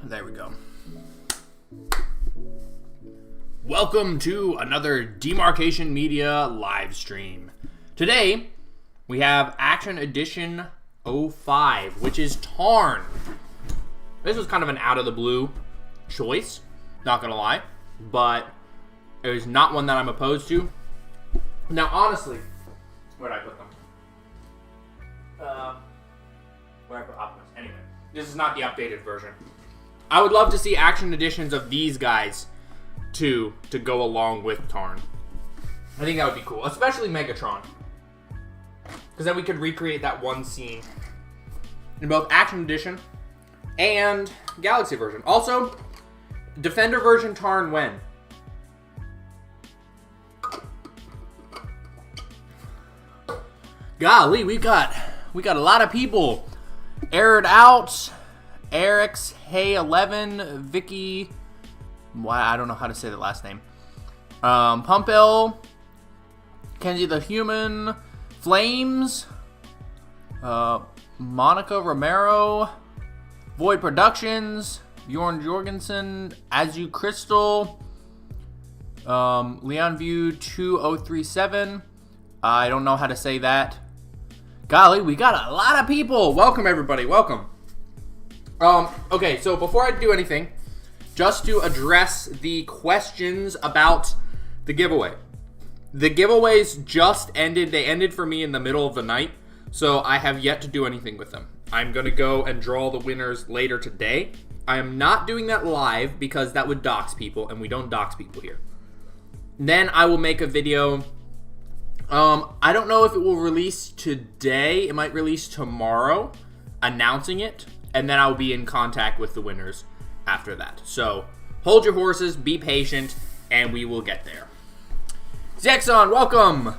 There we go. Welcome to another Demarcation Media live stream. Today, we have Action Edition 05, which is Tarn. This was kind of an out-of-the-blue choice, not gonna lie, but it was not one that I'm opposed to. Now, honestly, where did I put them? Where I put Optimus? Anyway, this is not the updated version. I would love to see action editions of these guys to go along with Tarn. I think that would be cool, especially Megatron, because then we could recreate that one scene in both Action Edition and Galaxy version. Also, Defender version Tarn when? Golly, we got a lot of people. Aired Out, Eric's, Hey 11, Vicky. Why I don't know how to say the last name. Pumpel, Kenzie the Human, Flames, Monica Romero, Void Productions, Bjorn Jorgensen, Azu Crystal, Leon View 2037. I don't know how to say that. Golly, we got a lot of people. Welcome, everybody. Welcome. Okay, so before I do anything, just to address the questions about the giveaway. The giveaways just ended. They ended for me in the middle of the night, so I have yet to do anything with them. I'm going to go and draw the winners later today. I am not doing that live because that would dox people, and we don't dox people here. Then I will make a video. I don't know if it will release today. It might release tomorrow, announcing it, and then I'll be in contact with the winners after that. So, hold your horses, be patient, and we will get there. Zexon, welcome!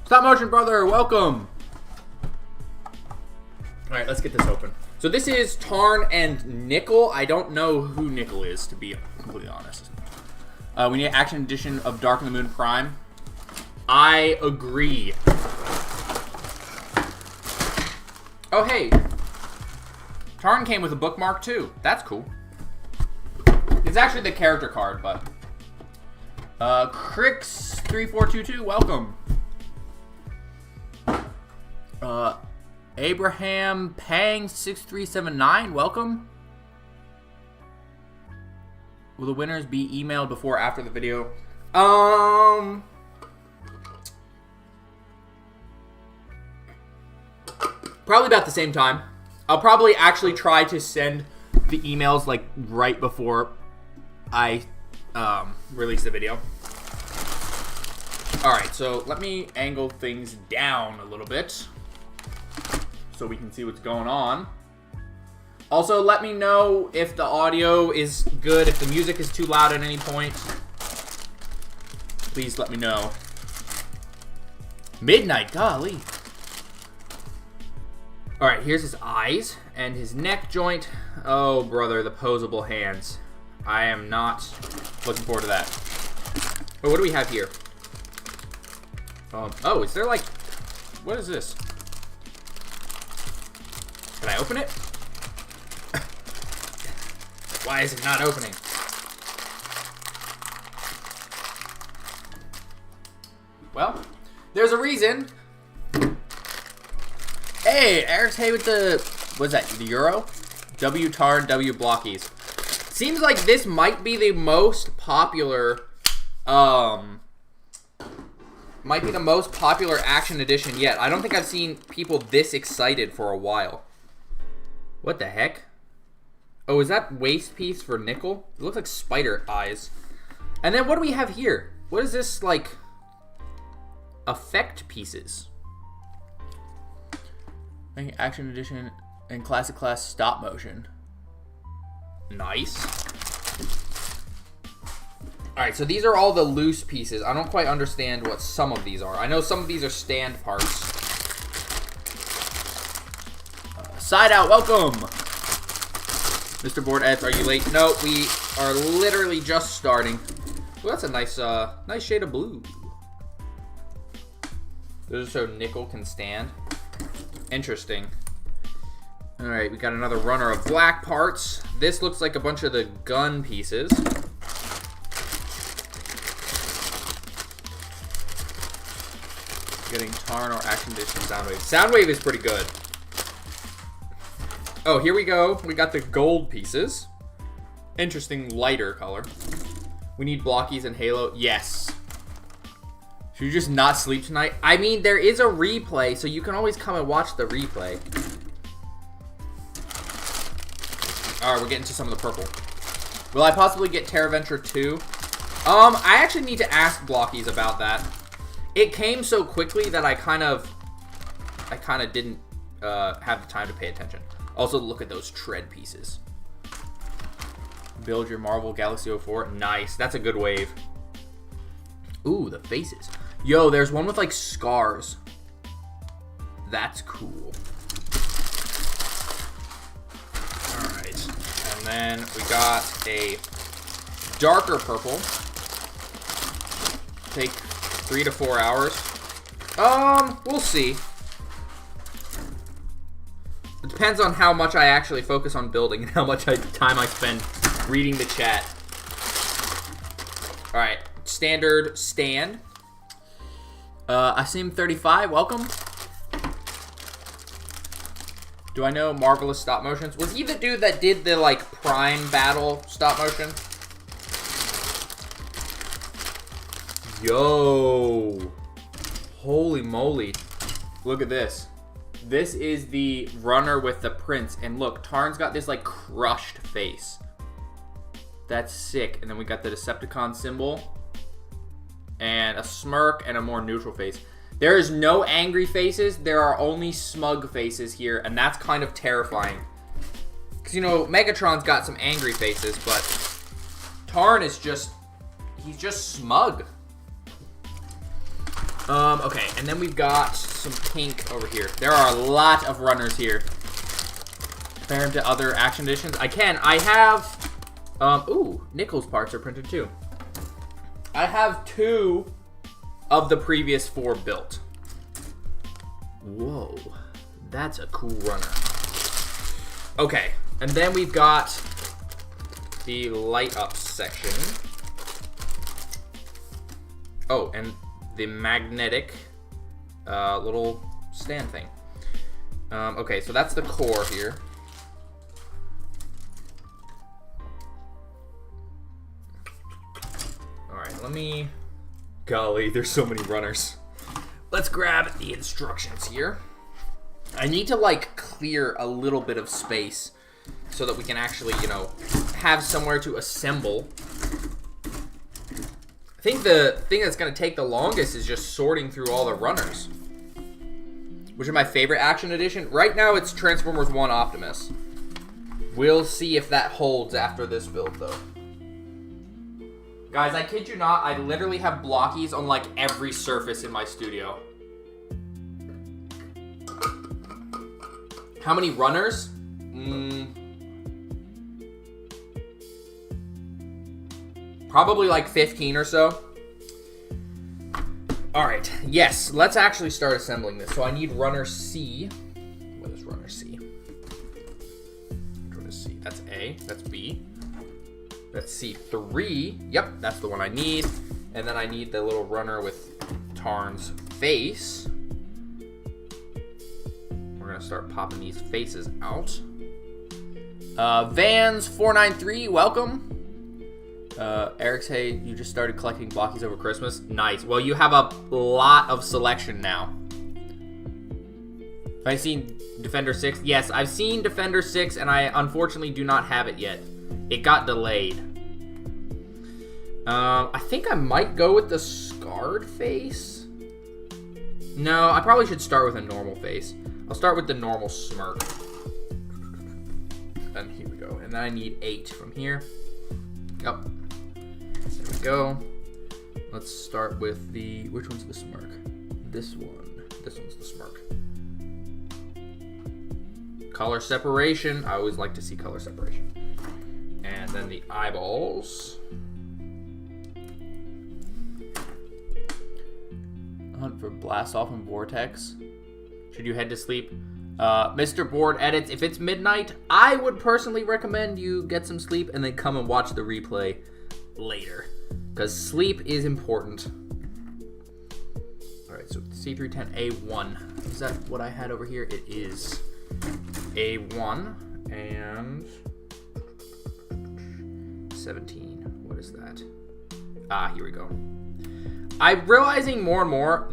Stop Motion Brother, welcome! Alright, let's get this open. So this is Tarn and Nickel. I don't know who Nickel is, to be completely honest. We need an Action Edition of Dark of the Moon Prime. I agree. Oh, hey. Tarn came with a bookmark, too. That's cool. It's actually the character card, but... Crix3422, welcome. Abraham Pang6379, welcome. Will the winners be emailed before or after the video? Probably about the same time. I'll probably actually try to send the emails like right before I release the video. Alright, so let me angle things down a little bit so we can see what's going on. Also, let me know if the audio is good, if the music is too loud at any point. Please let me know. Midnight, golly. Alright, here's his eyes and his neck joint. Oh, brother, the poseable hands. I am not looking forward to that. Oh, what do we have here? Oh, is there like... What is this? Can I open it? Why is it not opening? Well, there's a reason. Hey, Eric's Hey with the, what's that, the Euro? W Tarn, W Blokees. Seems like this might be the most popular, Action Edition yet. I don't think I've seen people this excited for a while. What the heck? Oh, is that waist piece for Nickel? It looks like spider eyes. And then what do we have here? What is this, like, effect pieces? Action Edition and Classic Class stop motion. Nice. Alright, so these are all the loose pieces. I don't quite understand what some of these are. I know some of these are stand parts. Side Out, welcome! Mr. Board Eds, are you late? No, we are literally just starting. Well, that's a nice, nice shade of blue. Those are so Nickel can stand. Interesting. Alright, we got another runner of black parts. this looks like a bunch of the gun pieces. Getting Tarn or Action Edition Soundwave. Soundwave is pretty good. Oh, here we go. We got the gold pieces. Interesting lighter color. We need Blokees and Halo. Yes. Should you just not sleep tonight? I mean, there is a replay, so you can always come and watch the replay. Alright, we're getting to some of the purple. Will I possibly get Terraventure 2? I actually need to ask Blokees about that. It came so quickly that I kind of didn't have the time to pay attention. Also, look at those tread pieces. Build your Marvel Galaxy 04. Nice. That's a good wave. Ooh, the faces. Yo, there's one with, like, scars. That's cool. Alright. And then we got a darker purple. Take 3 to 4 hours. We'll see. It depends on how much I actually focus on building and how much time I spend reading the chat. Alright, standard stand. Asim 35, welcome. Do I know Marvelous Stop Motions? Was he the dude that did the, like, Prime Battle stop motion? Yo. Holy moly. Look at this. This is the runner with the prints. And look, Tarn's got this, like, crushed face. That's sick. And then we got the Decepticon symbol. And a smirk and a more neutral face. There is no angry faces. There are only smug faces here. And that's kind of terrifying. Because, you know, Megatron's got some angry faces. But Tarn is just... he's just smug. Okay. And then we've got some pink over here. There are a lot of runners here. Compare them to other action editions. I have... ooh, Nichols parts are printed too. I have 2 of the previous 4 built. Whoa, that's a cool runner. Okay, and then we've got the light up section. Oh, and the magnetic little stand thing. Okay, so that's the core here. Let me... golly, there's so many runners. Let's grab the instructions here. I need to, like, clear a little bit of space so that we can actually, you know, have somewhere to assemble. I think the thing that's going to take the longest is just sorting through all the runners. Which is my favorite action edition. Right now, it's Transformers 1 Optimus. We'll see if that holds after this build, though. Guys, I kid you not, I literally have Blokees on, like, every surface in my studio. How many runners? Probably, like, 15 or so. Alright, yes, let's actually start assembling this. So I need runner C. What is runner C? Runner C. That's A. That's B. That's C3. Yep, that's the one I need. And then I need the little runner with Tarn's face. We're going to start popping these faces out. Vans493, welcome. Eric's, hey, you just started collecting Blokees over Christmas. Nice. Well, you have a lot of selection now. Have I seen Defender 6? Yes, I've seen Defender 6, and I unfortunately do not have it yet. It got delayed. I think I might go with the scarred face. No, I probably should start with a normal face. I'll start with the normal smirk. And here we go. And then I need 8 from here. Yep. There we go. Let's start with the... which one's the smirk? This one. This one's the smirk. Color separation. I always like to see color separation. And then the eyeballs. Hunt for Blast Off and Vortex. Should you head to sleep? Mr. Board edits. If it's midnight, I would personally recommend you get some sleep and then come and watch the replay later, because sleep is important. All right, so C310A1. Is that what I had over here? It is A1 and 17. What is that? Ah, here we go. I'm realizing more and more,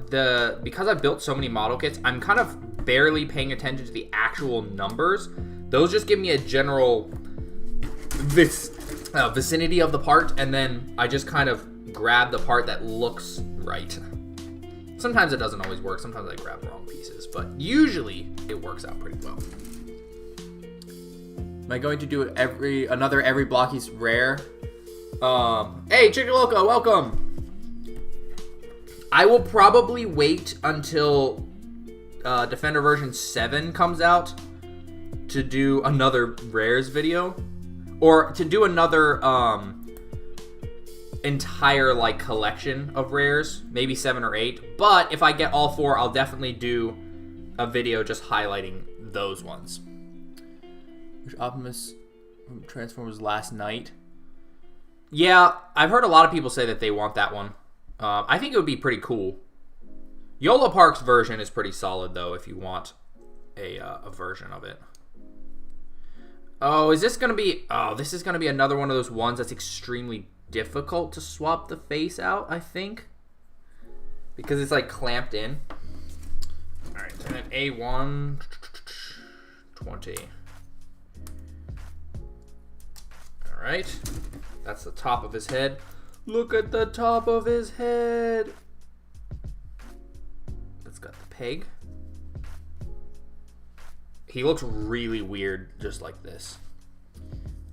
because I've built so many model kits, I'm kind of barely paying attention to the actual numbers. Those just give me a general vicinity of the part, and then I just kind of grab the part that looks right. Sometimes it doesn't always work. Sometimes I grab wrong pieces, but usually it works out pretty well. Am I going to do another every Blokees rare? Hey, Chickaloka, welcome. I will probably wait until Defender version 7 comes out to do another rares video, or to do another entire like collection of rares, maybe 7 or 8. But if I get all 4, I'll definitely do a video just highlighting those ones. Which Optimus Transformers last night? Yeah, I've heard a lot of people say that they want that one. I think it would be pretty cool. Yola Park's version is pretty solid, though, if you want a version of it. Oh, is this going to be... Oh, this is going to be another one of those ones that's extremely difficult to swap the face out, I think. Because it's, like, clamped in. Alright, and then A1... 20. Alright. That's the top of his head. Look at the top of his head. That's got the peg. He looks really weird just like this.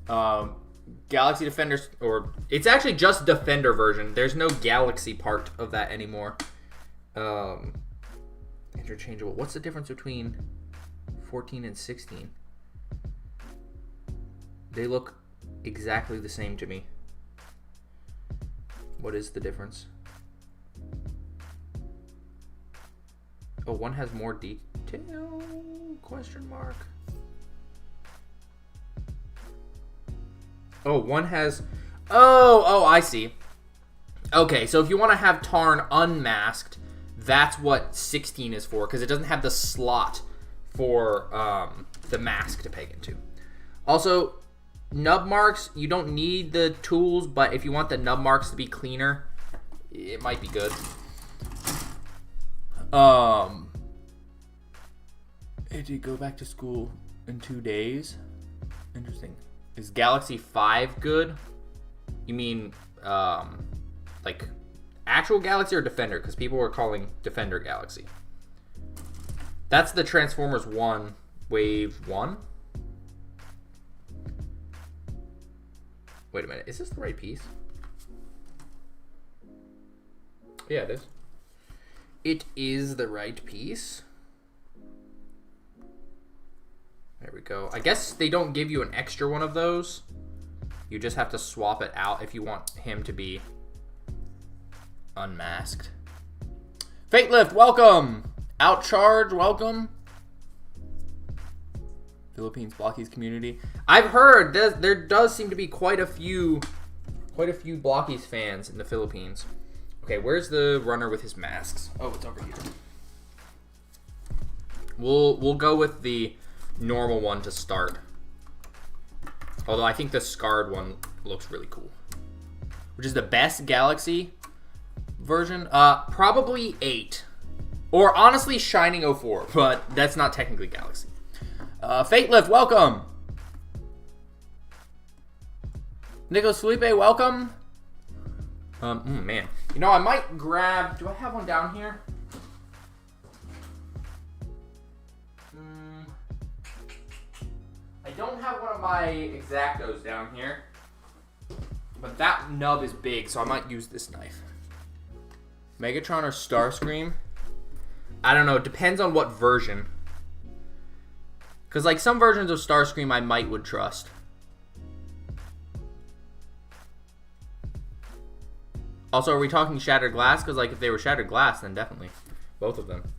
Galaxy Defenders, or it's actually just Defender version. There's no Galaxy part of that anymore. Interchangeable. What's the difference between 14 and 16? They look exactly the same to me. What is the difference? Oh, one has more detail? Question mark. Oh, one has... Oh, I see. Okay, so if you want to have Tarn unmasked, that's what 16 is for, because it doesn't have the slot for the mask to peg into. Also, nub marks, you don't need the tools, but if you want the nub marks to be cleaner, it might be good. Did you go back to school in 2 days? Interesting. Is Galaxy 5 good? You mean, like, actual Galaxy or Defender? Because people were calling Defender Galaxy. That's the Transformers 1 Wave 1. Wait a minute, is this the right piece? Yeah, it is. It is the right piece. There we go. I guess they don't give you an extra one of those. You just have to swap it out if you want him to be unmasked. Fate Lift, welcome! Outcharge, welcome. Philippines Blokees community. I've heard there does seem to be quite a few Blokees fans in the Philippines. Okay, where's the runner with his masks? Oh, it's over here. We'll go with the normal one to start. Although I think the scarred one looks really cool. Which is the best Galaxy version? Probably 8. Or honestly, Shining 04, but that's not technically Galaxy. Fate Lift, welcome. Nicholas Felipe, welcome. Man. You know, I might grab... Do I have one down here? I don't have one of my Exactos down here. But that nub is big, so I might use this knife. Megatron or Starscream? I don't know. It depends on what version. Because, like, some versions of Starscream I would trust. Also, are we talking Shattered Glass? Because, like, if they were Shattered Glass, then definitely. Both of them.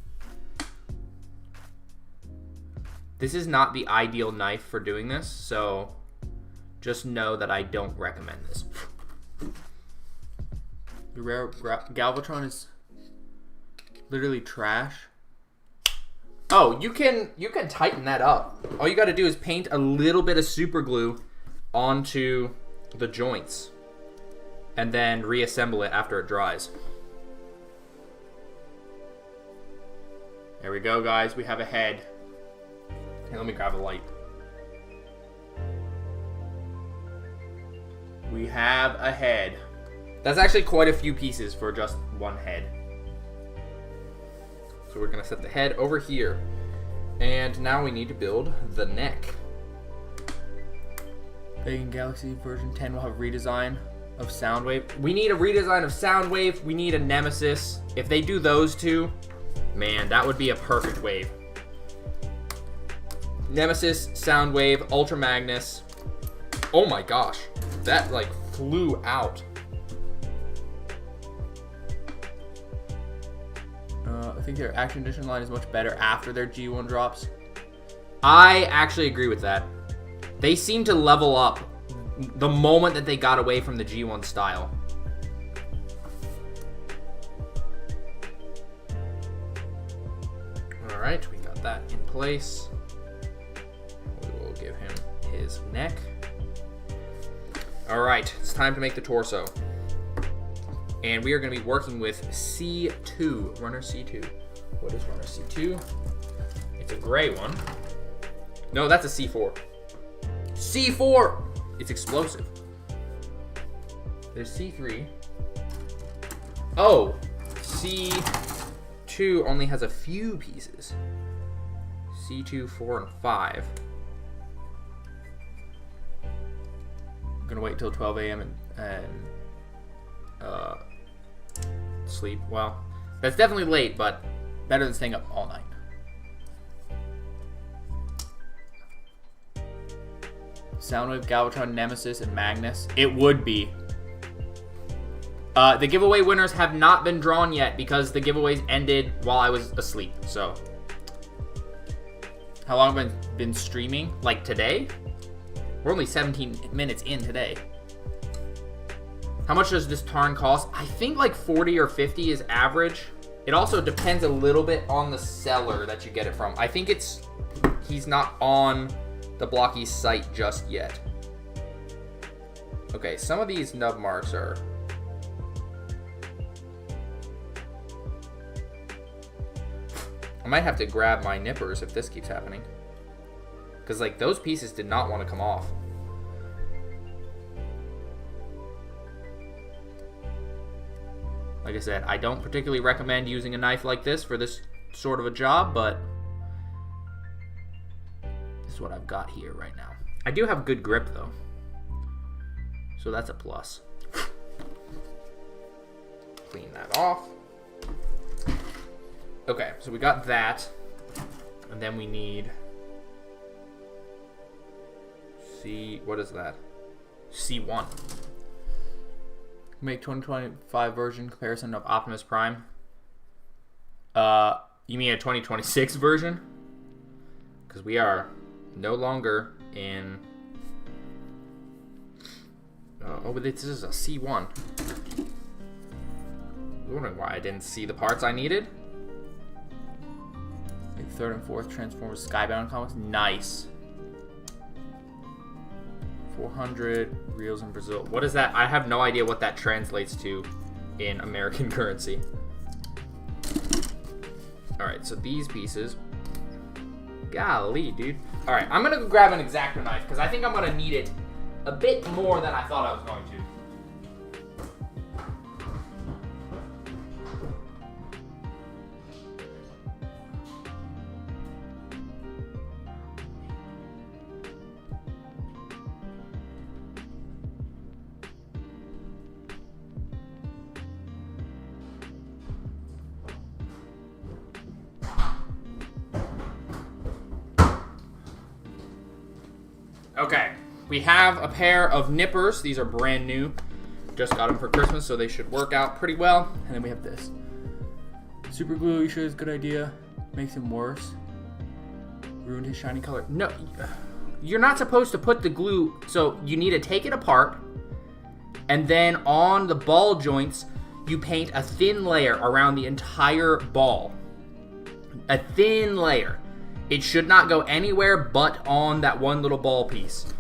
This is not the ideal knife for doing this, so just know that I don't recommend this. The rare Galvatron is literally trash. Oh, you can tighten that up. All you got to do is paint a little bit of super glue onto the joints and then reassemble it after it dries. There we go, guys. We have a head. Here, let me grab a light. We have a head. That's actually quite a few pieces for just one head. So we're going to set the head over here. And now we need to build the neck. Vegan Galaxy version 10 will have redesign of Soundwave. We need a redesign of Soundwave. We need a Nemesis. If they do those two, man, that would be a perfect wave. Nemesis, Soundwave, Ultra Magnus. Oh my gosh. That like flew out. I think their Action Edition line is much better after their G1 drops. I actually agree with that. They seem to level up the moment that they got away from the G1 style. Alright, we got that in place. We will give him his neck. Alright, it's time to make the torso. And we are going to be working with C2, runner C2. What is runner C2? It's a gray one. No, that's a C4. C4! It's explosive. There's C3. Oh, C2 only has a few pieces. C2, 4, and 5. I'm gonna wait till 12 a.m. and sleep. Well, that's definitely late, but better than staying up all night. Soundwave, Galvatron, Nemesis, and Magnus. It would be. The giveaway winners have not been drawn yet because the giveaways ended while I was asleep. So, how long have I been streaming? Like today? We're only 17 minutes in today. How much does this Tarn cost? I think like 40 or 50 is average. It also depends a little bit on the seller that you get it from. I think he's not on the Blokees site just yet. Okay, some of these nub marks are... I might have to grab my nippers if this keeps happening. Because like those pieces did not want to come off. Like I said, I don't particularly recommend using a knife like this for this sort of a job, but this is what I've got here right now. I do have good grip though, so that's a plus. Clean that off. Okay, so we got that, and then we need what is that? C1. Make 2025 version comparison of Optimus Prime. You mean a 2026 version? Because we are no longer in... oh, but this is a C1. I was wondering why I didn't see the parts I needed. Like 3rd and 4th Transformers Skybound comics. Nice. 400 reals in Brazil. What is that? I have no idea what that translates to in American currency. Alright, so these pieces. Golly, dude. Alright, I'm gonna go grab an X-Acto knife because I think I'm gonna need it a bit more than I thought I was going to. Okay, we have a pair of nippers. These are brand new. Just got them for Christmas, so they should work out pretty well. And then we have this. Super glue, you sure is a good idea? Makes him worse. Ruined his shiny color. No, you're not supposed to put the glue. So you need to take it apart, and then on the ball joints, you paint a thin layer around the entire ball. A thin layer. It should not go anywhere but on that one little ball piece.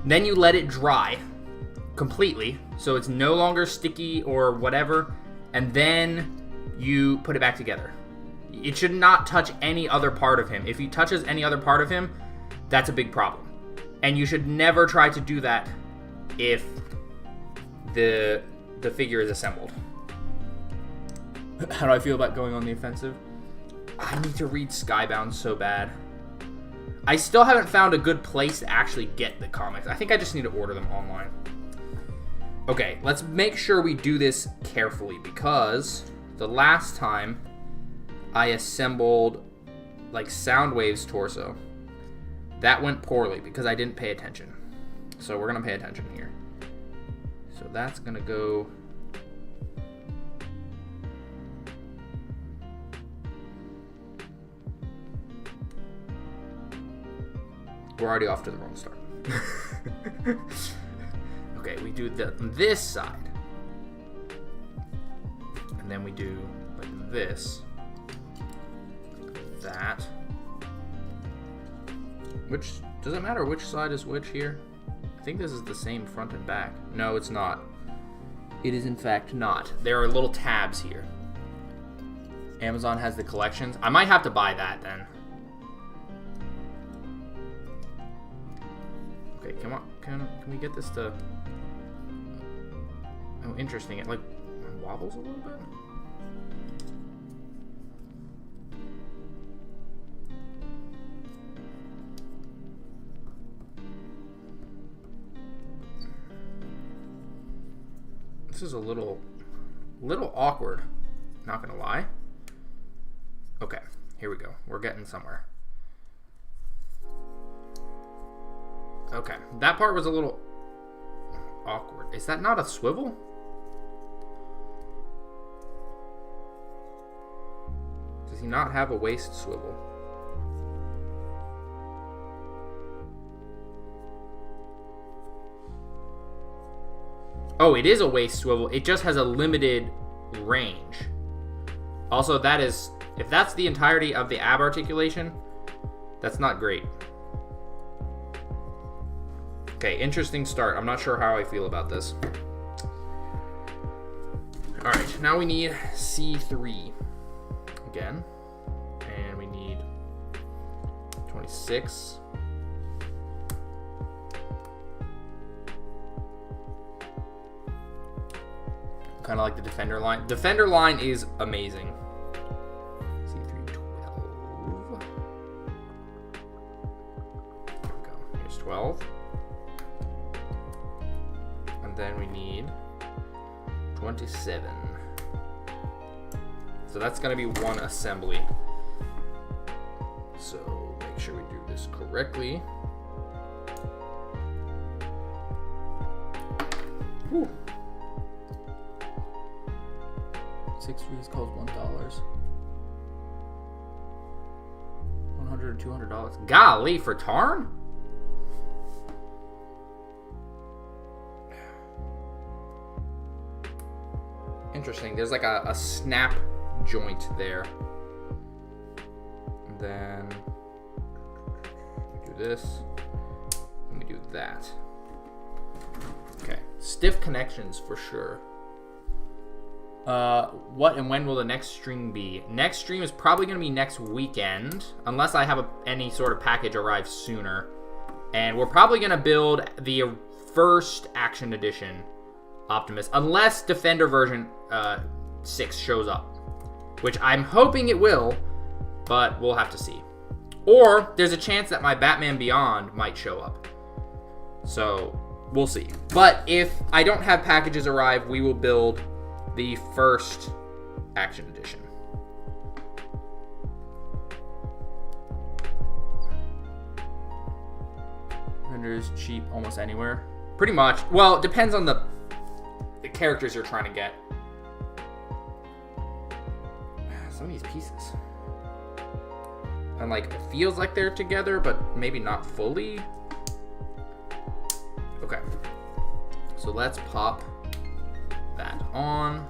Then you let it dry completely, so it's no longer sticky or whatever, and then you put it back together. It should not touch any other part of him. If he touches any other part of him, that's a big problem. And you should never try to do that if the figure is assembled. How do I feel about going on the offensive? I need to read Skybound so bad. I still haven't found a good place to actually get the comics. I think I just need to order them online. Okay, let's make sure we do this carefully, because the last time I assembled like Soundwave's torso, that went poorly because I didn't pay attention. So we're gonna pay attention here. So that's gonna go. We're already off to the wrong start. Okay, we do this side. And then we do like this. That. Which, does it matter which side is which here? I think this is the same front and back. No, it's not. It is in fact not. There are little tabs here. Amazon has the collections. I might have to buy that then. Okay, come on. Can we get this to... Oh, interesting. It like wobbles a little bit. This is a little awkward, not gonna lie. Okay, here we go. We're getting somewhere. Okay, that part was a little awkward. Is that not a swivel? Does he not have a waist swivel? Oh, it is a waist swivel. It just has a limited range. Also, that is, if that's the entirety of the ab articulation, that's not great. Okay, interesting start. I'm not sure how I feel about this. All right, now we need C3 again, and we need 26. Kind of like the Defender line. Defender line is amazing. C3 12. There we go. Here's 12. And then we need 27. So that's going to be one assembly. So make sure we do this correctly. Whew. 6 trees cost $1. $100 or $200. Golly, for Tarn? Interesting. There's like a snap joint there. And then we do this. And we do that. Okay. Stiff connections for sure. What and when will the next stream be? Next stream is probably going to be next weekend, unless I have any sort of package arrive sooner. And we're probably going to build the first Action Edition Optimus, unless Defender version 6 shows up, which I'm hoping it will, but we'll have to see. Or there's a chance that my Batman Beyond might show up. So we'll see. But if I don't have packages arrive, we will build the first Action Edition. Vendors cheap almost anywhere. Pretty much. Well, it depends on the characters you're trying to get. Some of these pieces. And like it feels like they're together, but maybe not fully. Okay. So let's pop that on.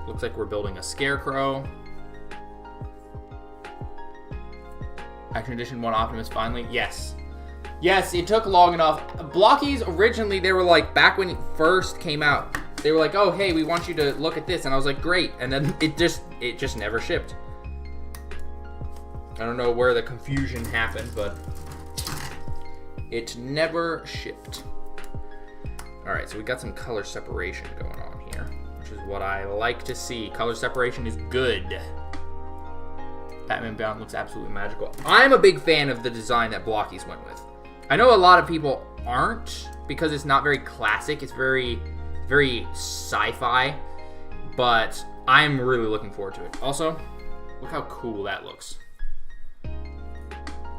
Looks like we're building a scarecrow. Action Edition 1 Optimus finally. Yes. Yes, it took long enough. Blokees, originally, they were like, back when it first came out, they were like, oh, hey, we want you to look at this. And I was like, great. And then it just never shipped. I don't know where the confusion happened, but it never shipped. All right, so we got some color separation going on here, which is what I like to see. Color separation is good. Batman Bound looks absolutely magical. I'm a big fan of the design that Blokees went with. I know a lot of people aren't because it's not very classic. It's very, very sci-fi, but I'm really looking forward to it. Also, look how cool that looks.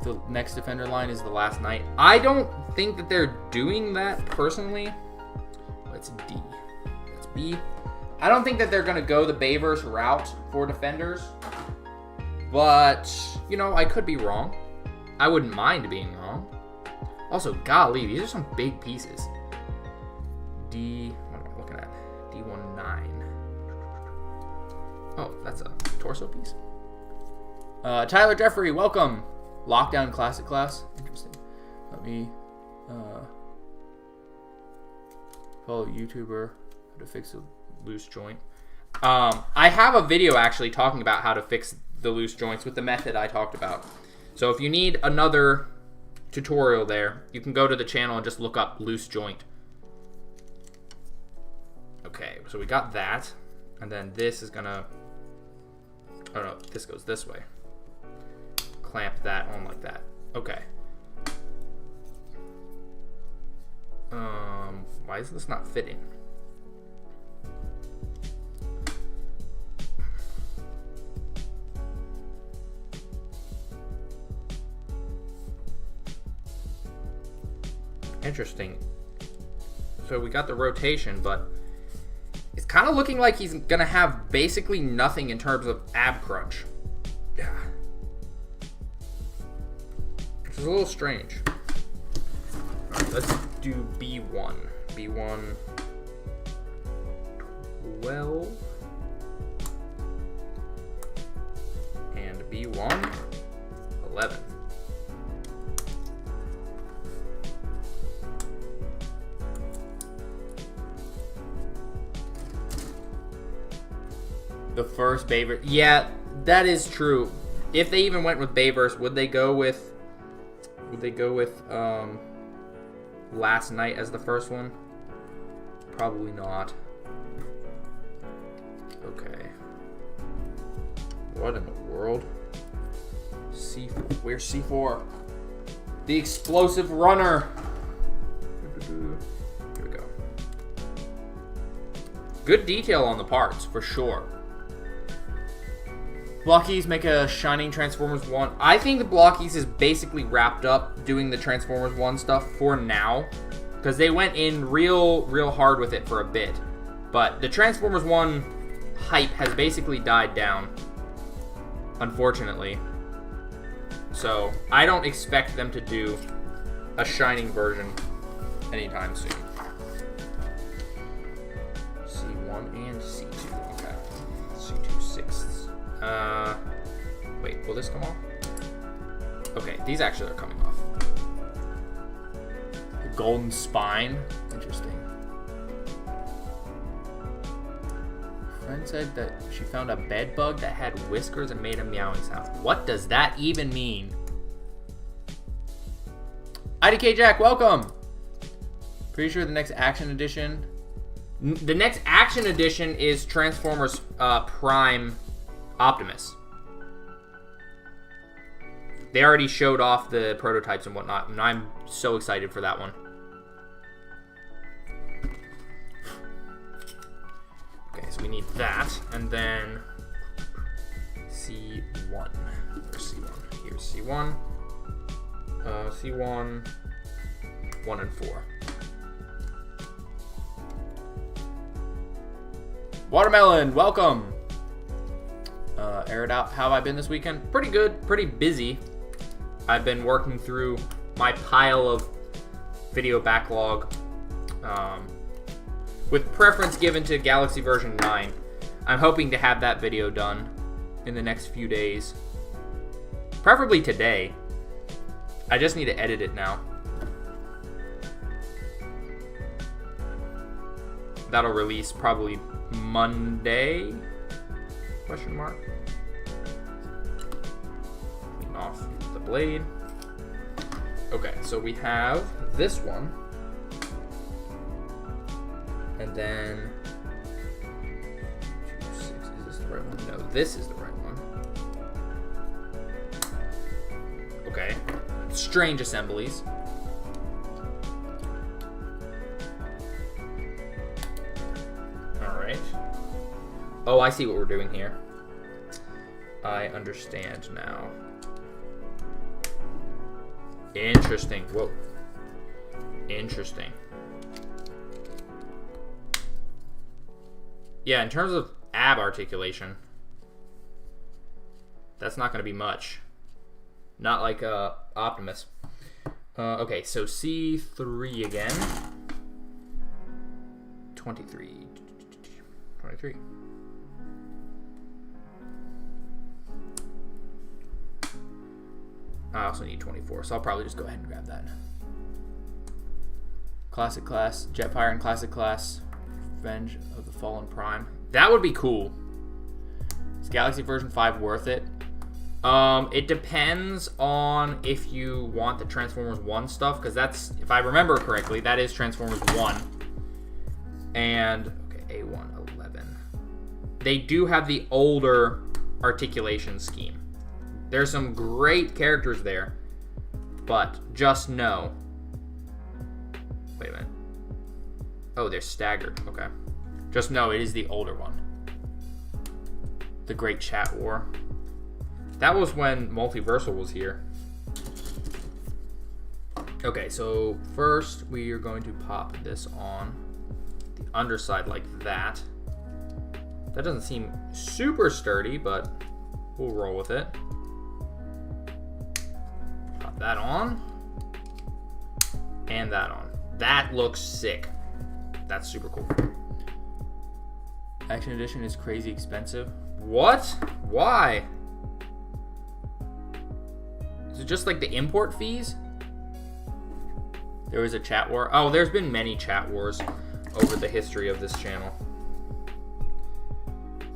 The next Defender line is the Last Night. I don't think that they're doing that personally. That's D. That's B. I don't think that they're going to go the Bayverse route for Defenders. But, you know, I could be wrong. I wouldn't mind being wrong. Also, golly, these are some big pieces. D, what am I looking at? D19. Oh, that's a torso piece. Tyler Jeffrey, welcome. Lockdown Classic class. Interesting. Let me follow YouTuber how to fix a loose joint. I have a video actually talking about how to fix the loose joints with the method I talked about. So if you need another tutorial there, you can go to the channel and just look up loose joint. Okay, so we got that. And then this is gonna, oh no, this goes this way. Clamp that on like that. Okay. Why is this not fitting? Interesting. So we got the rotation, but it's kind of looking like he's gonna have basically nothing in terms of ab crunch. Yeah. Which is a little strange. All right, let's do B1. B1 12 and B1 11. The first Bayverse. Yeah, that is true. If they even went with Bayverse, would they go with Last Night as the first one? Probably not. Okay. What in the world? C4. Where's C4? The explosive runner. Here we go. Good detail on the parts, for sure. Blokees make a Shining Transformers 1. I think the Blokees is basically wrapped up doing the Transformers 1 stuff for now. Because they went in real hard with it for a bit. But the Transformers 1 hype has basically died down. Unfortunately. So, I don't expect them to do a Shining version anytime soon. C1 and C2. Okay. C2 sixths. Wait, will this come off? Okay, these actually are coming off. The golden spine. Interesting. A friend said that she found a bed bug that had whiskers and made a meowing sound. What does that even mean? IDK Jack, welcome! Pretty sure the next Action Edition... The next Action Edition is Transformers Prime Optimus. They already showed off the prototypes and whatnot, and I'm so excited for that one. Okay, so we need that, and then C1. Where's C1? Here's C1. C1, 1 and 4. Watermelon, welcome! air it out. How have I been this weekend? Pretty good, pretty busy. I've been working through my pile of video backlog, with preference given to Galaxy version 9. I'm hoping to have that video done in the next few days. Preferably today. I just need to edit it now. That'll release probably Monday? Question mark. Clean off the blade. Okay, so we have this one. And then... Is this the right one? No, this is the right one. Okay. Strange assemblies. Alright. Oh, I see what we're doing here. I understand now. Interesting. Whoa. Interesting. Yeah, in terms of ab articulation, that's not going to be much. Not like Optimus. Okay, so C3 again. 23. 23. I also need 24, so I'll probably just go ahead and grab that. Classic class, Jetfire in classic class, Revenge of the Fallen Prime. That would be cool. Is Galaxy version 5 worth it? It depends on if you want the Transformers 1 stuff, because that's, if I remember correctly, that is Transformers 1. And, okay, A1, 11. They do have the older articulation scheme. There's some great characters there, but just know. Wait a minute. Oh, they're staggered. Okay. Just know it is the older one. The Great Chat War. That was when Multiversal was here. Okay, so first we are going to pop this on the underside like that. That doesn't seem super sturdy, but we'll roll with it. Pop that on. And that on. That looks sick. That's super cool. Action Edition is crazy expensive. What? Why? Is it just like the import fees? There was a chat war. Oh, there's been many chat wars over the history of this channel.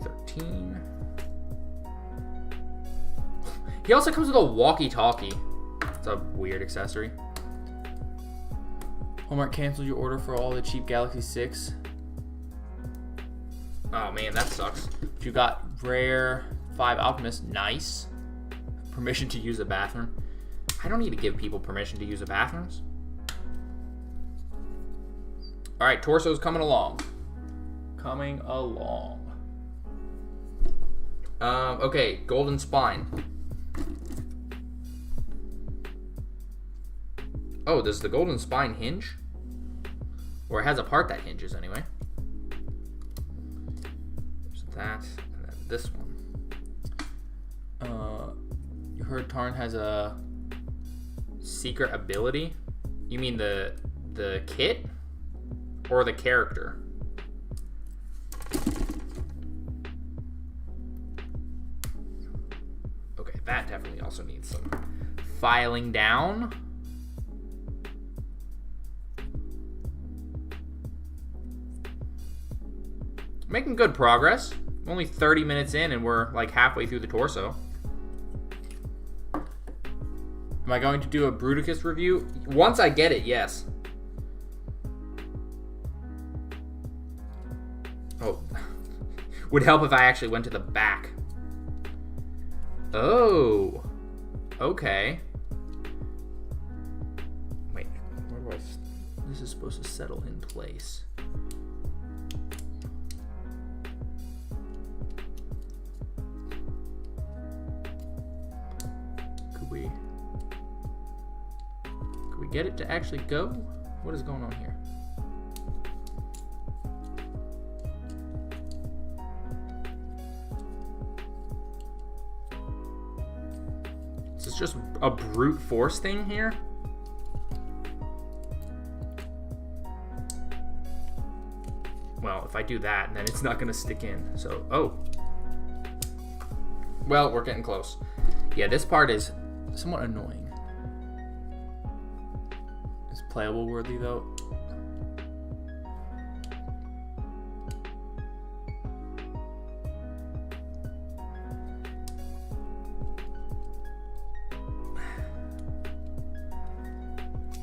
13. He also comes with a walkie-talkie. It's a weird accessory. Hallmark canceled your order for all the cheap Galaxy 6. Oh man, that sucks. But you got rare 5 Optimus. Nice. Permission to use a bathroom. I don't need to give people permission to use the bathrooms. Alright, Torso's coming along. Coming along. Okay, Golden Spine. Oh, does the Golden Spine hinge? Or it has a part that hinges anyway. There's that, and then this one. You heard Tarn has a secret ability? You mean the kit? Or the character? Okay, that definitely also needs some filing down. Making good progress. Only 30 minutes in and we're like halfway through the torso. Am I going to do a Bruticus review? Once I get it, yes. Oh. Would help if I actually went to the back. Oh. Okay. Wait, where do I... This is supposed to settle in place. Could we get it to actually go? What is going on here? just a brute force thing here? Well, if I do that, then it's not going to stick in. So, oh. Well, we're getting close. Yeah, this part is somewhat annoying. Is playable worthy, though?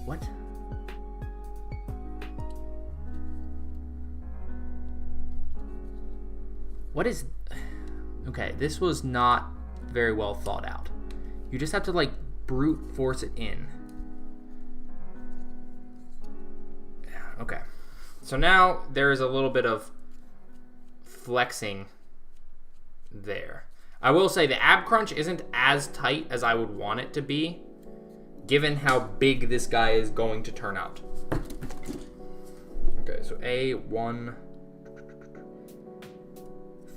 What? What is... Okay, this was not very well thought out. You just have to, like, brute force it in. Okay. So now there is a little bit of flexing there. I will say the ab crunch isn't as tight as I would want it to be, given how big this guy is going to turn out. Okay, so A1,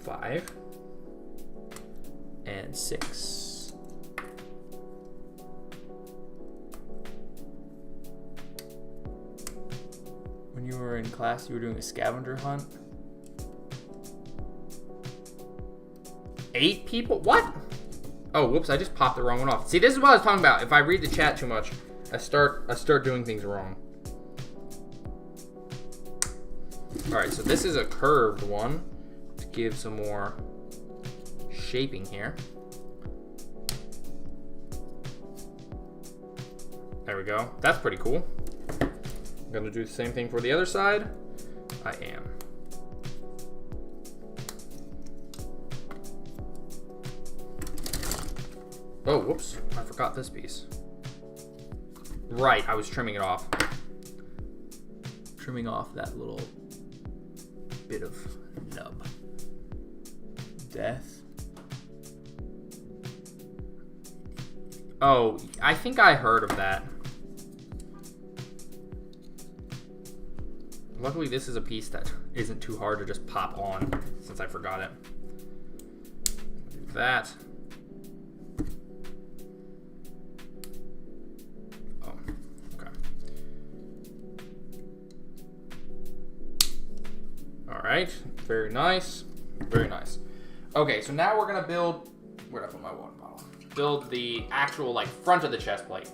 5, and 6. When you were in class, you were doing a scavenger hunt? 8 people? What? Oh, whoops, I just popped the wrong one off. See, this is what I was talking about. If I read the chat too much, I start doing things wrong. Alright, so this is a curved one to give some more shaping here. There we go. That's pretty cool. I'm going to do the same thing for the other side. I am. Oh, whoops. I forgot this piece. Right, I was trimming it off. Trimming off that little bit of nub. Death. Oh, I think I heard of that. Luckily, this is a piece that isn't too hard to just pop on, since I forgot it. Do that. Oh, okay. All right, very nice, very nice. Okay, so now we're gonna build. Where'd I put my water bottle? Build the actual like front of the chest plate.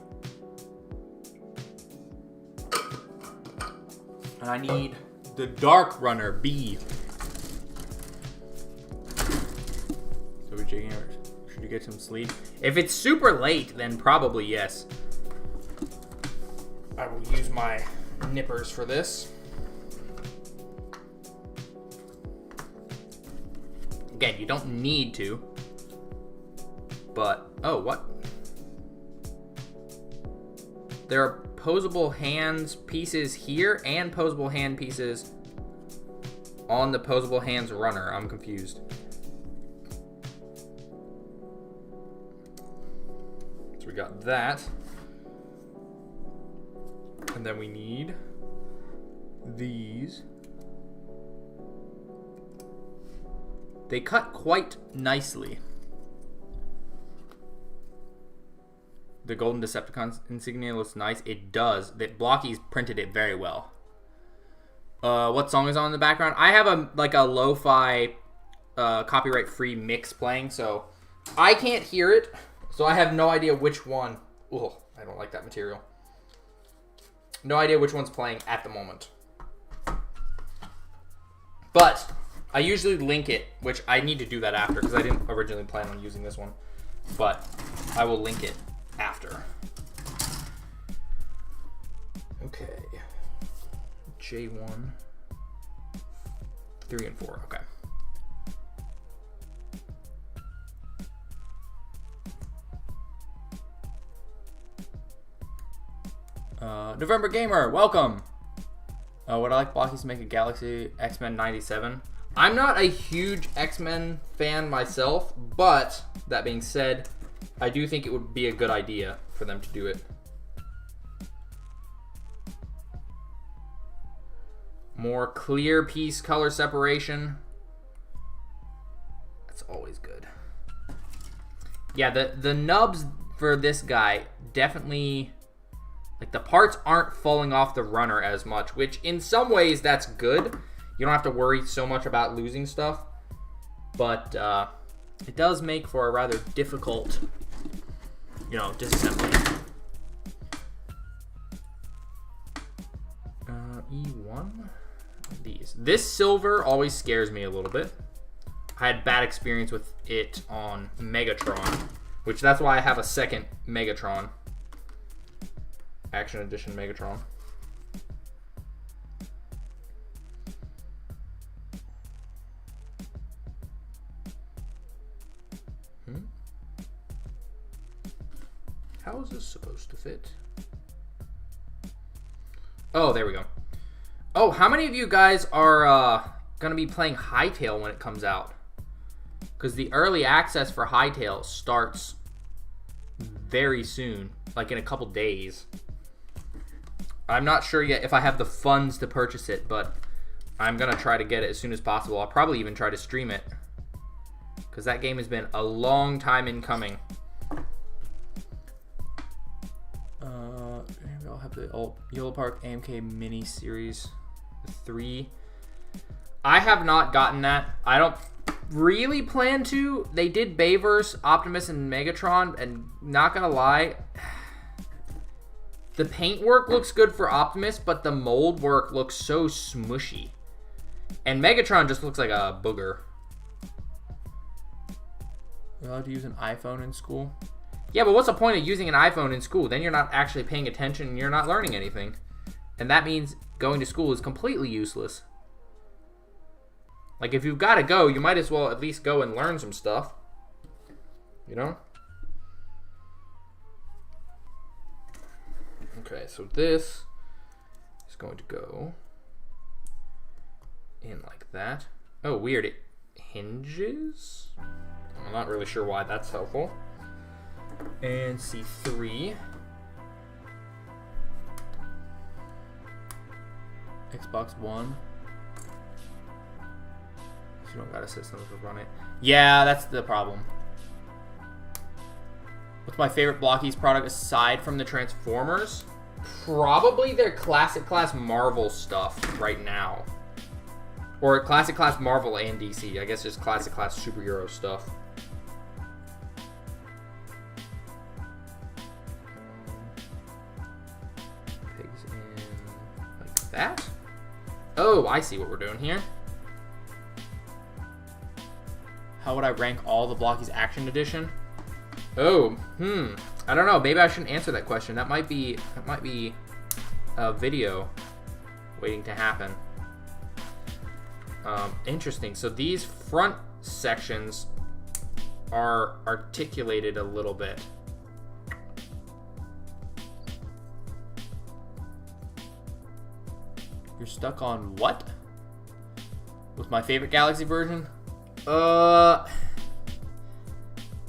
And I need the Dark Runner B. So should you get some sleep? If it's super late, then probably yes. I will use my nippers for this. Again, you don't need to. But, oh, what? There are poseable hands pieces here and poseable hand pieces on the poseable hands runner. I'm confused. So we got that. And then we need these. They cut quite nicely. The golden Decepticon insignia looks nice. It does. The Blokees printed it very well. What song is on in the background? I have a lo-fi copyright-free mix playing, so I can't hear it. So I have no idea which one. Oh, I don't like that material. No idea which one's playing at the moment. But I usually link it, which I need to do that after because I didn't originally plan on using this one. But I will link it after. Okay. J1, 3 and 4. Okay. November Gamer, welcome. Would I like Blokees to make a Galaxy X-Men 97? I'm not a huge X-Men fan myself, but that being said, I do think it would be a good idea for them to do it. More clear piece color separation. That's always good. Yeah, the nubs for this guy, definitely, like, the parts aren't falling off the runner as much, which in some ways that's good. You don't have to worry so much about losing stuff, but it does make for a rather difficult, you know, disassembly. E1? These. This silver always scares me a little bit. I had bad experience with it on Megatron, which that's why I have a second Megatron. Action Edition Megatron. How is this supposed to fit? Oh, there we go. Oh, how many of you guys are going to be playing Hightail when it comes out? Because the early access for Hightail starts very soon, like in a couple days. I'm not sure yet if I have the funds to purchase it, but I'm going to try to get it as soon as possible. I'll probably even try to stream it, because that game has been a long time in coming. I'll have the Yellow Park AMK mini series 3. I have not gotten that. I don't really plan to. They did Bayverse, Optimus, and Megatron, and not gonna lie, the paintwork looks good for Optimus, but the mold work looks so smushy. And Megatron just looks like a booger. You're allowed to use an iPhone in school? Yeah, but what's the point of using an iPhone in school? Then you're not actually paying attention and you're not learning anything. And that means going to school is completely useless. Like, if you've got to go, you might as well at least go and learn some stuff. You know? Okay, so this is going to go in like that. Oh, weird. It hinges? I'm not really sure why that's helpful. And C3. Xbox One. You don't got a system to run it. Yeah, that's the problem. What's my favorite Blokees product aside from the Transformers? Probably their Classic Class Marvel stuff right now. Or Classic Class Marvel and DC. I guess just Classic Class superhero stuff. Pigs in like that. Oh, I see what we're doing here. How would I rank all the Blokees Action Edition? Oh, I don't know. Maybe I shouldn't answer that question. That might be a video waiting to happen. Interesting. So these front sections are articulated a little bit. You're stuck on what? With my favorite Galaxy version? I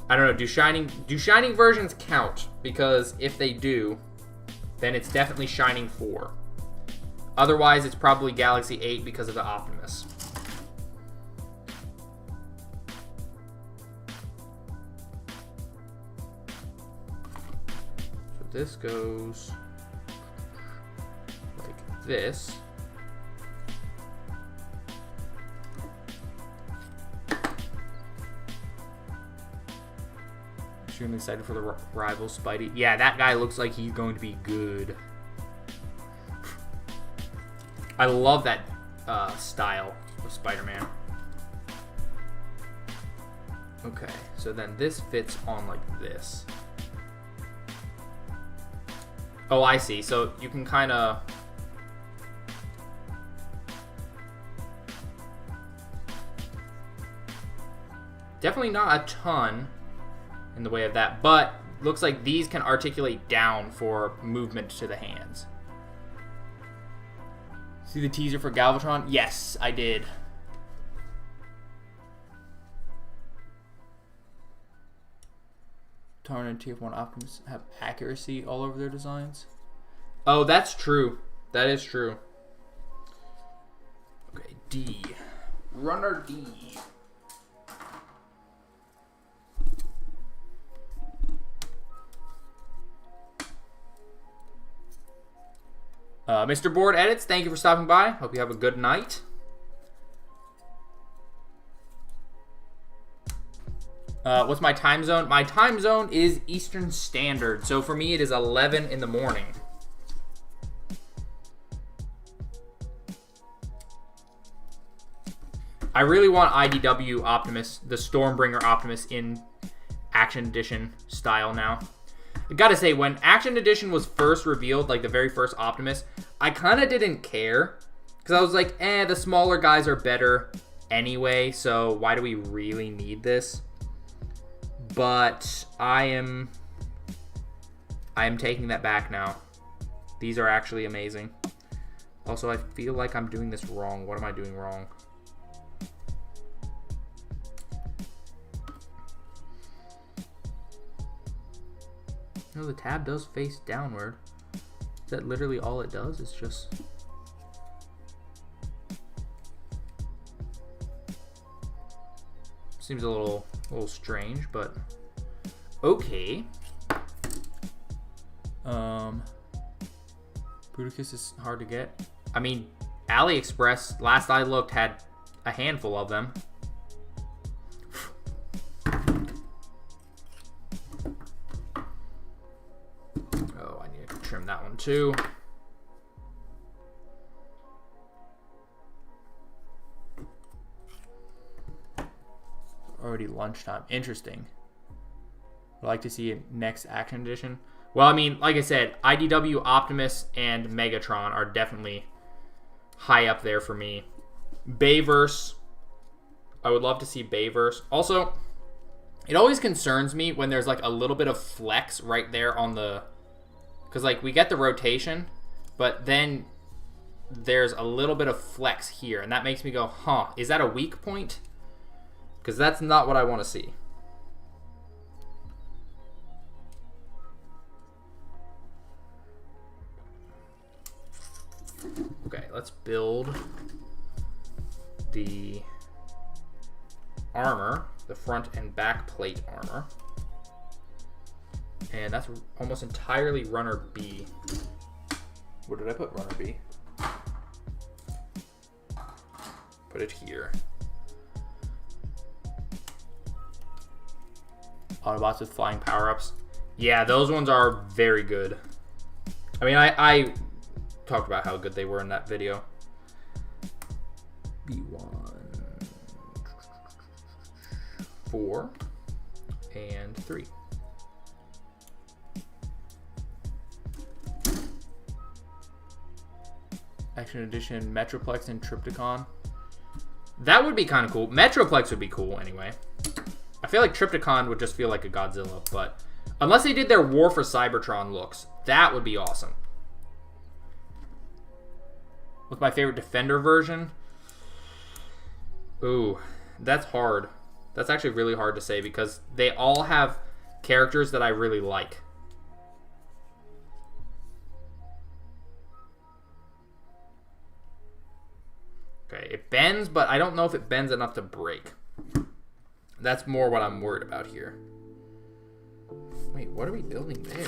don't know. Do shining versions count? Because if they do, then it's definitely Shining 4. Otherwise, it's probably Galaxy 8 because of the Optimus. So this goes like this. Extremely excited for the rival Spidey. Yeah, that guy looks like he's going to be good. I love that style of Spider-Man. Okay, so then this fits on like this. Oh, I see. So you can kind of... Definitely not a ton in the way of that, but looks like these can articulate down for movement to the hands. See the teaser for Galvatron? Yes, I did. Tarn and TF1 Optimus have accuracy all over their designs. Oh, that's true. That is true. Okay, D. Runner D. Mr. Board Edits, thank you for stopping by. Hope you have a good night. What's my time zone? My time zone is Eastern Standard. So for me, it is 11 in the morning. I really want IDW Optimus, the Stormbringer Optimus, in Action Edition style now. I gotta say, when Action Edition was first revealed, like the very first Optimus, I kind of didn't care. Because I was like, the smaller guys are better anyway, so why do we really need this? But I am taking that back now. These are actually amazing. Also, I feel like I'm doing this wrong. What am I doing wrong? No, the tab does face downward. Is that literally all it does? It's just... Seems a little strange, but okay. Blokees is hard to get. I mean, AliExpress, last I looked, had a handful of them. Oh, I need to trim that one too. Already lunchtime. Interesting. I'd like to see it next Action Edition. Well, I mean, like I said, IDW Optimus and Megatron are definitely high up there for me. Bayverse. I would love to see Bayverse. Also, it always concerns me when there's like a little bit of flex right there on the... Because like we get the rotation, but then there's a little bit of flex here. And that makes me go, huh, is that a weak point? Because that's not what I want to see. Okay, let's build the armor, the front and back plate armor. And that's almost entirely runner B. Where did I put runner B? Put it here. Autobots with flying power-ups. Yeah, those ones are very good. I mean, I talked about how good they were in that video. B1, 4, and 3. Action Edition, Metroplex, and Triptychon. That would be kind of cool. Metroplex would be cool anyway. I feel like Triptychon would just feel like a Godzilla, but unless they did their War for Cybertron looks, that would be awesome. What's my favorite Defender version? Ooh, that's hard. That's actually really hard to say because they all have characters that I really like. Okay, it bends, but I don't know if it bends enough to break. That's more what I'm worried about here. Wait, what are we building there?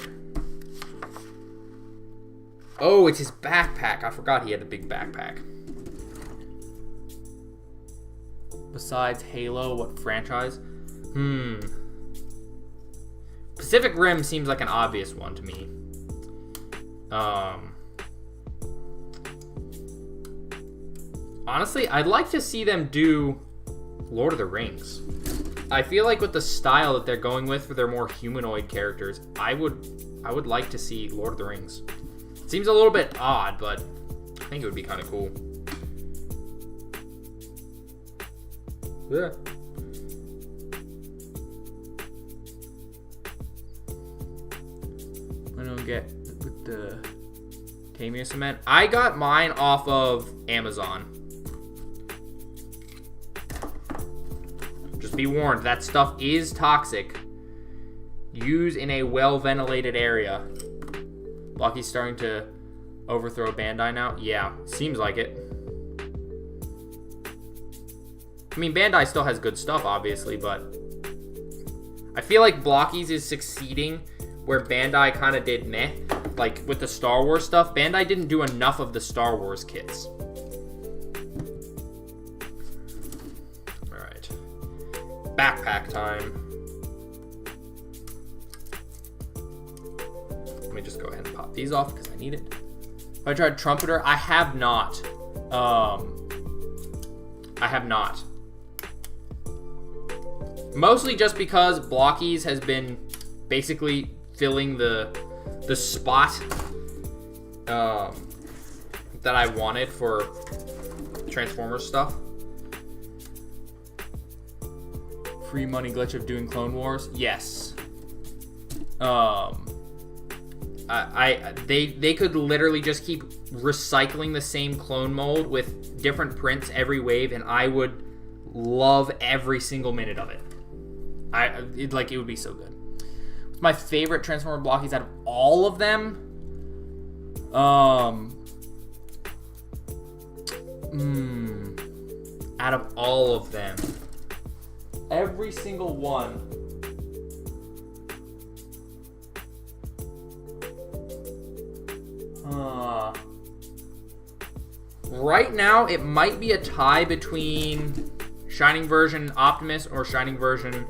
Oh, it's his backpack. I forgot he had the big backpack. Besides Halo, what franchise? Pacific Rim seems like an obvious one to me. Honestly, I'd like to see them do Lord of the Rings. I feel like with the style that they're going with for their more humanoid characters, I would like to see Lord of the Rings. It seems a little bit odd, but I think it would be kind of cool. Yeah. I don't get with the Tamiya cement. I got mine off of Amazon. Just be warned, that stuff is toxic. Use in a well-ventilated area. Blokees starting to overthrow Bandai now? Yeah, seems like it. I mean, Bandai still has good stuff, obviously, but I feel like Blokees is succeeding where Bandai kind of did meh. like with the Star Wars stuff, Bandai didn't do enough of the Star Wars kits. All right, backpack time. Let me just go ahead and pop these off because I need it. Have I tried Trumpeter? I have not. I have not. Mostly just because Blokees has been basically filling the spot that I wanted for Transformers stuff. Free money glitch of doing Clone Wars? Yes. They could literally just keep recycling the same clone mold with different prints every wave, and I would love every single minute of it. It would be so good. What's my favorite Transformer Blokees out of all of them? Out of all of them, every single one. Right now, it might be a tie between Shining Version Optimus or Shining Version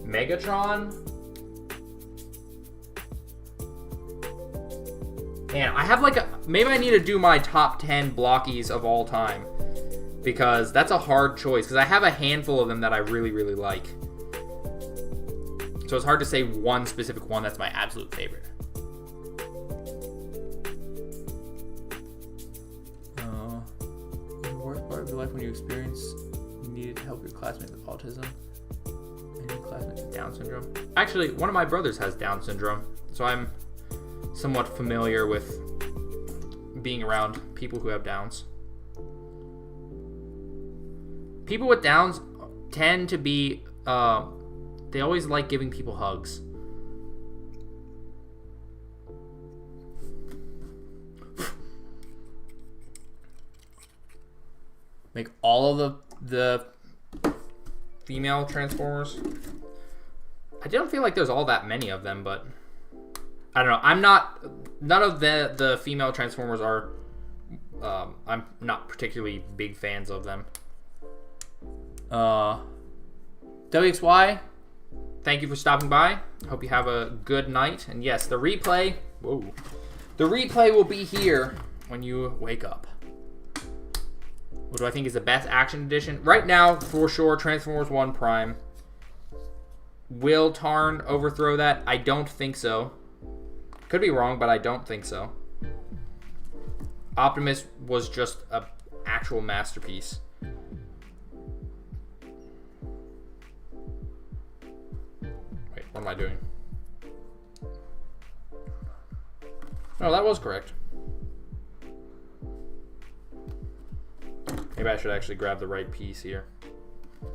Megatron. Man, I have maybe I need to do my top 10 Blokees of all time, because that's a hard choice, because I have a handful of them that I really, really like. So it's hard to say one specific one that's my absolute favorite. The worst part of your life when you needed to help your classmate with autism and your classmate with Down syndrome. Actually, one of my brothers has Down syndrome, so I'm somewhat familiar with being around people who have Downs. People with Downs tend to be, they always like giving people hugs. Make all of the female Transformers. I don't feel like there's all that many of them, but I don't know. None of the female Transformers are, I'm not particularly big fans of them. WXY, thank you for stopping by. Hope you have a good night. And yes, the replay will be here when you wake up. What do I think is the best action edition? Right now, for sure, Transformers 1 Prime. Will Tarn overthrow that? I don't think so. Could be wrong, but I don't think so. Optimus was just an actual masterpiece. Wait, what am I doing? Oh, that was correct. Maybe I should actually grab the right piece here. I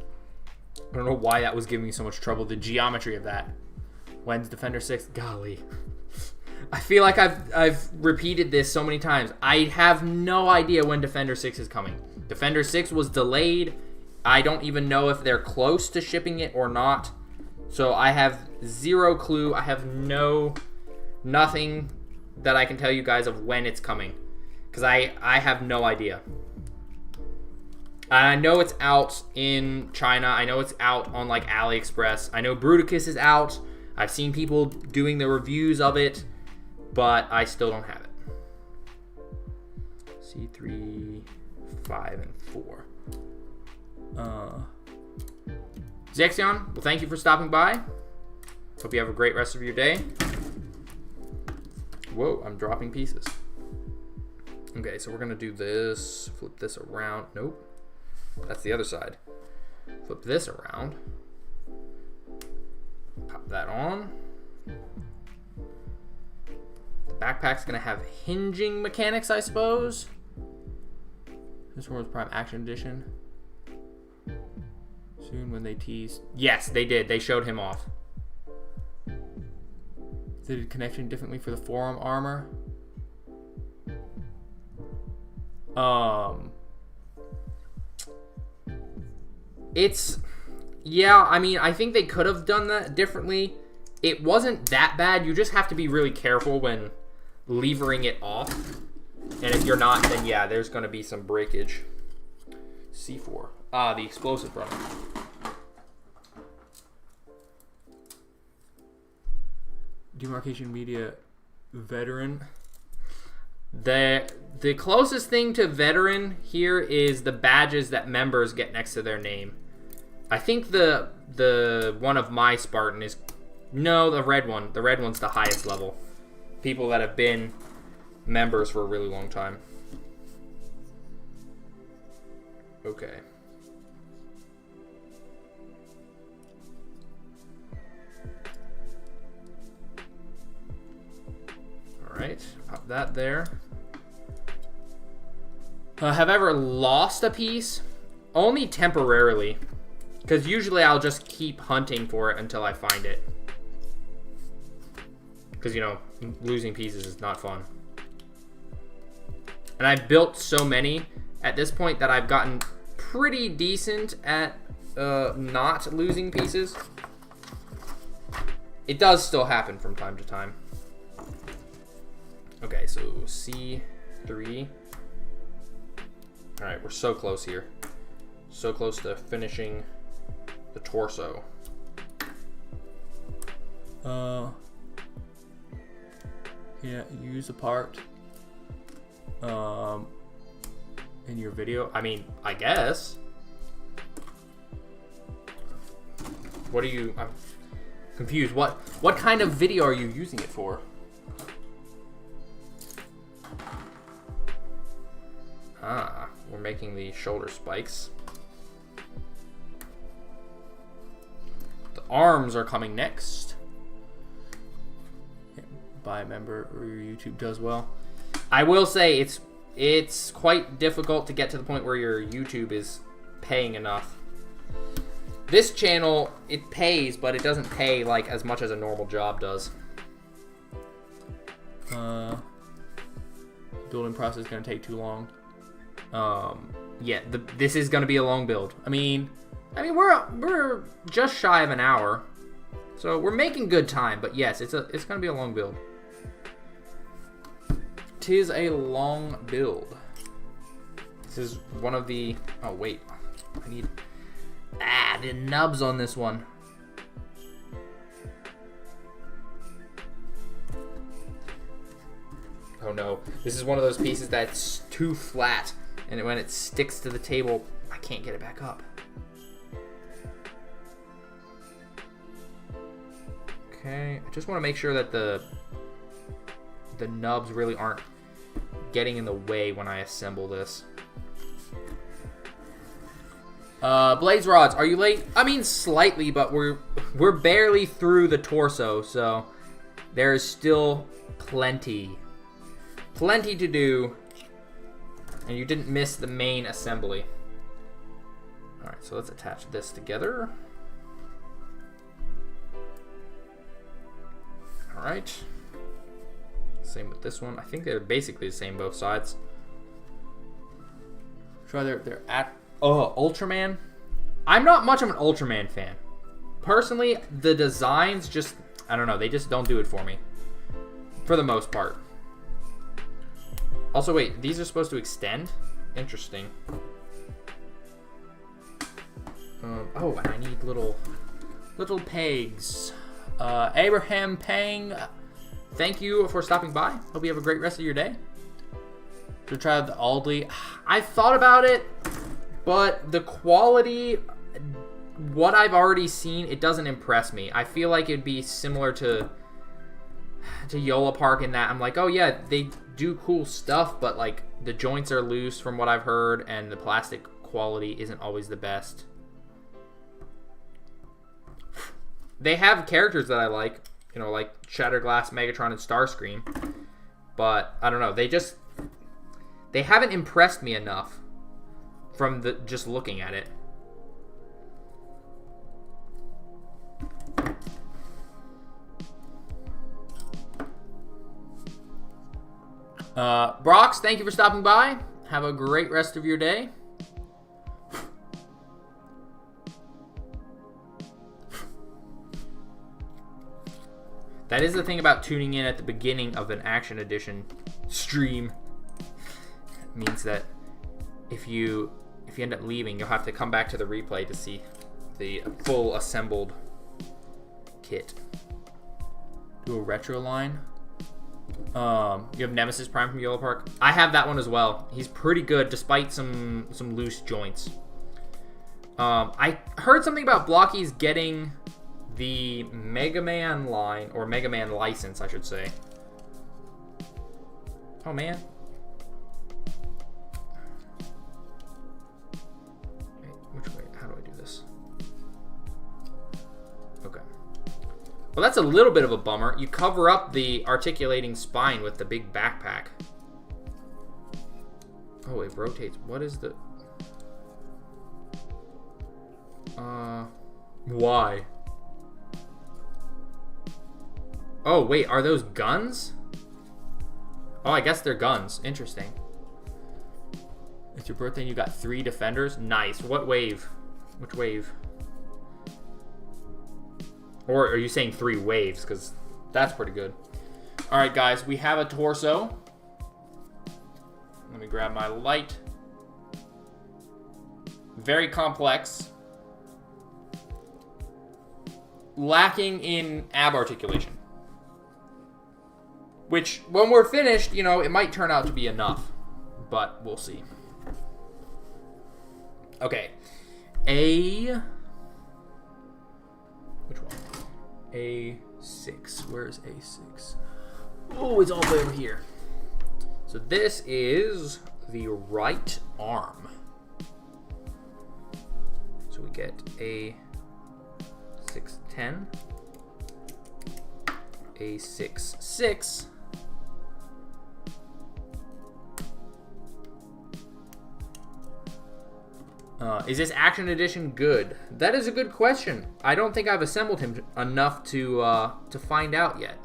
don't know why that was giving me so much trouble. The geometry of that. When's Defender 6? Golly. I feel like I've repeated this so many times. I have no idea when Defender 6 is coming. Defender 6 was delayed. I don't even know if they're close to shipping it or not. So I have zero clue. I have nothing that I can tell you guys of when it's coming. Because I have no idea. I know it's out in China. I know it's out on like AliExpress. I know Blokees is out. I've seen people doing the reviews of it, but I still don't have it. C3, 5, and 4. Zexion, well, thank you for stopping by. Hope you have a great rest of your day. Whoa, I'm dropping pieces. Okay, so we're gonna do this. Flip this around. Nope. That's the other side. Flip this around. Pop that on. The backpack's gonna have hinging mechanics, I suppose. This one was Prime Action Edition. Soon when they tease. Yes, they did. They showed him off. They did connection differently for the forearm armor. Yeah, I mean, I think they could have done that differently. It wasn't that bad. You just have to be really careful when, levering it off. And if you're not, then yeah, there's going to be some breakage. C4. Ah, the explosive runner. Demarcation Media veteran. The closest thing to veteran here is the badges that members get next to their name. I think the one of my Spartan is... No, the red one. The red one's the highest level. People that have been members for a really long time. Okay. Alright, pop that there. Have I ever lost a piece? Only temporarily. Because usually I'll just keep hunting for it until I find it. Because, you know, losing pieces is not fun. And I've built so many at this point that I've gotten pretty decent at not losing pieces. It does still happen from time to time. Okay, so C3. Alright, we're so close here. So close to finishing the torso. Yeah, use a part in your video. I mean, I guess. What are you... I'm confused. What kind of video are you using it for? Ah, we're making the shoulder spikes. The arms are coming next. Buy a member or your YouTube does well. I will say it's quite difficult to get to the point where your YouTube is paying enough. This channel, it pays, but it doesn't pay like as much as a normal job does. Building process is gonna take too long. Yeah, this is gonna be a long build. I mean we're just shy of an hour, so we're making good time. But yes, it's gonna be a long build. 'Tis a long build. This is one of the... Oh wait, I need the nubs on this one. Oh no, this is one of those pieces that's too flat, and when it sticks to the table, I can't get it back up. Okay, I just want to make sure that the nubs really aren't getting in the way when I assemble this. Blaze rods, are you late? I mean, slightly, but we're barely through the torso, so there is still plenty to do, and you didn't miss the main assembly. All right, so let's attach this together. All right. Same with this one. I think they're basically the same both sides. Try their at Ultraman. I'm not much of an Ultraman fan. Personally, the designs just, I don't know, they just don't do it for me. For the most part. Also, wait, these are supposed to extend? Interesting. Oh, and I need little pegs. Abraham Pang, thank you for stopping by. Hope you have a great rest of your day. To try the Aldi. I thought about it, but the quality, what I've already seen, it doesn't impress me. I feel like it'd be similar to Yola Park in that I'm like, oh yeah, they do cool stuff, but like the joints are loose from what I've heard, and the plastic quality isn't always the best. They have characters that I like, you know, like Shatterglass, Megatron, and Starscream. But I don't know, they haven't impressed me enough from just looking at it. Brox, thank you for stopping by. Have a great rest of your day. That is the thing about tuning in at the beginning of an Action Edition stream. It means that if you end up leaving, you'll have to come back to the replay to see the full assembled kit. Do a retro line. You have Nemesis Prime from Yellow Park. I have that one as well. He's pretty good despite some loose joints. I heard something about Blokees getting the Mega Man line, or Mega Man license, I should say. Oh man. Wait, which way? How do I do this? Okay. Well, that's a little bit of a bummer. You cover up the articulating spine with the big backpack. Oh, it rotates. What is the... Why? Oh, wait, are those guns? Oh, I guess they're guns. Interesting. It's your birthday and you got 3 defenders? Nice. What wave? Which wave? Or are you saying 3 waves? Because that's pretty good. Alright, guys, we have a torso. Let me grab my light. Very complex. Lacking in ab articulation. Which, when we're finished, you know, it might turn out to be enough. But we'll see. Okay. Which one? A6. Where is A6? Oh, it's all the way over here. So this is the right arm. So we get A610. A66. Is this Action Edition good? That is a good question. I don't think I've assembled him enough to find out yet.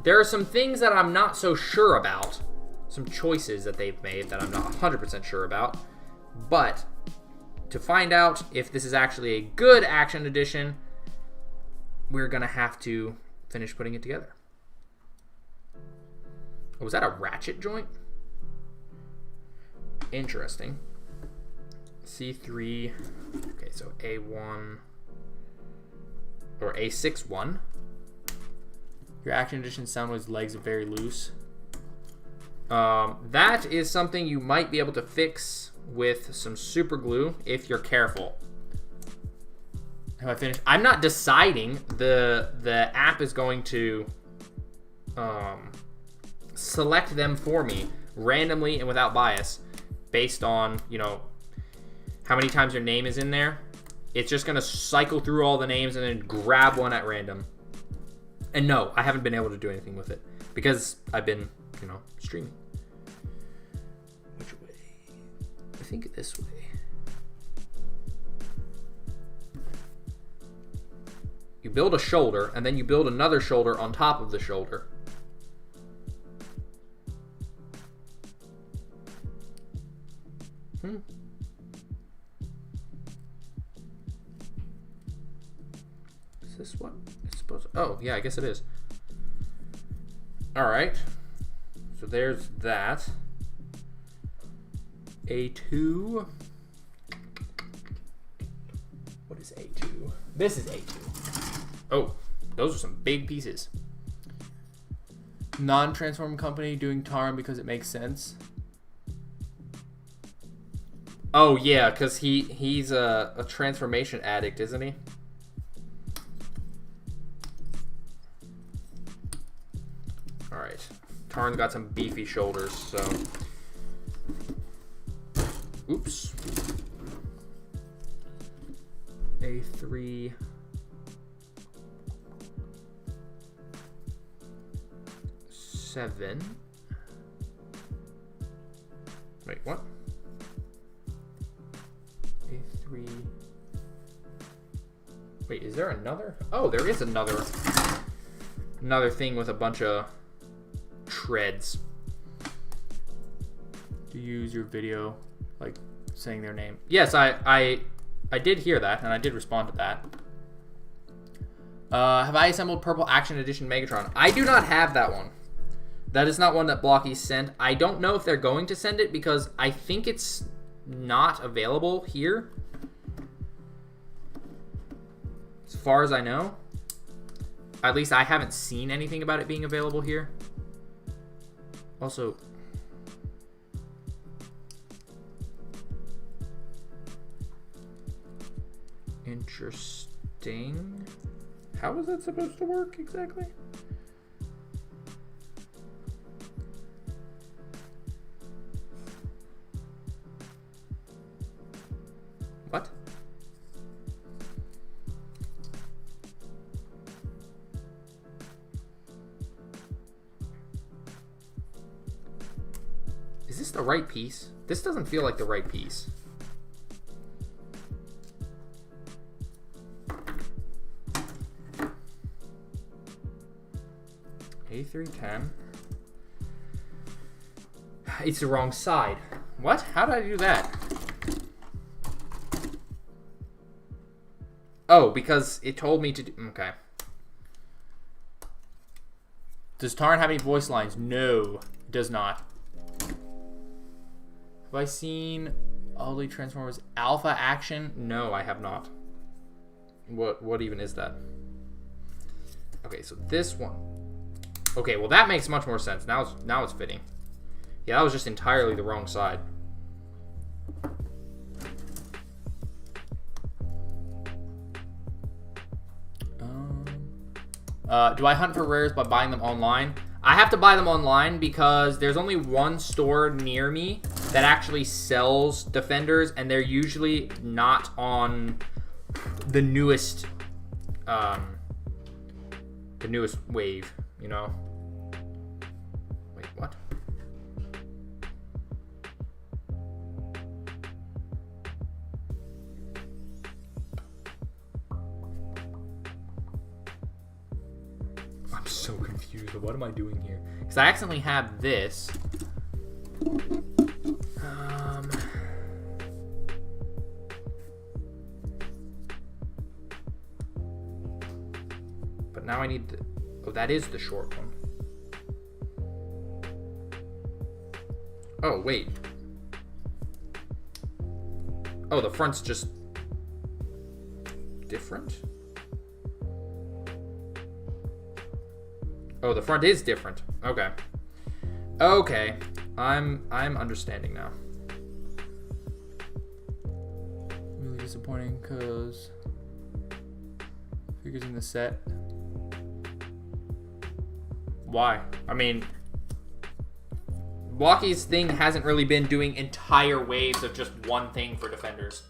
There are some things that I'm not so sure about. Some choices that they've made that I'm not 100% sure about. But to find out if this is actually a good Action Edition, we're going to have to finish putting it together. Oh, was that a ratchet joint? Interesting. C3. Okay, so A1 or A61. Your Action Edition Soundwave's legs are very loose. That is something you might be able to fix with some super glue if you're careful. Have I finished? I'm not deciding. The app is going to select them for me randomly and without bias based on, you know, how many times your name is in there. It's just going to cycle through all the names and then grab one at random. And no, I haven't been able to do anything with it because I've been, you know, streaming. Which way? I think this way. You build a shoulder, and then you build another shoulder on top of the shoulder. Is this what it's supposed to... Oh, yeah, I guess it is. Alright. So there's that. A2. What is A2? This is A2. Oh, those are some big pieces. Non-transform company doing Tarn because it makes sense. Oh yeah, because he's a transformation addict, isn't he? All right, Tarn's got some beefy shoulders, so. Oops. A3. Seven. Wait, what? A3. Wait, is there another? Oh, there is another thing with a bunch of treads. To use your video, like saying their name. Yes, I did hear that, and I did respond to that. Have I assembled Purple Action Edition Megatron? I do not have that one. That is not one that Blokees sent. I don't know if they're going to send it because I think it's not available here. As far as I know. At least I haven't seen anything about it being available here. Also... interesting. How is that supposed to work exactly? What? Is this the right piece? This doesn't feel like the right piece. A310. It's the wrong side. What? How did I do that? Oh, because it told me to do... Okay. Does Tarn have any voice lines? No, it does not. Have I seen all the Transformers Alpha action? No, I have not. What even is that? Okay, so this one. Okay, well that makes much more sense. Now it's fitting. Yeah, that was just entirely the wrong side. Do I hunt for rares by buying them online? I have to buy them online because there's only one store near me that actually sells Defenders, and they're usually not on the newest wave, you know? Wait, what? I'm so confused. What am I doing here? Because I accidentally have this. But now I need the... Oh, that is the short one. Oh, wait. Oh, the front's just... different? Oh, the front is different. Okay. Okay. I'm understanding now. Really disappointing because figures in the set. Why? I mean, Blokees' thing hasn't really been doing entire waves of just one thing for Defenders.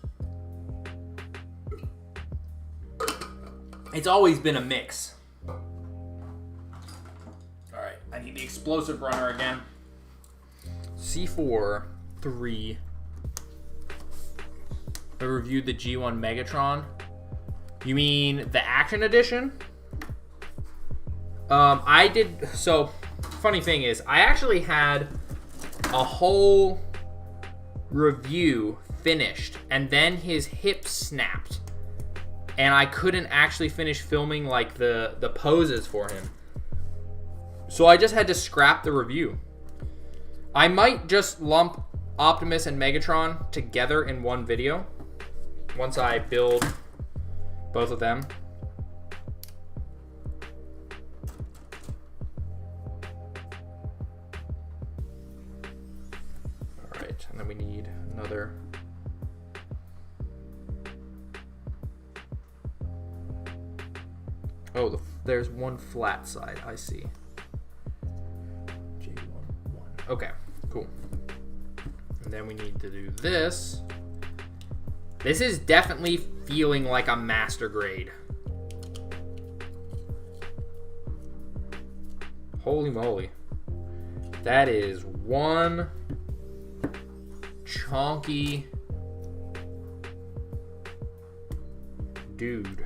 It's always been a mix. Alright, I need the explosive runner again. C4 3. I reviewed the G1 Megatron. You mean the Action Edition? I did. So, funny thing is, I actually had a whole review finished, and then his hip snapped, and I couldn't actually finish filming like the poses for him. So I just had to scrap the review. I might just lump Optimus and Megatron together in one video once I build both of them. Alright, and then we need another. Oh, there's one flat side, I see. J1. Okay, cool. And then we need to do this. This is definitely feeling like a master grade. Holy moly. That is one chonky dude.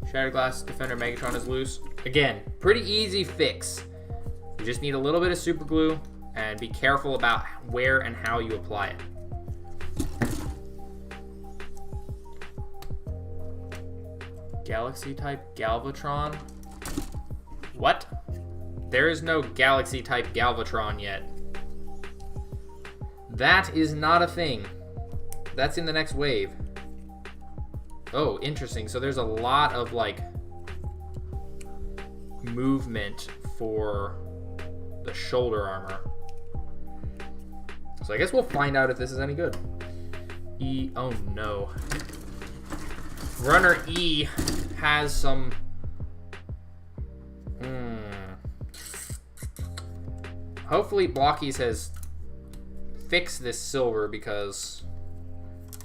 Shattered Glass Defender Megatron is loose. Again, pretty easy fix. You just need a little bit of super glue and be careful about where and how you apply it. Galaxy type Galvatron. What? There is no Galaxy type Galvatron yet. That is not a thing. That's in the next wave. Oh, interesting. So there's a lot of like movement for the shoulder armor. So I guess we'll find out if this is any good. E, oh no. Runner E has some... Hopefully Blokees has fixed this silver, because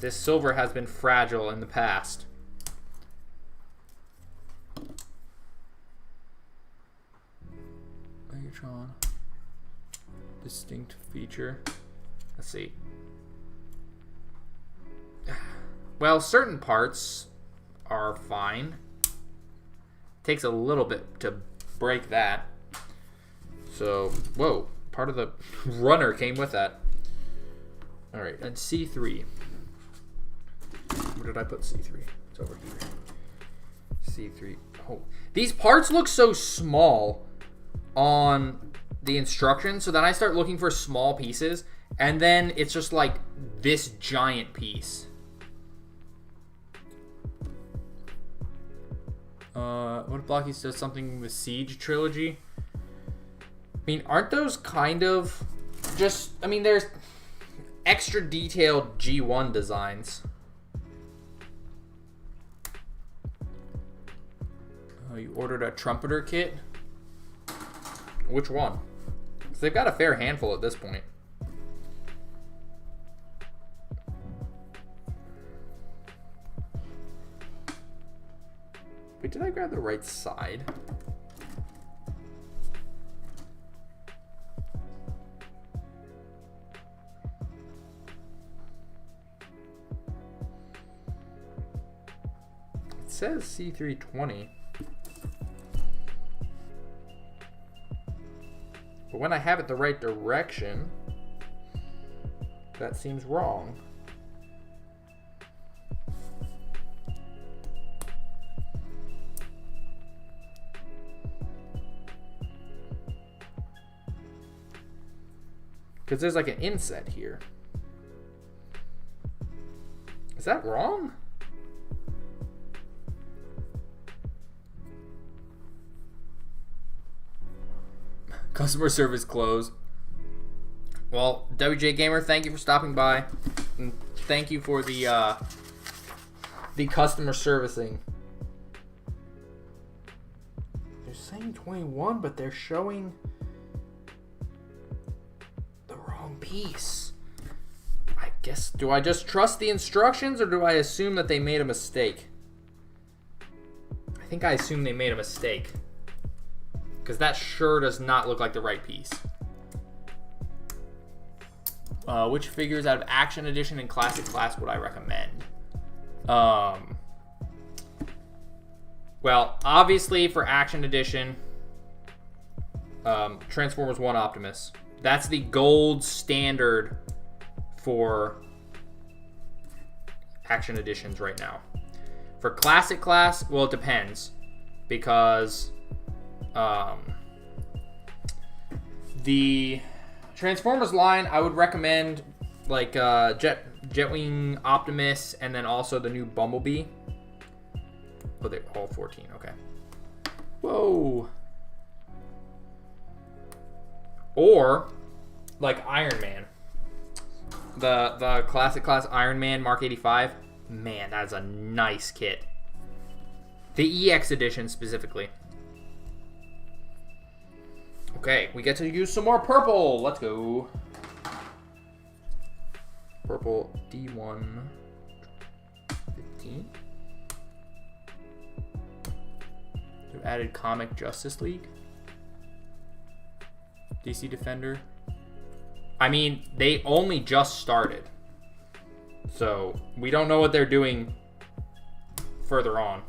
this silver has been fragile in the past. Megatron. Distinct feature. Let's see. Well, certain parts are fine. Takes a little bit to break that. So, whoa, part of the runner came with that. All right, and C3. Where did I put C3? It's over here. C3. Oh, these parts look so small on the instructions, so then I start looking for small pieces, and then it's just like this giant piece. What if Blokees does something with Siege Trilogy? I mean, aren't those kind of just... I mean, there's extra detailed G1 designs. Oh, you ordered a trumpeter kit? Which one? Because they've got a fair handful at this point. Wait, did I grab the right side? It says C320. But when I have it the right direction, that seems wrong. Because there's like an inset here. Is that wrong? Customer service closed. Well, WJ Gamer, thank you for stopping by. And thank you for the customer servicing. They're saying 21, but they're showing the wrong piece. I guess, do I just trust the instructions, or do I assume that they made a mistake? I think I assume they made a mistake, because that sure does not look like the right piece. Which figures out of Action Edition and Classic Class would I recommend? Well, obviously for Action Edition, Transformers 1 Optimus. That's the gold standard for Action Editions right now. For Classic Class, well, it depends, because the Transformers line, I would recommend like Jetwing Optimus, and then also the new Bumblebee. Oh, they're all 14. Okay. Whoa. Or like Iron Man, the Classic Class Iron Man Mark 85. Man, that is a nice kit. The EX edition specifically. Okay, we get to use some more purple. Let's go. Purple D1 15. They've added Comic Justice League. DC Defender. I mean, they only just started, so we don't know what they're doing further on.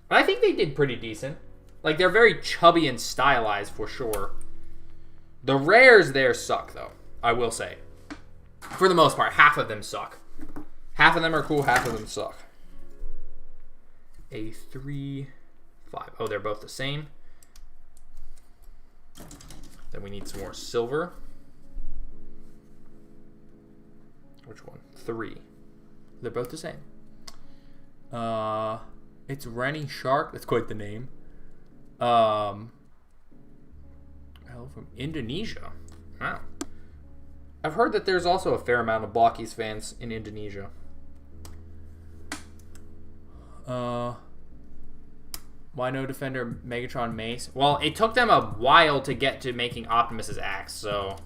But I think they did pretty decent. Like, they're very chubby and stylized for sure. The rares there suck, though, I will say. For the most part, half of them suck. Half of them are cool, half of them suck. a 3, 5. Oh, they're both the same. Then we need some more silver. Which one? 3. They're both the same. It's Rennie Shark. That's quite the name. Hell, from Indonesia. Wow. I've heard that there's also a fair amount of Blokees fans in Indonesia. Why no Defender Megatron Mace? Well, it took them a while to get to making Optimus's axe, so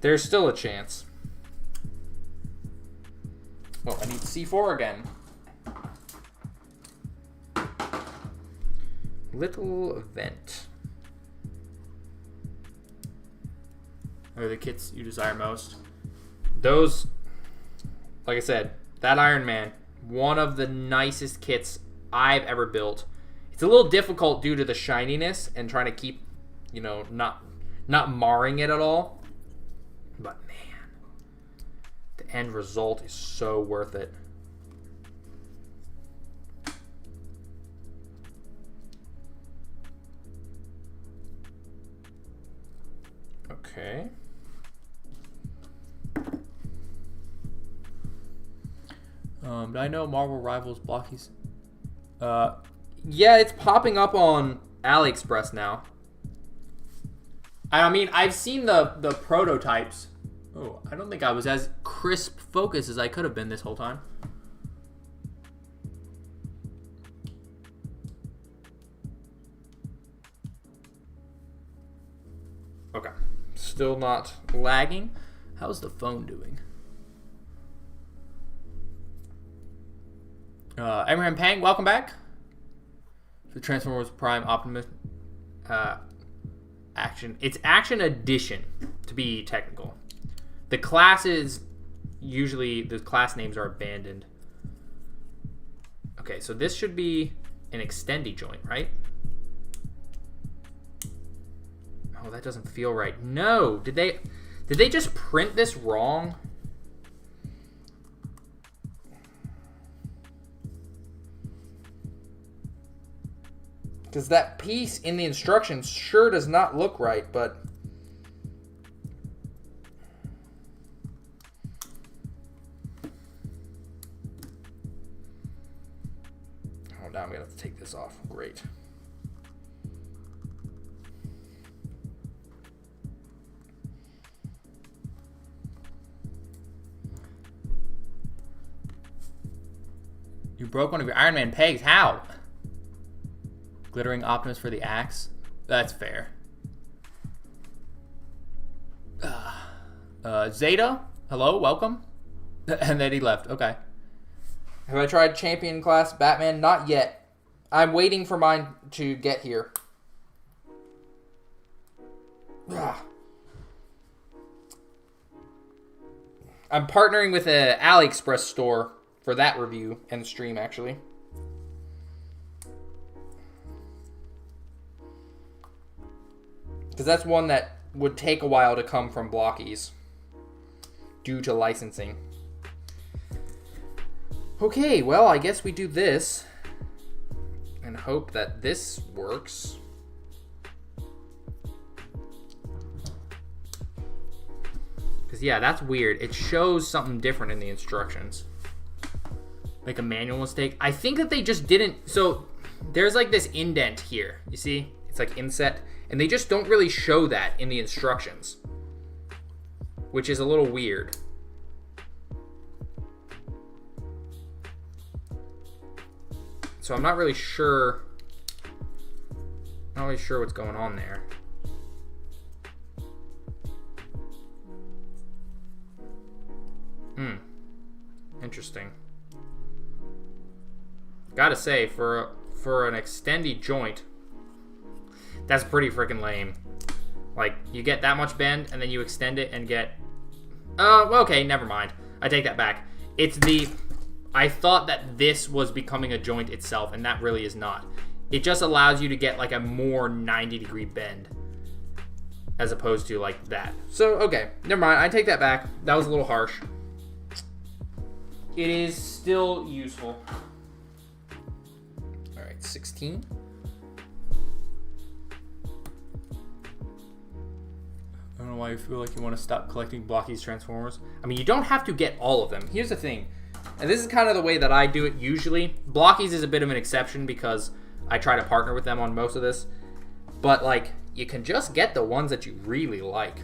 there's still a chance. Well, I need C4 again. Little vent. Are the kits you desire most? Those, like I said, that Iron Man, one of the nicest kits I've ever built. It's a little difficult due to the shininess and trying to keep, you know, not marring it at all. But man, the end result is so worth it. Okay. Did I know Marvel Rivals Blokees? Yeah, it's popping up on AliExpress now. I mean, I've seen the prototypes. Oh, I don't think I was as crisp focused as I could have been this whole time. Okay. Still not lagging. How's the phone doing? Abraham Pang, welcome back. The Transformers Prime Optimus Action. It's Action Edition, to be technical. The classes, usually the class names are abandoned. Okay, so this should be an extendy joint, right? Oh, that doesn't feel right. No, did they just print this wrong? Because that piece in the instructions sure does not look right, but... Oh, now I'm going to have to take this off. Great. You broke one of your Iron Man pegs. How? Glittering Optimus for the axe. That's fair. Zeta, hello, welcome. And then he left. Okay. Have I tried Champion Class Batman? Not yet. I'm waiting for mine to get here. I'm partnering with an AliExpress store for that review and stream, actually. Because that's one that would take a while to come from Blokees due to licensing. Okay, well, I guess we do this and hope that this works. Because, yeah, that's weird. It shows something different in the instructions. Like a manual mistake. I think that they just didn't... So, there's like this indent here. You see? It's like inset. And they just don't really show that in the instructions. Which is a little weird. So I'm not really sure... Not really sure what's going on there. Interesting. Gotta say, for an extendy joint, that's pretty freaking lame. Like, you get that much bend, and then you extend it and get... okay, never mind. I take that back. It's the... I thought that this was becoming a joint itself, and that really is not. It just allows you to get, like, a more 90-degree bend, as opposed to, like, that. So, okay, never mind. I take that back. That was a little harsh. It is still useful. 16. I don't know why you feel like you want to stop collecting Blokees Transformers. I mean, you don't have to get all of them. Here's the thing, and this is kind of the way that I do it usually. Blokees is a bit of an exception because I try to partner with them on most of this. But, like, you can just get the ones that you really like.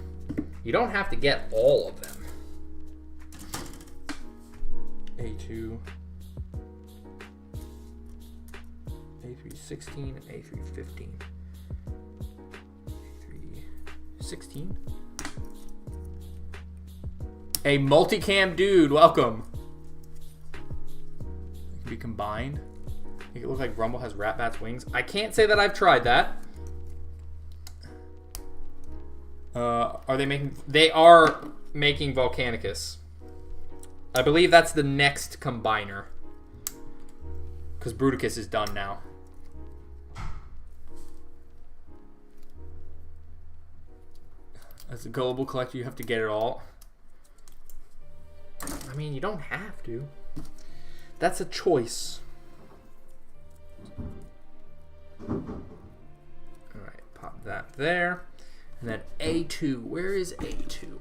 You don't have to get all of them. A2, A3 16, and A3 15. A3 16. A multicam dude, welcome. It can be combined. Make it look like Rumble has Ratbat's wings. I can't say that I've tried that. Are they making... They are making Volcanicus. I believe that's the next combiner. Because Bruticus is done now. As a gullible collector, you have to get it all. I mean, you don't have to. That's a choice. Alright, pop that there. And then A2. Where is A2?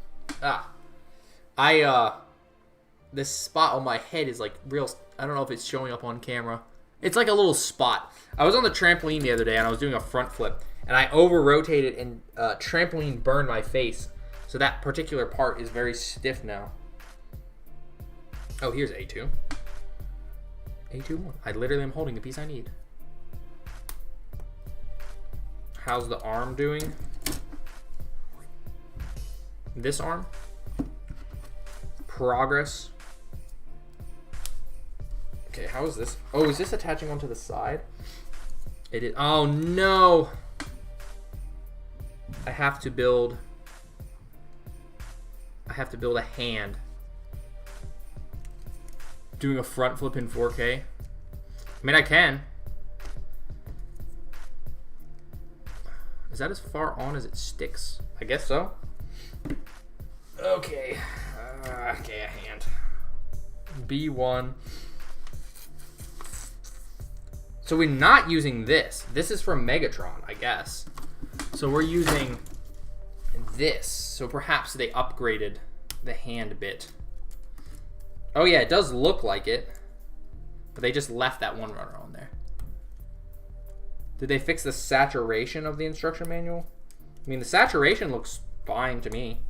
This spot on my head is like real... I don't know if it's showing up on camera. It's like a little spot. I was on the trampoline the other day and I was doing a front flip. And I over-rotated and trampoline burned my face. So that particular part is very stiff now. Oh, here's A2. A2-1. I literally am holding the piece I need. How's the arm doing? This arm? Progress. Okay, how is this? Oh, is this attaching onto the side? It is. Oh, no. I have to build a hand. Doing a front flip in 4K. I mean, I can. Is that as far on as it sticks? I guess so. Okay. Okay, a hand. B1. So we're not using this. This is from Megatron, I guess. So we're using this. So perhaps they upgraded the hand bit. Oh yeah, it does look like it. But they just left that one runner on there. Did they fix the saturation of the instruction manual? I mean, the saturation looks fine to me.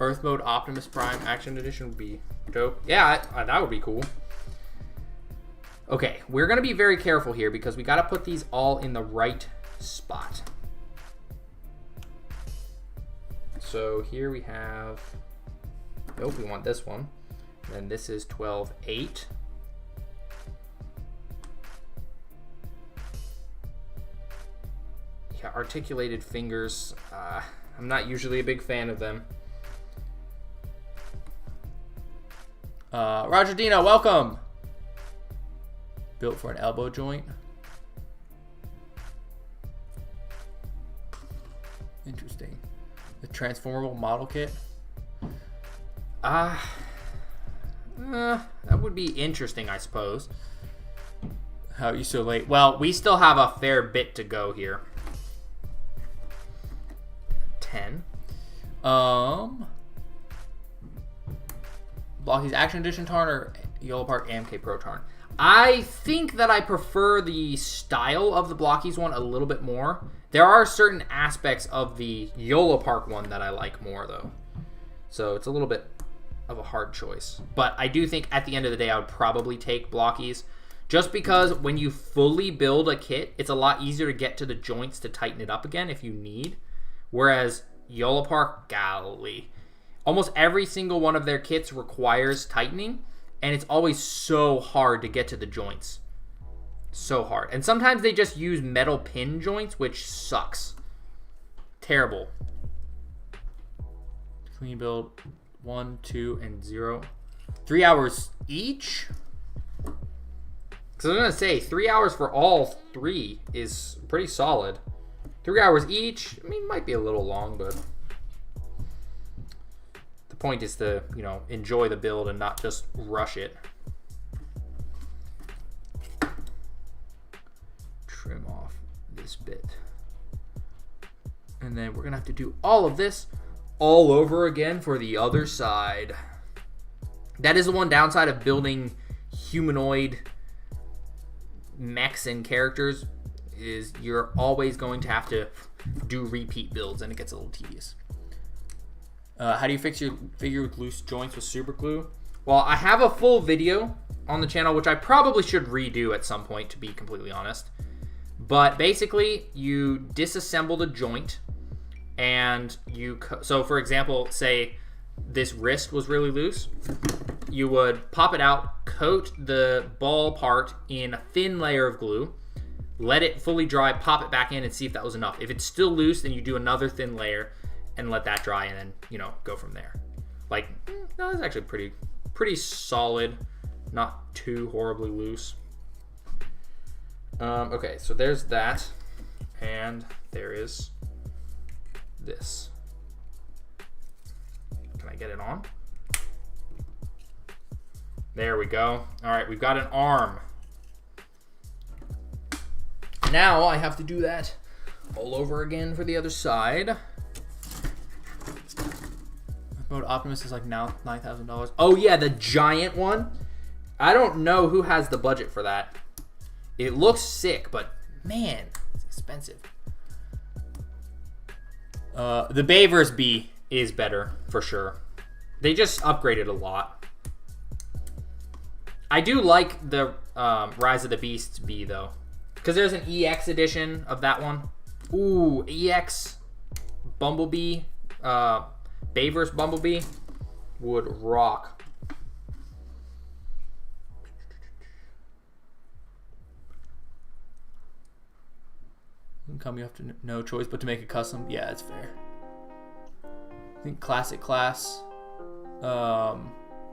Earth Mode Optimus Prime Action Edition would be dope. Yeah, that would be cool. Okay, we're going to be very careful here because we got to put these all in the right spot. So here we have... Nope, we want this one. And then this is 12-8. Yeah, articulated fingers. I'm not usually a big fan of them. Roger Dino, welcome. Built for an elbow joint. Interesting. The transformable model kit. That would be interesting, I suppose. How are you so late? Well, we still have a fair bit to go here. 10. Blokees Action Edition Tarn or Yellow Park AMK Pro Tarn? I think that I prefer the style of the Blokees one a little bit more. There are certain aspects of the YOLO Park one that I like more, though. So it's a little bit of a hard choice. But I do think at the end of the day, I would probably take Blokees. Just because when you fully build a kit, it's a lot easier to get to the joints to tighten it up again if you need. Whereas YOLO Park, golly. Almost every single one of their kits requires tightening. And it's always so hard to get to the joints. So hard. And sometimes they just use metal pin joints, which sucks. Terrible. Clean build 1, 2, and 0. 3 hours each? Because I was going to say, 3 hours for all 3 is pretty solid. 3 hours each, I mean, might be a little long, but... The point is to, you know, enjoy the build and not just rush it. this bit. And then we're going to have to do all of this all over again for the other side. That is the one downside of building humanoid mechs and characters, is you're always going to have to do repeat builds, and it gets a little tedious. How do you fix your figure with loose joints with super glue? Well, I have a full video on the channel, which I probably should redo at some point, to be completely honest. But basically, you disassemble the joint, and so for example, say this wrist was really loose, you would pop it out, coat the ball part in a thin layer of glue, let it fully dry, pop it back in, and see if that was enough. If it's still loose, then you do another thin layer and let that dry, and then, you know, go from there. Like, no, that's actually pretty solid, not too horribly loose. Okay, so there's that, and there is this. Can I get it on? There we go. All right, we've got an arm. Now I have to do that all over again for the other side. Mode Optimus is like now $9,000. Oh yeah, the giant one. I don't know who has the budget for that. It looks sick, but man, it's expensive. The Bay vs. B is better for sure. They just upgraded a lot. I do like the Rise of the Beasts B though, because there's an EX edition of that one. Ooh, EX Bumblebee, Bay vs. Bumblebee would rock. Come, you have to no choice but to make a custom. Yeah, it's fair. I think classic class,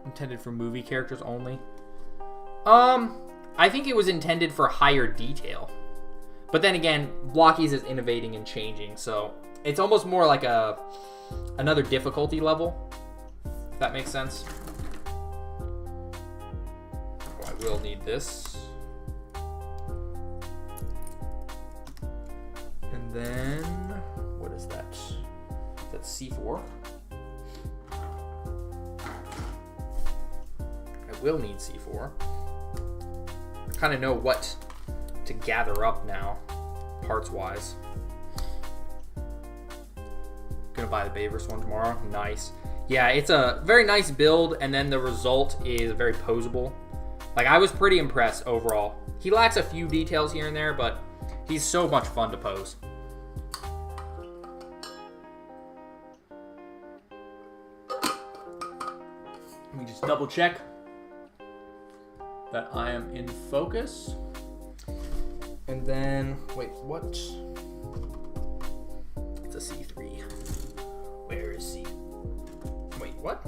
intended for movie characters only. I think it was intended for higher detail, but then again, Blokees is innovating and changing, so it's almost more like another difficulty level, if that makes sense. Oh, I will need this. And then, what is that? That's C4. I will need C4. I kind of know what to gather up now, parts-wise. Gonna buy the Bay vs. one tomorrow. Nice. Yeah, it's a very nice build, and then the result is very poseable. Like, I was pretty impressed overall. He lacks a few details here and there, but he's so much fun to pose. Let me just double check that I am in focus. And then, wait, what? It's a C3. Where is C? Wait, what?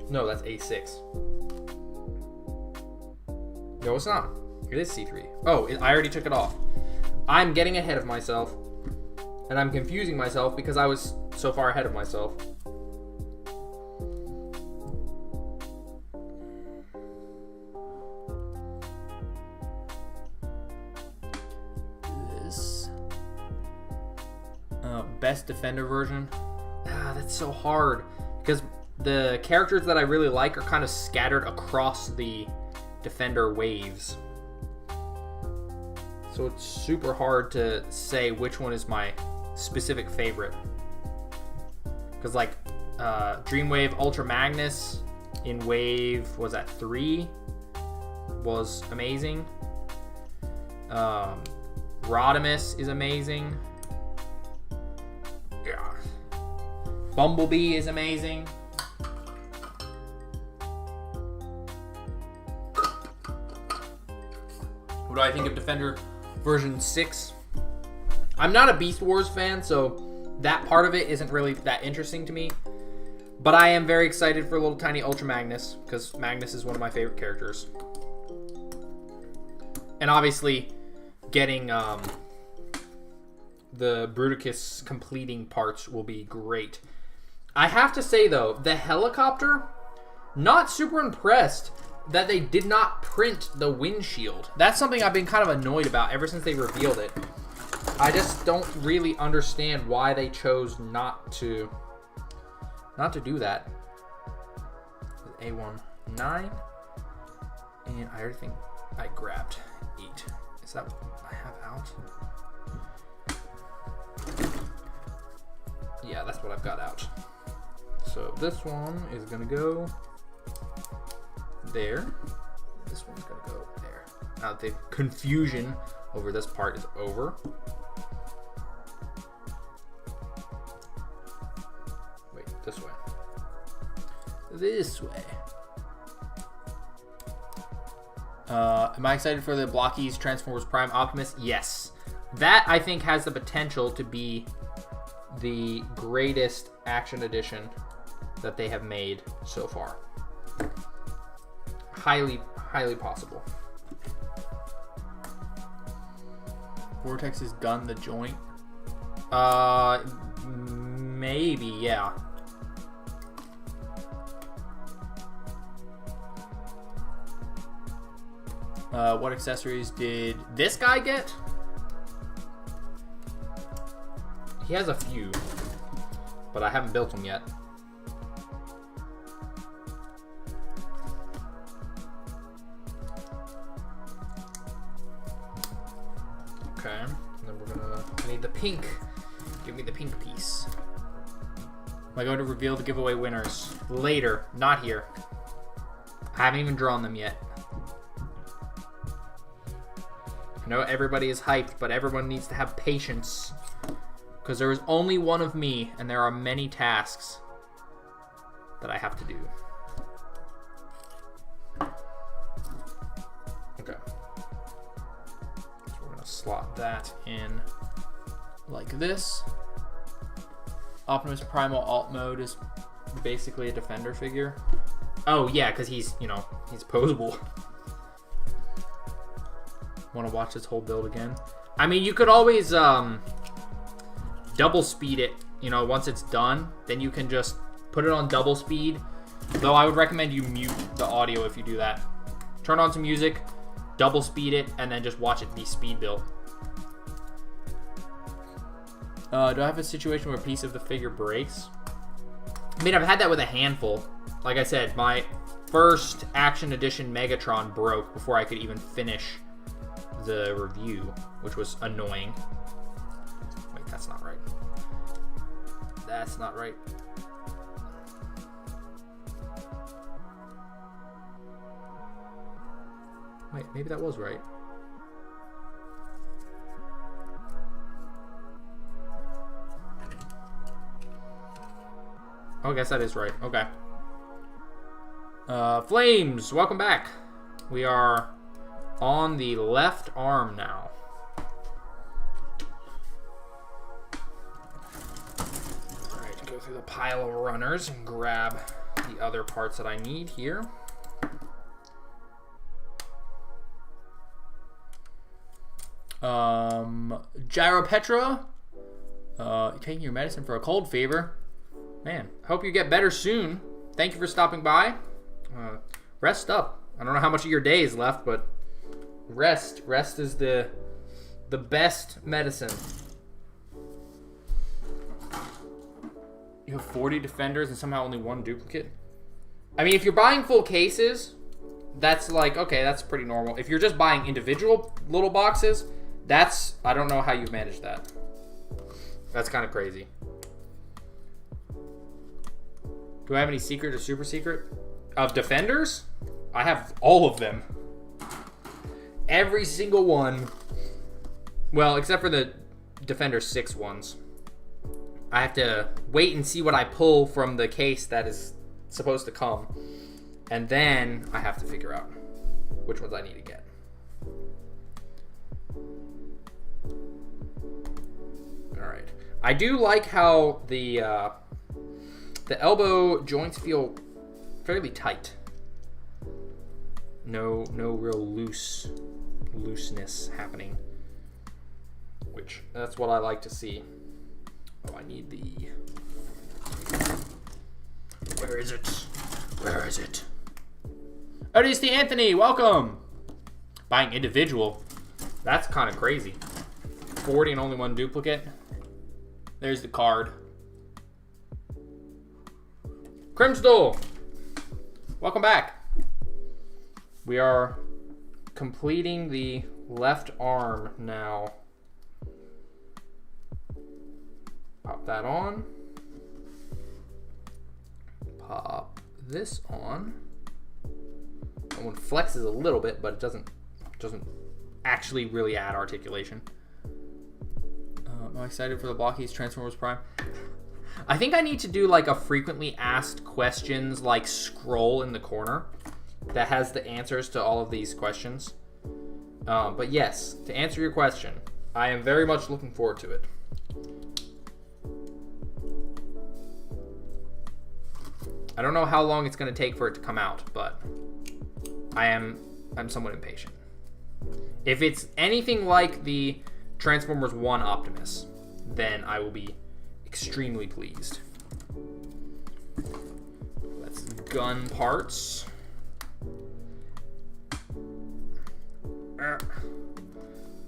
No, that's A6. No, it's not. It is C3. Oh, I already took it off. I'm getting ahead of myself. And I'm confusing myself because I was so far ahead of myself. This. Best Defender version. That's so hard. Because the characters that I really like are kind of scattered across the Defender waves. So it's super hard to say which one is my specific favorite, because like Dreamwave Ultra Magnus in wave, was that 3, was amazing. Rodimus is amazing. Yeah. Bumblebee is amazing. What do I think of Defender version 6? I'm not a Beast Wars fan, so that part of it isn't really that interesting to me. But I am very excited for little tiny Ultra Magnus, because Magnus is one of my favorite characters. And obviously, getting the Bruticus completing parts will be great. I have to say, though, the helicopter, not super impressed. that they did not print the windshield. That's something I've been kind of annoyed about ever since they revealed it. I just don't really understand why they chose not to do that. A1 9, and I already think I grabbed 8. Is that what I have out? Yeah, that's what I've got out. So this one is gonna go there. This one's gonna go there. Now the confusion over this part is over. Wait, this way. This way. Am I excited for the Blokees Transformers Prime Optimus? Yes. That, I think, has the potential to be the greatest action edition that they have made so far. Highly, highly possible. Vortex's gun the joint? Maybe, yeah. What accessories did this guy get? He has a few, but I haven't built them yet. Okay, and then I need the pink. Give me the pink piece. Am I going to reveal the giveaway winners? Later, not here. I haven't even drawn them yet. I know everybody is hyped, but everyone needs to have patience. Because there is only one of me, and there are many tasks that I have to do. Okay. So we're going to slot that in like this. Optimus Primal Alt Mode is basically a Defender figure. Oh, yeah, because he's, you know, he's poseable. Want to watch this whole build again? I mean, you could always double speed it, you know, once it's done. Then you can just put it on double speed. Though I would recommend you mute the audio if you do that. Turn on some music, double speed it, and then just watch it be speed built. Do I have a situation where a piece of the figure breaks? I mean, I've had that with a handful. Like I said, my first Action Edition Megatron broke before I could even finish the review, which was annoying. Wait, that's not right. That's not right. Wait, maybe that was right. Oh, I guess that is right. Okay. Flames, welcome back. We are on the left arm now. Alright, go through the pile of runners and grab the other parts that I need here. Gyropetra, taking your medicine for a cold fever. Man, hope you get better soon. Thank you for stopping by. Rest up. I don't know how much of your day is left, but rest is the best medicine. You have 40 defenders and somehow only one duplicate? I mean, if you're buying full cases, that's like, okay, that's pretty normal. If you're just buying individual little boxes, that's, I don't know how you've managed that. That's kind of crazy. Do I have any secret or super secret? Of defenders? I have all of them. Every single one. Well, except for the Defender 6 ones. I have to wait and see what I pull from the case that is supposed to come. And then I have to figure out which ones I need to get. Alright. I do like how the elbow joints feel fairly tight. No real looseness happening. Which, that's what I like to see. Oh, I need the... Where is it? Where is it? ODST Anthony, welcome. Buying individual. That's kind of crazy. 40 and only one duplicate. There's the card. Crimsdale, welcome back. We are completing the left arm now. Pop that on. Pop this on. That one flexes a little bit, but it doesn't actually really add articulation. I'm excited for the Blokees Transformers Prime. I think I need to do like a frequently asked questions like scroll in the corner that has the answers to all of these questions. But yes, to answer your question, I am very much looking forward to it. I don't know how long it's going to take for it to come out, but I'm somewhat impatient. If it's anything like the Transformers 1 Optimus, then I will be extremely pleased. That's gun parts.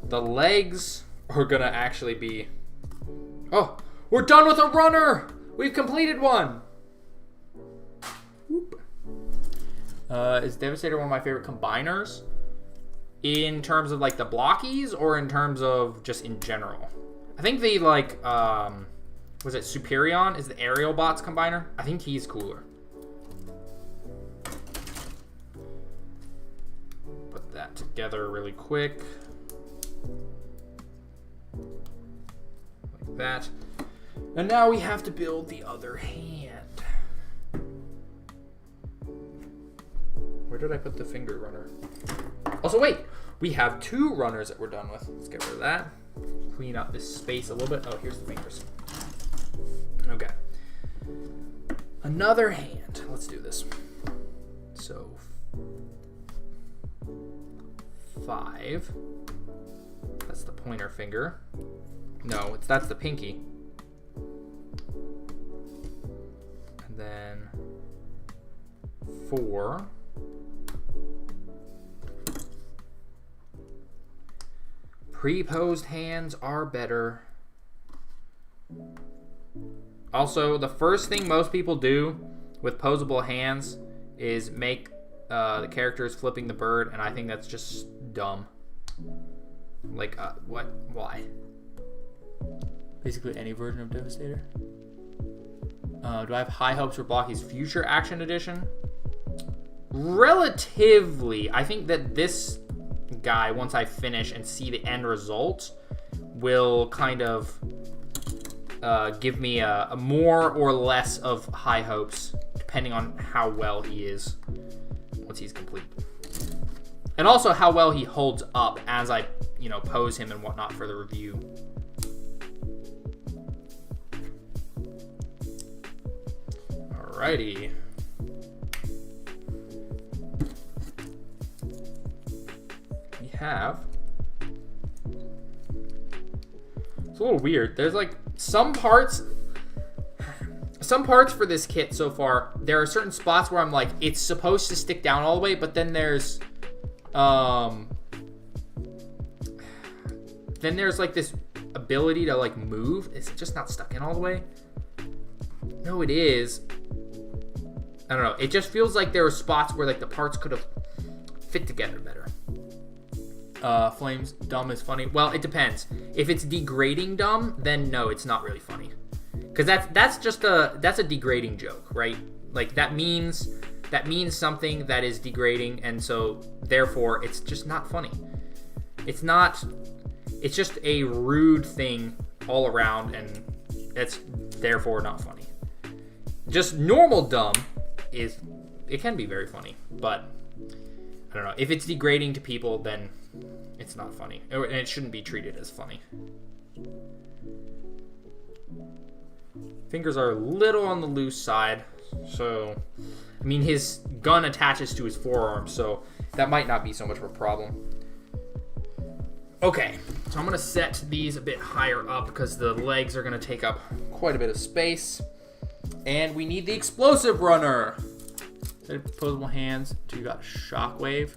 The legs are gonna actually be... Oh, we're done with a runner! We've completed one! Whoop. Is Devastator one of my favorite combiners? In terms of like the Blokees or in terms of just in general? I think the like, was it Superion is the aerial bots combiner? I think he's cooler. Put that together really quick. Like that. And now we have to build the other hand. Where did I put the finger runner? Also, wait, we have 2 runners that we're done with. Let's get rid of that. Clean up this space a little bit. Oh, here's the fingers. Okay. Another hand. Let's do this. So, 5. That's the pointer finger. No, that's the pinky. And then 4. Pre-posed hands are better. Also, the first thing most people do with poseable hands is make the characters flipping the bird, and I think that's just dumb. Like, what? Why? Basically any version of Devastator. Do I have high hopes for Blokees Future Action Edition? Relatively. I think that this guy, once I finish and see the end result, will kind of give me a more or less of high hopes, depending on how well he is once he's complete. And also how well he holds up as I, pose him and whatnot for the review. Alrighty. We have... It's a little weird. There's like some parts for this kit so far. There are certain spots where I'm like, it's supposed to stick down all the way, but then there's like this ability to like move. Is it just not stuck in all the way? No, it is. I don't know. It just feels like there were spots where like the parts could have fit together better. Flames dumb is funny. Well, it depends. If it's degrading dumb, then no, it's not really funny. Because that's a degrading joke, right? Like that means something that is degrading, and so therefore it's just not funny. It's just a rude thing all around, and it's therefore not funny. Just normal dumb it can be very funny, but I don't know. If it's degrading to people, then it's not funny. And it shouldn't be treated as funny. Fingers are a little on the loose side. So, I mean, his gun attaches to his forearm, so that might not be so much of a problem. Okay, so I'm going to set these a bit higher up because the legs are going to take up quite a bit of space. And we need the explosive runner. Poseable hands. 2 got Shockwave.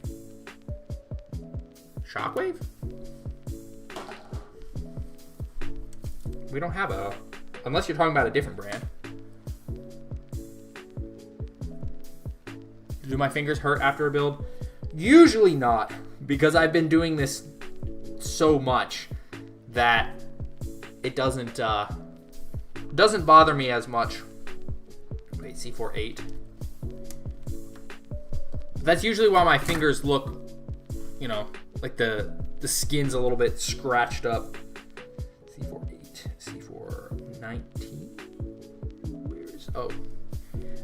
Shockwave? We don't have a... Unless you're talking about a different brand. Do my fingers hurt after a build? Usually not, because I've been doing this so much that it doesn't bother me as much. Wait, C4 8. That's usually why my fingers look, you know, like the skin's a little bit scratched up. C4 8, C4 19. Where's... Oh.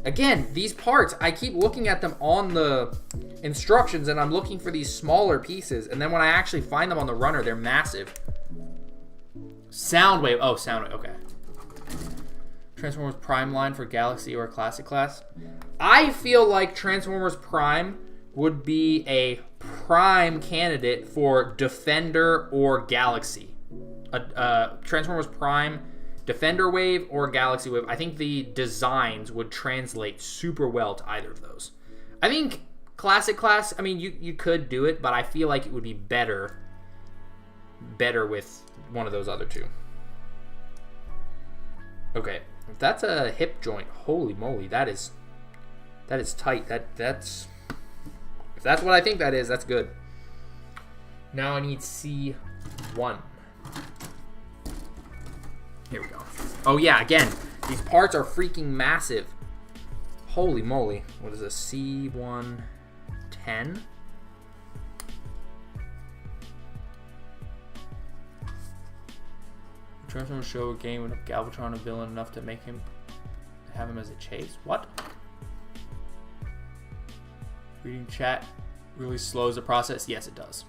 Again, these parts, I keep looking at them on the instructions and I'm looking for these smaller pieces. And then when I actually find them on the runner, they're massive. Soundwave. Oh, Soundwave. Okay. Transformers Prime line for Galaxy or Classic class. I feel like Transformers Prime would be a prime candidate for Defender or Galaxy. Transformers Prime, Defender Wave, or Galaxy Wave. I think the designs would translate super well to either of those. I think Classic class, I mean, you could do it, but I feel like it would be better with one of those other two. Okay, if that's a hip joint, holy moly, that is tight. That's if that's what I think that is, that's good. Now I need C1. Here we go. Oh yeah, again, these parts are freaking massive. Holy moly. What is this? C110? Transformers show a game with Galvatron a villain enough to make him have him as a chase. What? Reading chat really slows the process. Yes, it does.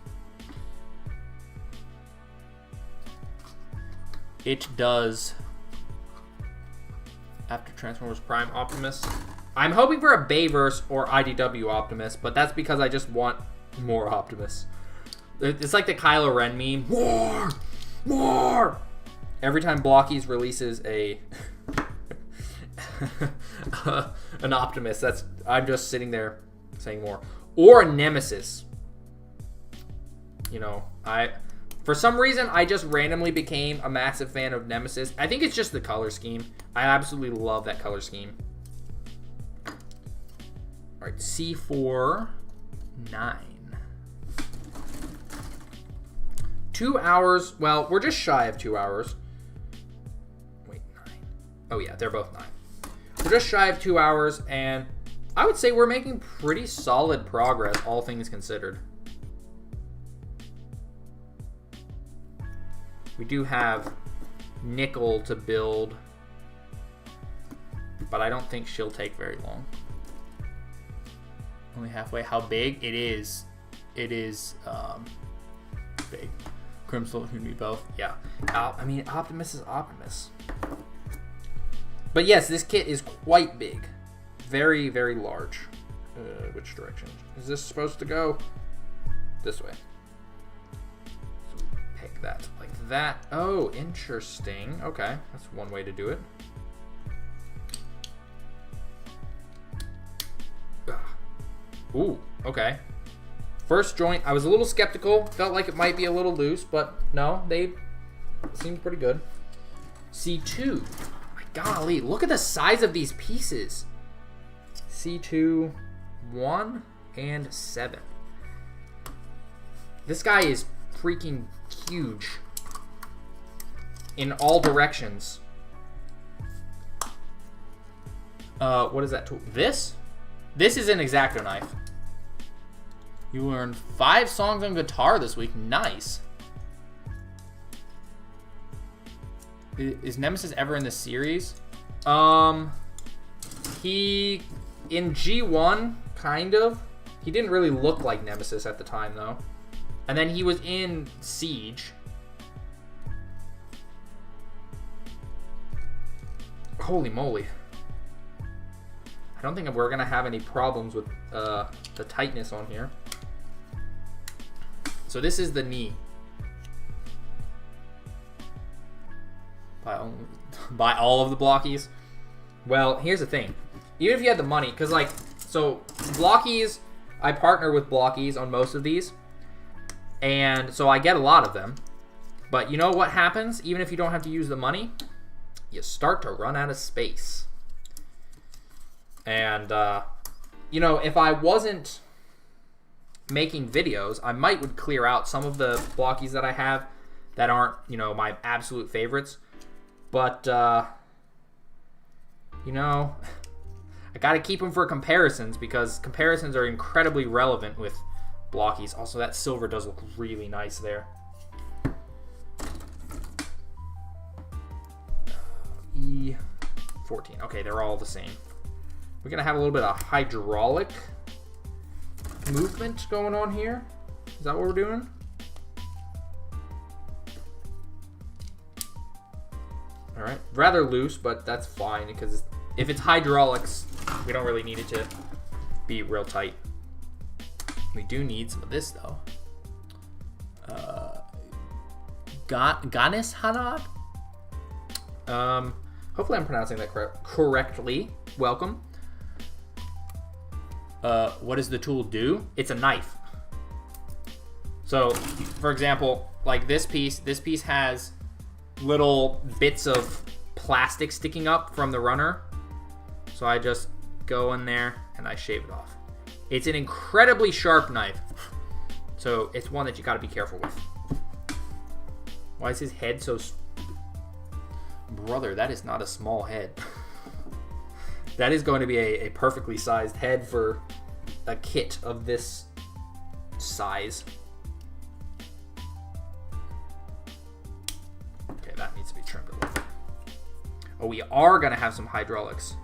It does. After Transformers Prime Optimus, I'm hoping for a Bayverse or IDW Optimus, but that's because I just want more Optimus. It's like the Kylo Ren meme. More. Every time Blokees releases an Optimus, I'm just sitting there saying more. Or a Nemesis. You know, for some reason, I just randomly became a massive fan of Nemesis. I think it's just the color scheme. I absolutely love that color scheme. All right, C4 9. 2 hours. Well, we're just shy of 2 hours. Wait, 9. Oh yeah, they're both 9. We're just shy of 2 hours, and I would say we're making pretty solid progress, all things considered. We do have Nickel to build, but I don't think she'll take very long. Only halfway. How big? It is big. Crimson can be both. Yeah. I mean, Optimus is Optimus. But yes, this kit is quite big. Very, very large. Which direction is this supposed to go? This way. So we pick that like that. Oh, interesting. Okay, that's one way to do it. Ooh, okay. First joint, I was a little skeptical. Felt like it might be a little loose, but no, they seemed pretty good. C2. My golly, look at the size of these pieces. C2, 1 and 7. This guy is freaking huge in all directions. What is that tool? This is an X-Acto knife. You learned 5 songs on guitar this week. Nice. Is Nemesis ever in the series? He in G1 kind of. He didn't really look like Nemesis at the time though. And then he was in Siege. Holy moly. I don't think we're gonna have any problems with the tightness on here. So this is the knee. Buy all of the Blokees. Well, here's the thing. Even if you had the money, because like So Blokees, I partner with Blokees on most of these. And so I get a lot of them. But you know what happens? Even if you don't have to use the money, you start to run out of space. And, you know, if I wasn't making videos, I would clear out some of the Blokees that I have that aren't, you know, my absolute favorites. But, you know, I got to keep them for comparisons because comparisons are incredibly relevant with Blokees. Also, that silver does look really nice there. E14. Okay, they're all the same. We're going to have a little bit of hydraulic movement going on here. Is that what we're doing? All right. Rather loose, but that's fine because if it's hydraulics, we don't really need it to be real tight. We do need some of this, though. Ganis Hanad? Hopefully I'm pronouncing that correctly. Welcome. What does the tool do? It's a knife. So, for example, like this piece has little bits of plastic sticking up from the runner. So I just go in there and I shave it off. It's an incredibly sharp knife. So it's one that you gotta be careful with. Why is his head so... Brother, that is not a small head. That is going to be a perfectly sized head for a kit of this size. Okay, that needs to be trimmed a little bit. Oh, we are going to have some hydraulics.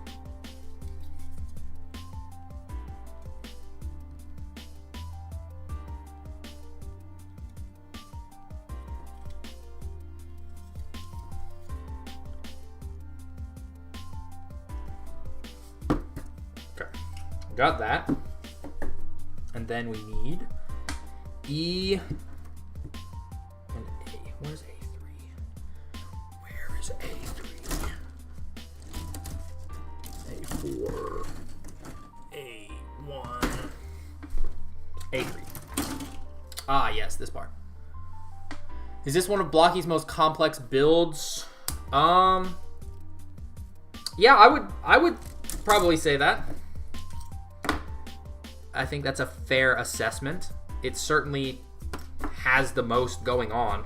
Got that. And then we need E and A. Where's A3? Where is A3? A4. A1. A3. Ah, yes, this part. Is this one of Blokees' most complex builds? Yeah, I would probably say that. I think that's a fair assessment. It certainly has the most going on.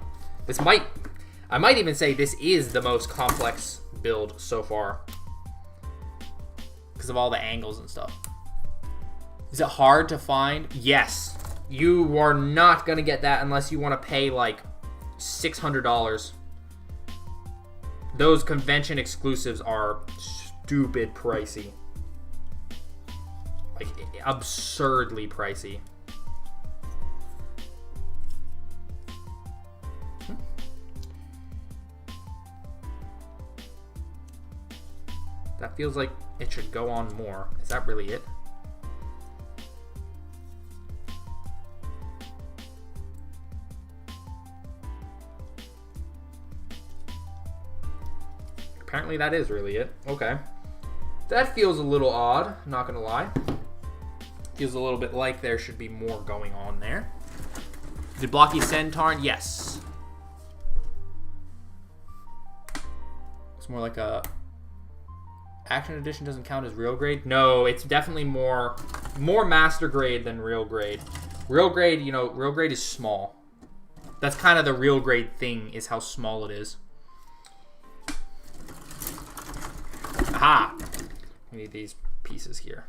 I might even say this is the most complex build so far because of all the angles and stuff. Is it hard to find? Yes. You are not going to get that unless you want to pay like $600. Those convention exclusives are stupid pricey. Like, absurdly pricey. That feels like it should go on more. Is that really it? Apparently that is really it. Okay. That feels a little odd, not gonna lie. Feels a little bit like there should be more going on there. Did Blokees send Tarn? Yes. It's more like a... Action Edition doesn't count as real grade? No, it's definitely more master grade than real grade. Real grade, you know, real grade is small. That's kind of the real grade thing, is how small it is. Aha! We need these pieces here.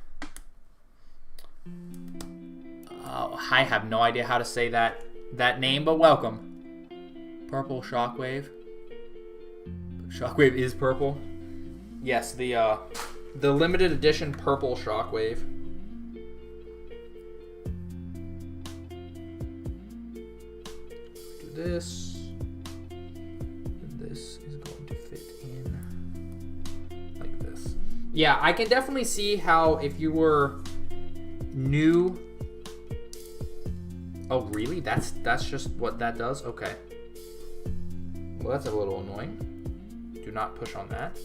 I have no idea how to say that name, but welcome. Purple Shockwave. Shockwave is purple. Yes, the limited edition purple Shockwave. Do this. And this is going to fit in like this. Yeah, I can definitely see how if you were new. Oh, really? That's just what that does? Okay. Well, that's a little annoying. Do not push on that.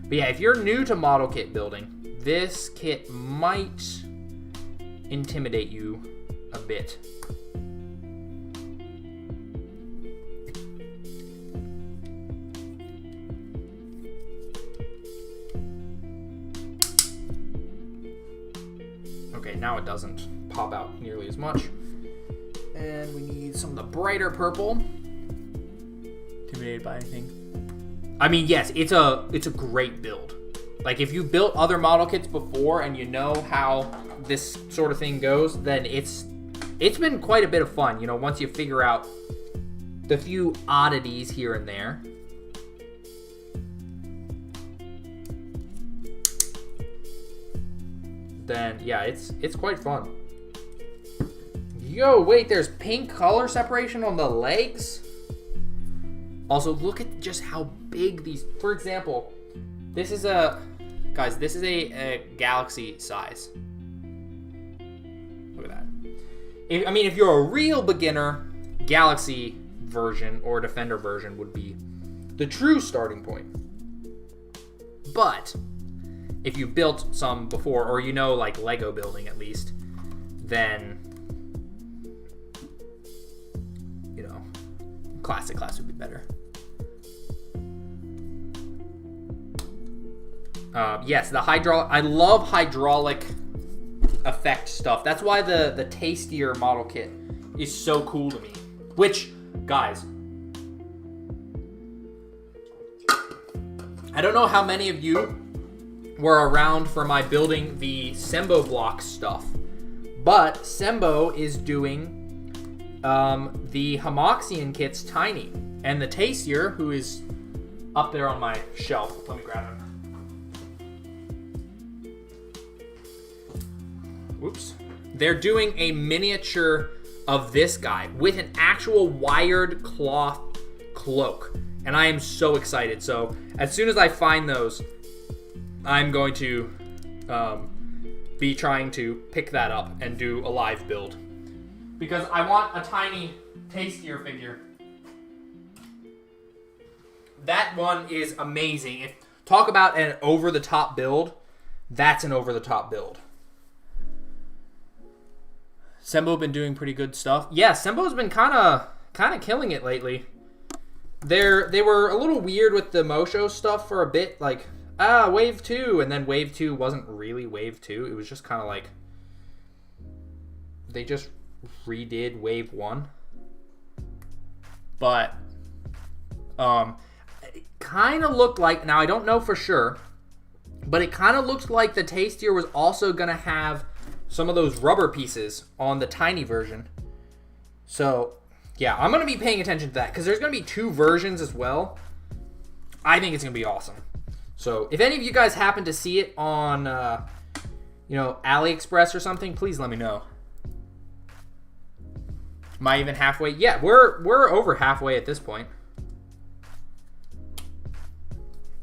But yeah, if you're new to model kit building, this kit might intimidate you a bit. Okay, now it doesn't pop out nearly as much. And we need some of the brighter purple. Intimidated by anything? I mean, yes, it's a great build. Like, if you built other model kits before and you know how this sort of thing goes, then it's been quite a bit of fun, you know, once you figure out the few oddities here and there. Then, yeah, it's quite fun. Yo, wait, there's pink color separation on the legs? Also, look at just how big these... For example, this is a... Guys, this is a galaxy size. Look at that. If you're a real beginner, galaxy version or defender version would be the true starting point. But if you built some before, or you know, like Lego building at least, then, you know, classic class would be better. Yes, the hydraulic. I love hydraulic effect stuff. That's why the tastier model kit is so cool to me. Which, guys, I don't know how many of you were around for my building the Sembo block stuff, but Sembo is doing the Homoxian kits tiny, and the tastier, who is up there on my shelf. Let me grab him. Whoops. They're doing a miniature of this guy with an actual wired cloth cloak. And I am so excited. So as soon as I find those, I'm going to be trying to pick that up and do a live build. Because I want a tiny, tastier figure. That one is amazing. Talk about an over-the-top build. That's an over-the-top build. Sembo been doing pretty good stuff. Yeah, Sembo's been kind of killing it lately. They were a little weird with the Mosho stuff for a bit, like wave 2, and then wave 2 wasn't really wave 2. It was just kind of like they just redid wave 1. But it kind of looked like, now I don't know for sure, but it kind of looked like the tastier was also gonna have some of those rubber pieces on the tiny version. So, yeah, I'm going to be paying attention to that because there's going to be 2 versions as well. I think it's going to be awesome. So, if any of you guys happen to see it on, AliExpress or something, please let me know. Am I even halfway? Yeah, we're over halfway at this point.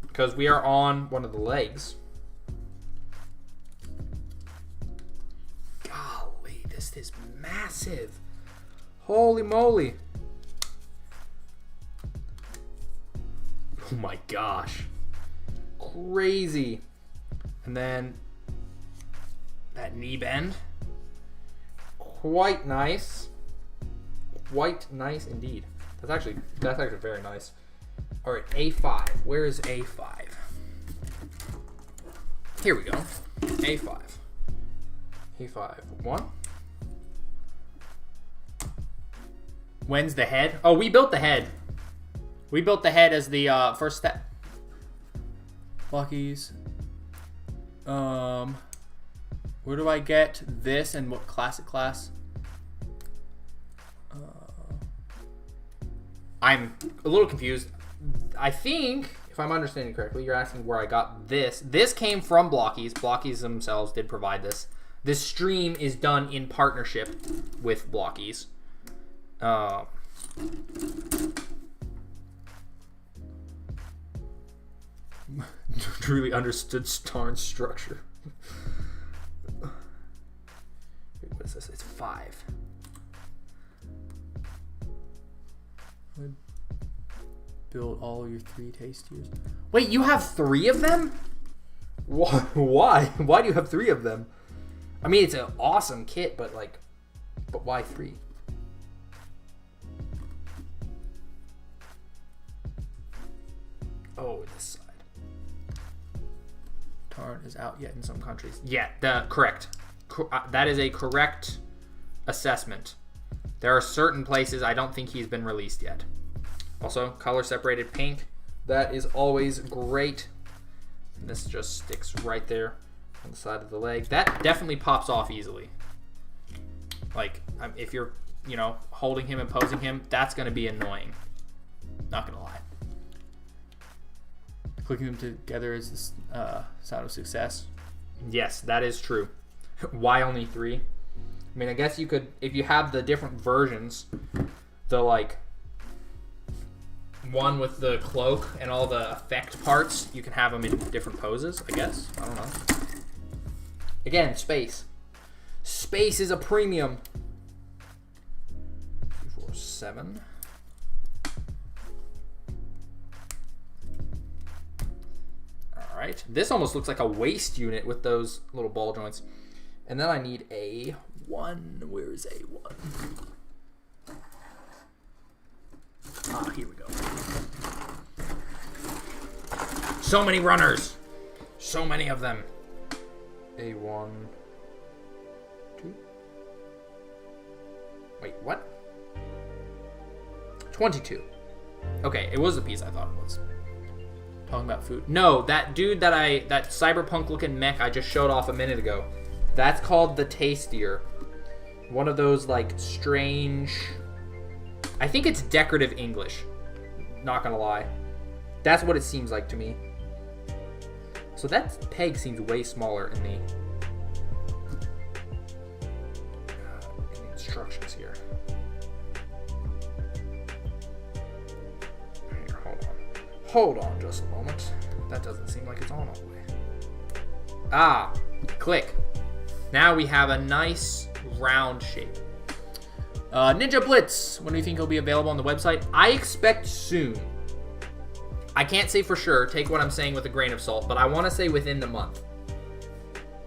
Because we are on one of the legs. This is massive. Holy moly. Oh my gosh. Crazy. And then that knee bend. Quite nice. Quite nice indeed. That's actually very nice. All right, A5. Where is A5? Here we go. A5. A5. 1. When's the head? Oh, we built the head. We built the head as the first step. Blokees. Where do I get this and what classic class? I'm a little confused. I think, if I'm understanding correctly, you're asking where I got this. This came from Blokees. Blokees themselves did provide this. This stream is done in partnership with Blokees. Truly understood Tarn's structure. Wait, what is this? It's 5. Build all your 3 tastiers. Wait, you have 3 of them? Why? Why do you have 3 of them? I mean, it's an awesome kit, but like, but why 3? Oh, this side. Tarn is out yet in some countries. Yeah, correct. That is a correct assessment. There are certain places I don't think he's been released yet. Also, color separated pink. That is always great. And this just sticks right there on the side of the leg. That definitely pops off easily. Like, if you're, you know, holding him and posing him, that's going to be annoying. Not going to lie. Clicking them together is the sound of success. Yes, that is true. Why only 3? I mean, I guess you could, if you have the different versions, the like one with the cloak and all the effect parts, you can have them in different poses, I guess. I don't know. Again, space. Space is a premium. 2, 4, 7. Alright. This almost looks like a waist unit with those little ball joints. And then I need a 1. Where is A1? Ah, here we go. So many runners. So many of them. A1. 2. Wait, what? 22. Okay, it was the piece I thought it was. Talking about food. No, that dude that cyberpunk looking mech I just showed off a minute ago. That's called the Tastier. One of those like strange, I think it's decorative English. Not gonna lie. That's what it seems like to me. So that peg seems way smaller in the instructions here. Here, hold on. Hold on just a moment. That doesn't seem like it's on all the way. Ah, click. Now we have a nice round shape. Ninja Blitz. When do you think he'll be available on the website? I expect soon. I can't say for sure. Take what I'm saying with a grain of salt, but I want to say within the month.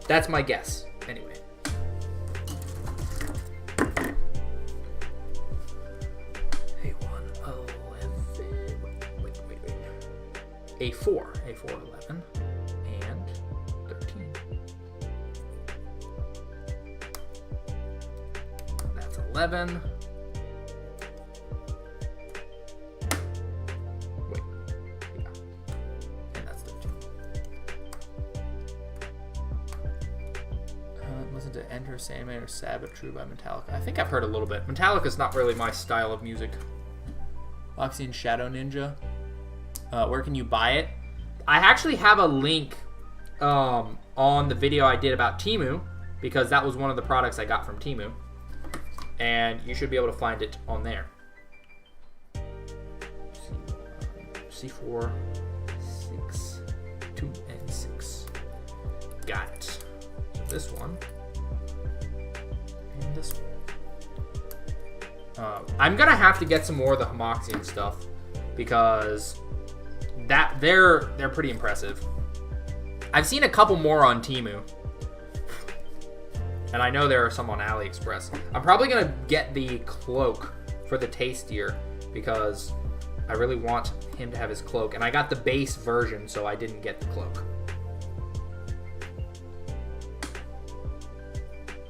That's my guess. Anyway. A1, 11. Wait. A4, 11. And 13. That's 11. Wait. Yeah. And that's 13. Listen to Enter Sandman or Sad But True by Metallica. I think I've heard a little bit. Metallica's not really my style of music. Loxy and Shadow Ninja. Where can you buy it? I actually have a link on the video I did about Temu, because that was one of the products I got from Temu. And you should be able to find it on there. C4, 6, 2, and 6. Got it. So this one. And this one. I'm going to have to get some more of the Homoxian stuff, because they're pretty impressive. I've seen a couple more on Temu. And I know there are some on AliExpress. I'm probably going to get the cloak for the Tastier, because I really want him to have his cloak. And I got the base version, so I didn't get the cloak.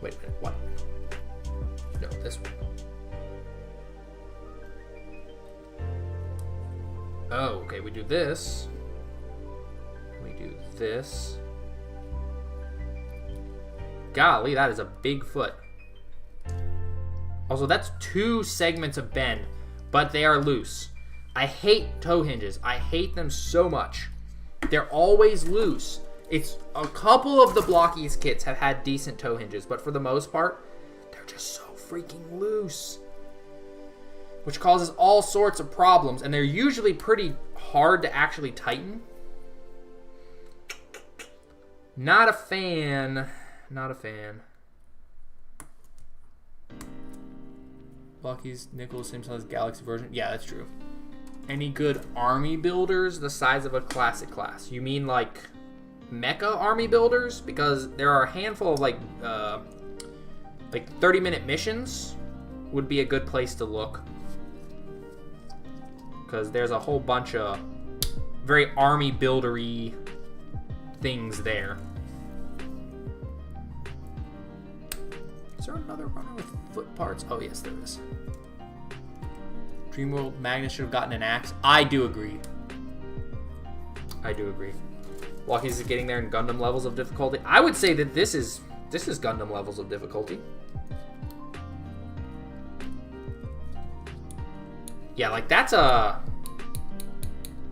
Wait a minute, what? No, this one. Oh, okay, we do this. We do this. Golly, that is a big foot. Also, that's 2 segments of bend, but they are loose. I hate toe hinges. I hate them so much. They're always loose. It's a couple of the Blokees kits have had decent toe hinges, but for the most part, they're just so freaking loose, which causes all sorts of problems, and they're usually pretty hard to actually tighten. Not a fan. Not a fan. Blokees, Nicholas, same size Galaxy version. Yeah, that's true. Any good army builders the size of a classic class? You mean like mecha army builders, because there are a handful of like 30-minute missions would be a good place to look, because there's a whole bunch of very army buildery things there. Is there another runner with foot parts? Oh yes, there is. Dreamworld Magnus should have gotten an axe. I do agree. I do agree. Blokees is getting there in Gundam levels of difficulty. I would say that this is Gundam levels of difficulty. Yeah, like that's a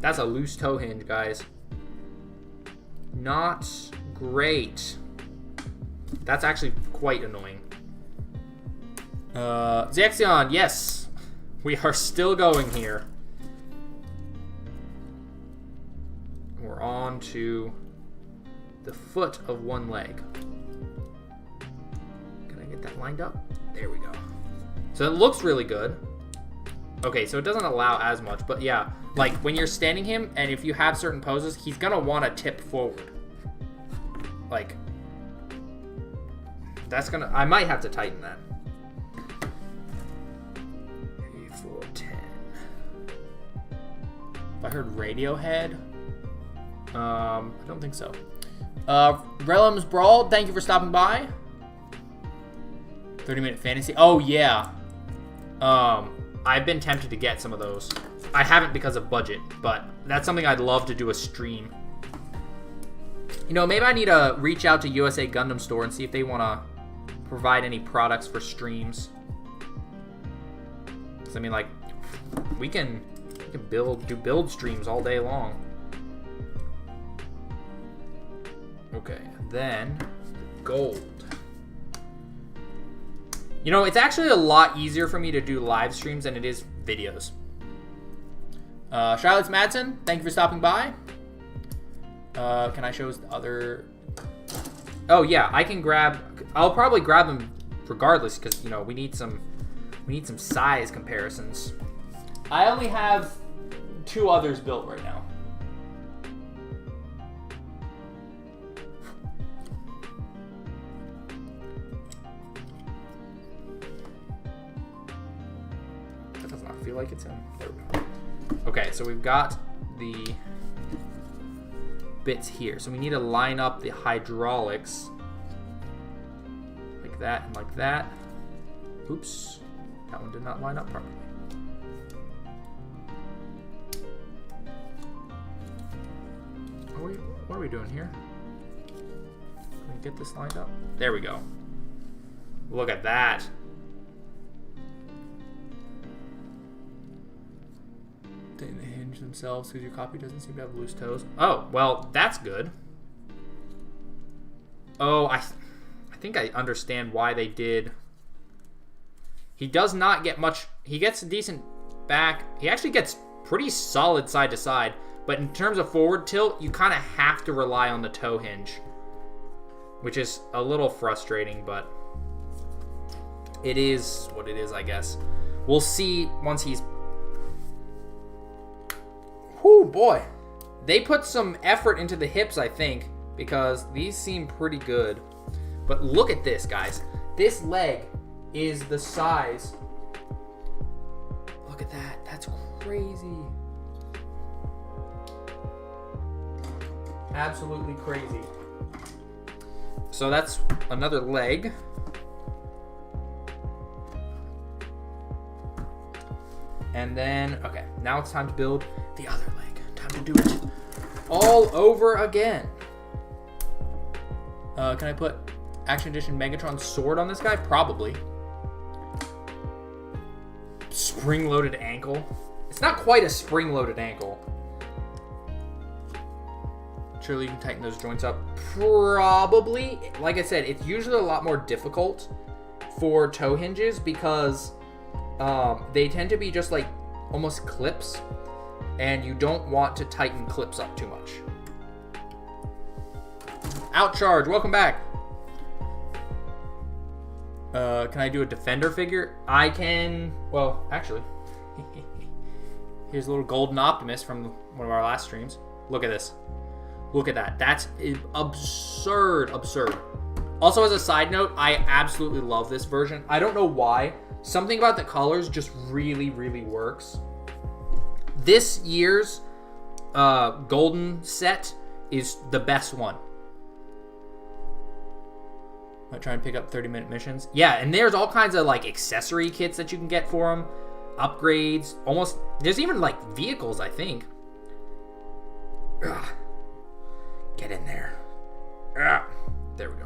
loose toe hinge, guys. Not great. That's actually quite annoying. Zexion, yes. We are still going here. We're on to the foot of one leg. Can I get that lined up? There we go. So it looks really good. Okay, so it doesn't allow as much, but yeah, like when you're standing him, and if you have certain poses, he's gonna want to tip forward. Like, that's gonna, I might have to tighten that. 3, 4, 10. If I heard Radiohead, I don't think so. Realms Brawl, thank you for stopping by. 30-minute fantasy. Oh yeah. I've been tempted to get some of those. I haven't because of budget, but that's something I'd love to do a stream. You know, maybe I need to reach out to USA Gundam Store and see if they want to provide any products for streams. Because I mean, like, we can do build streams all day long. Okay, then gold. You know, it's actually a lot easier for me to do live streams than it is videos. Charlotte's Madsen, thank you for stopping by. Can I show us the other? Oh yeah, I can grab. I'll probably grab them regardless, because you know we need some size comparisons. I only have 2 others built right now. Feel like it's in. There we go. Okay, so we've got the bits here. So we need to line up the hydraulics like that and like that. Oops, that one did not line up properly. What are we doing here? Can we get this lined up? There we go. Look at that. They hinge themselves because your copy doesn't seem to have loose toes. Oh, well, that's good. Oh, I think I understand why they did. He does not get much. He gets a decent back. He actually gets pretty solid side to side. But in terms of forward tilt, you kind of have to rely on the toe hinge, which is a little frustrating, but it is what it is, I guess. We'll see once he's... Whew, boy. They put some effort into the hips, I think, because these seem pretty good. But look at this, guys. This leg is the size. Look at that. That's crazy. Absolutely crazy. So that's another leg. And then, okay, now it's time to build the other leg. Time to do it all over again. Can I put Action Edition Megatron sword on this guy? Probably. Spring-loaded ankle. It's not quite a spring-loaded ankle. Surely you can tighten those joints up. Probably. Like I said, it's usually a lot more difficult for toe hinges because they tend to be just like almost clips, and you don't want to tighten clips up too much. Outcharge, welcome back. Can I do a defender figure? I can. Well, actually, here's a little golden Optimus from one of our last streams. Look at this. Look at that. That's absurd. Also, as a side note, I absolutely love this version. I don't know why. Something about the colors just really, really works. This year's golden set is the best one. Might try and pick up 30-minute missions. Yeah, and there's all kinds of like accessory kits that you can get for them. Upgrades. Almost. There's even like vehicles, I think. Ugh. Get in there. Ugh. There we go.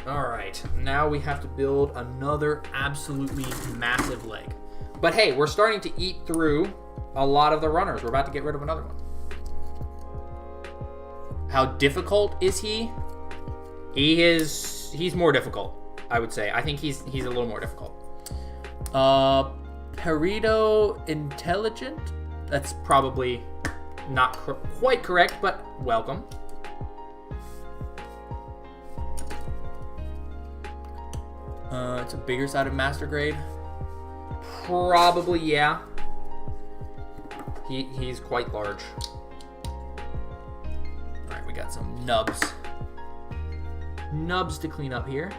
Alright, now we have to build another absolutely massive leg. But hey, we're starting to eat through a lot of the runners. We're about to get rid of another one. How difficult is he? He's more difficult, I would say. I think he's a little more difficult. Perito Intelligent? That's probably not quite correct, but welcome. It's a bigger side of Master Grade. Probably, yeah. He's quite large. Alright, we got some nubs. Nubs to clean up here.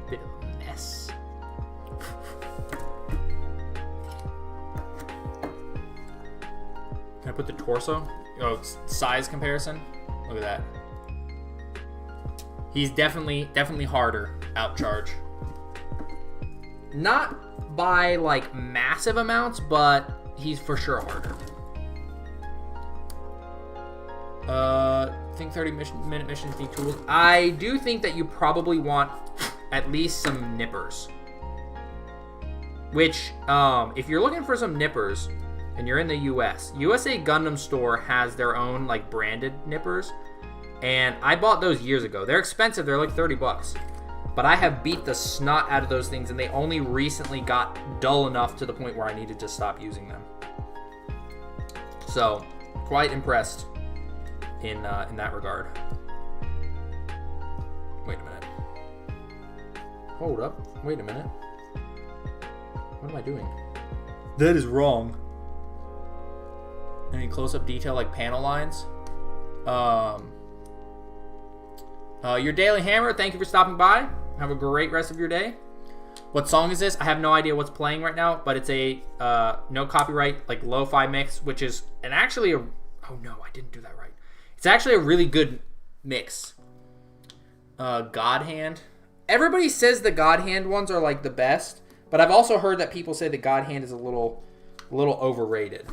Bit of a mess. Can I put the torso? Oh, it's size comparison. Look at that. He's definitely harder outcharge. Not by like massive amounts, but he's for sure harder. I think 30-minute missions need tools. I do think that you probably want at least some nippers. Which, if you're looking for some nippers and you're in the US, USA Gundam Store has their own like branded nippers. And I bought those years ago. They're expensive. They're like 30 bucks. But I have beat the snot out of those things, and they only recently got dull enough to the point where I needed to stop using them. So, quite impressed in that regard. Wait a minute. Hold up. Wait a minute. What am I doing? That is wrong. Any close-up detail like panel lines? Your Daily Hammer, thank you for stopping by. Have a great rest of your day. What song is this? I have no idea what's playing right now, but it's a no copyright, like lo-fi mix, which is actually a... Oh no, I didn't do that right. It's actually a really good mix. God Hand. Everybody says the God Hand ones are like the best, but I've also heard that people say the God Hand is a little overrated.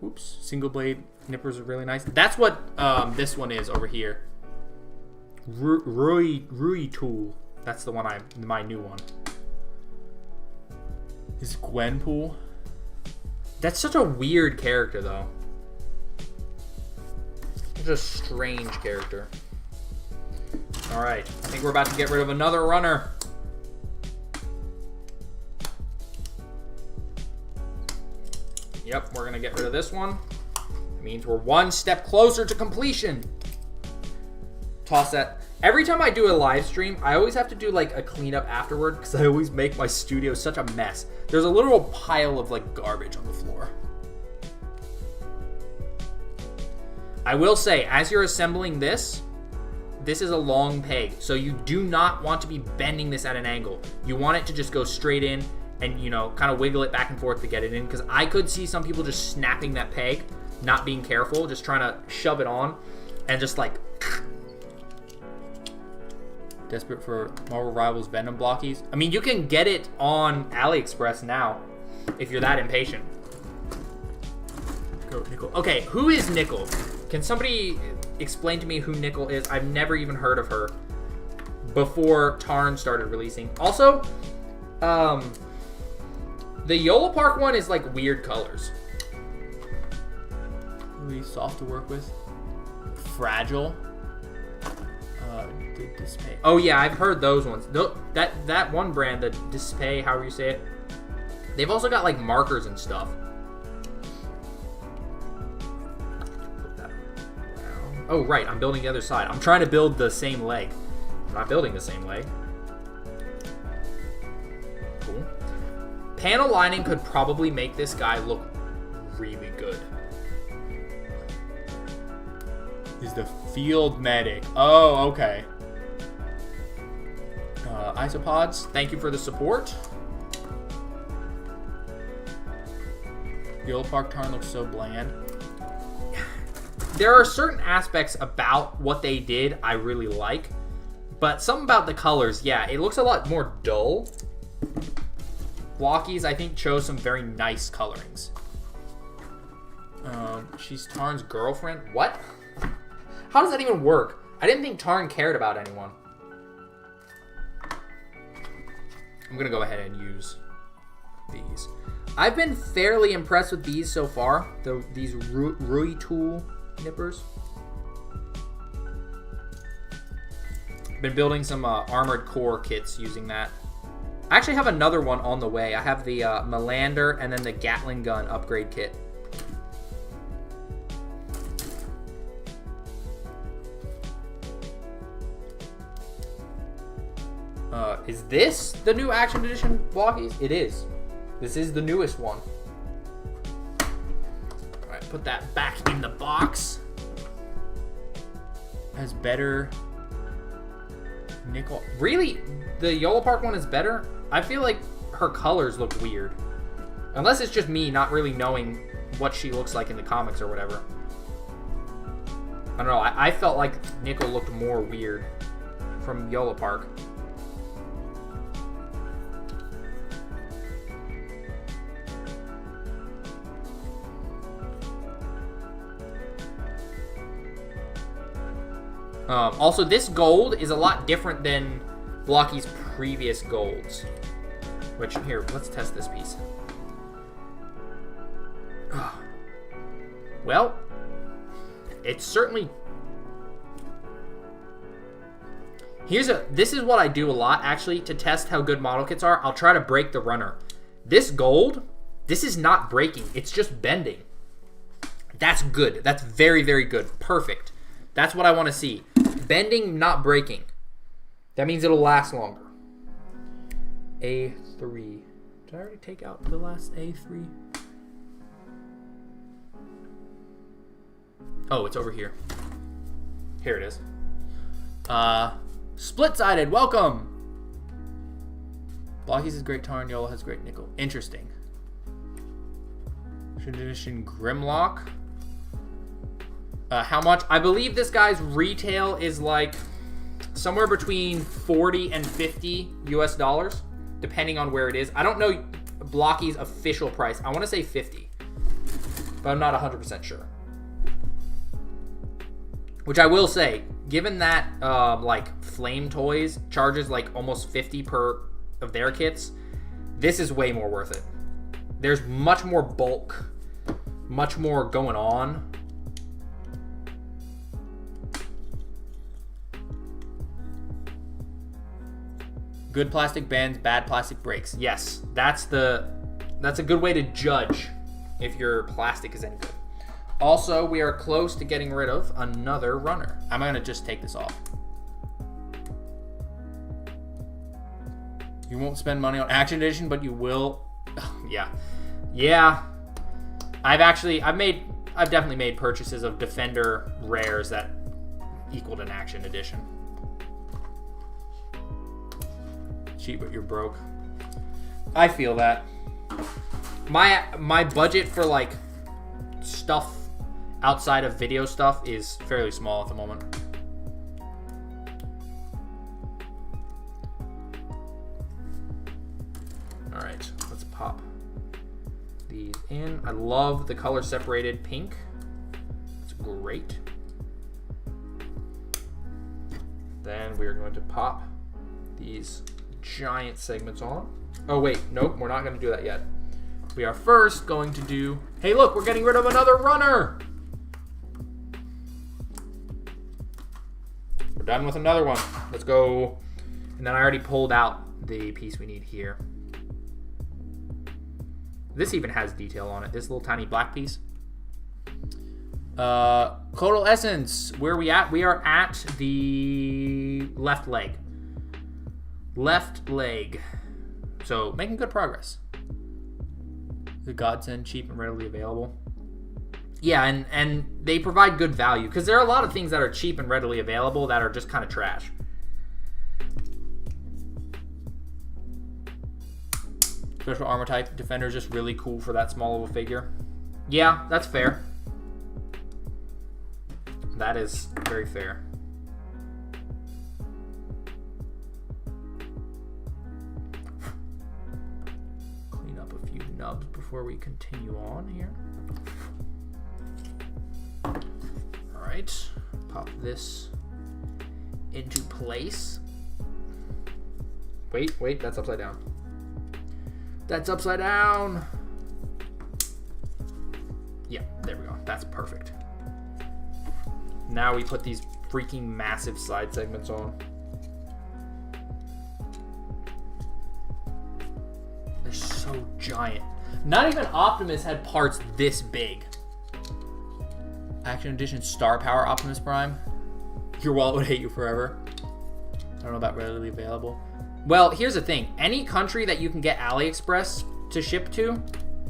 Oops, single blade nippers are really nice. That's what this one is over here. Rui Tool. That's the one my new one. Is Gwenpool? That's such a weird character though. Such a strange character. Alright, I think we're about to get rid of another runner. Yep, we're going to get rid of this one. It means we're one step closer to completion. Toss that. Every time I do a live stream, I always have to do like a cleanup afterward because I always make my studio such a mess. There's a literal pile of like garbage on the floor. I will say, as you're assembling this is a long peg. So you do not want to be bending this at an angle. You want it to just go straight in and, you know, kind of wiggle it back and forth to get it in. Because I could see some people just snapping that peg, not being careful, just trying to shove it on, and just like... Desperate for Marvel Rivals Venom Blokees. I mean, you can get it on AliExpress now, if you're that impatient. Go, Nickel. Okay, who is Nickel? Can somebody explain to me who Nickel is? I've never even heard of her before Tarn started releasing. Also, the Yola Park one is like weird colors. Really soft to work with. Fragile. Display. Oh yeah, I've heard those ones. That one brand, the Display, however you say it. They've also got like markers and stuff. Put that around. Oh right, I'm building the other side. I'm trying to build the same leg. I'm not building the same leg. cool. Panel lining could probably make this guy look really good. Is the field medic. Oh, okay. Isopods, thank you for the support. Yellow Park Tarn looks so bland. There are certain aspects about what they did I really like, but something about the colors, yeah, it looks a lot more dull. Blokees, I think, chose some very nice colorings. She's Tarn's girlfriend. What? How does that even work? I didn't think Tarn cared about anyone. I'm gonna go ahead and use these. I've been fairly impressed with these so far. These Rui tool nippers. Been building some armored core kits using that. I actually have another one on the way. I have the Melander and then the Gatling gun upgrade kit. Is this the new Action Edition Blokees? It is. This is the newest one. Alright, put that back in the box. Has better nickel. Really? The Yellow Park one is better? I feel like her colors look weird. Unless it's just me not really knowing what she looks like in the comics or whatever. I don't know. I felt like nickel looked more weird from Yellow Park. Also, this gold is a lot different than Blokees' previous golds. Which, here, let's test this piece. Well, it's certainly... This is what I do a lot, actually, to test how good model kits are. I'll try to break the runner. This gold, this is not breaking. It's just bending. That's good. That's very, very good. Perfect. That's what I want to see. Bending, not breaking. That means it'll last longer. A3. Did I already take out the last A3? Oh, it's over here. Here it is. Split-sided, welcome! Blokees is great Tarn, Yellow has great nickel. Interesting. Tradition Grimlock. How much? I believe this guy's retail is like somewhere between 40 and 50 US dollars, depending on where it is. I don't know Blokees' official price. I want to say 50, but I'm not 100% sure. Which I will say, given that like Flame Toys charges like almost 50 per of their kits, this is way more worth it. There's much more bulk, much more going on. Good plastic bends, bad plastic breaks. Yes, that's a good way to judge if your plastic is any good. Also, we are close to getting rid of another runner. I'm gonna just take this off. You won't spend money on Action Edition, but you will. Yeah. I've definitely made purchases of Defender rares that equaled an Action Edition. Cheap, but you're broke. I feel that. My budget for like stuff outside of video stuff is fairly small at the moment. All right, let's pop these in. I love the color separated pink. It's great. Then we are going to pop these giant segments on. Oh wait, nope, we're not going to do that yet. We are first going to do... Hey look, we're getting rid of another runner! We're done with another one. Let's go. And then I already pulled out the piece we need here. This even has detail on it. This little tiny black piece. Codal Essence. Where are we at? We are at the left leg. Left leg. So making good progress. The godsend, cheap and readily available. Yeah, and they provide good value because there are a lot of things that are cheap and readily available that are just kind of trash. Special armor type defender is just really cool for that small of a figure. Yeah, that's fair. That is very fair. Clean up a few nubs before we continue on here. Alright, pop this into place. Wait, that's upside down. That's upside down. Yeah, there we go. That's perfect. Now we put these freaking massive side segments on. They're so giant. Not even Optimus had parts this big. Action Edition Star Power Optimus Prime. Your wallet would hate you forever. I don't know about readily available. Well, here's the thing. Any country that you can get AliExpress to ship to,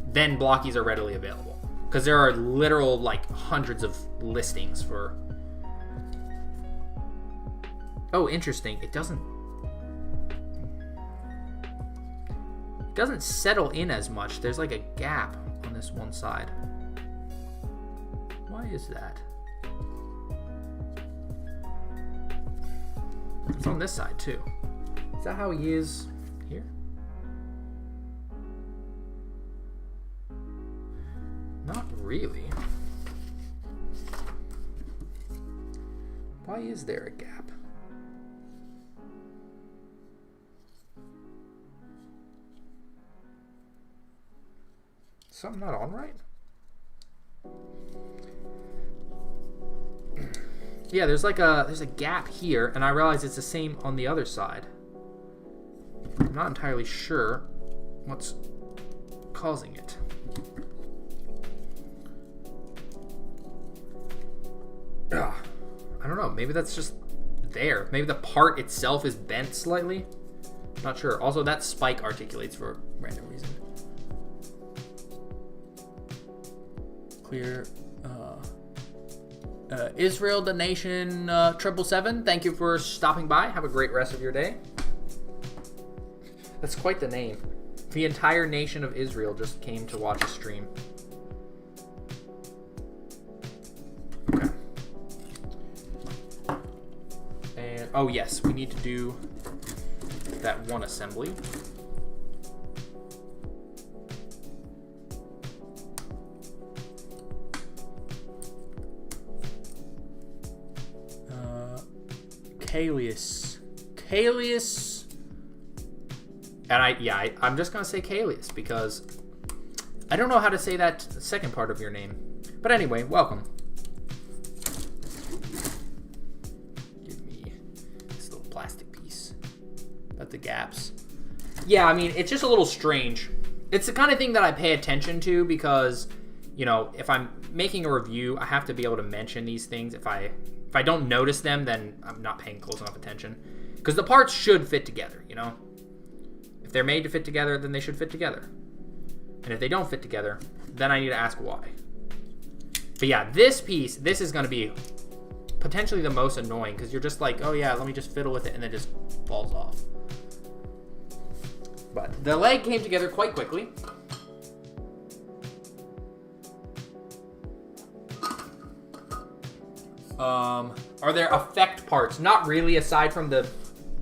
then Blokees are readily available. Because there are literal, like, hundreds of listings for... Oh, interesting. It doesn't settle in as much. There's, like, a gap on this one side. Why is that? It's on this side, too. Is that how he is here? Not really. Why is there a gap? Something not on right? Yeah, there's a gap here, and I realize it's the same on the other side. I'm not entirely sure what's causing it. Ugh. I don't know. Maybe that's just there. Maybe the part itself is bent slightly. Not sure. Also, that spike articulates for a random reason. Clear. Israel, the nation, 777. Thank you for stopping by. Have a great rest of your day. That's quite the name. The entire nation of Israel just came to watch a stream. Okay. And, oh yes, we need to do that one assembly. Kalius. And I'm just gonna say Kalius because I don't know how to say that second part of your name. But anyway, welcome. Give me this little plastic piece. About the gaps. Yeah, I mean, it's just a little strange. It's the kind of thing that I pay attention to because, you know, if I'm making a review, I have to be able to mention these things. If I don't notice them, then I'm not paying close enough attention. Because the parts should fit together, you know? If they're made to fit together, then they should fit together. And if they don't fit together, then I need to ask why. But yeah, this piece, this is going to be potentially the most annoying because you're just like, oh yeah, let me just fiddle with it, and then it just falls off. But the leg came together quite quickly. Are there effect parts? Not really, aside from the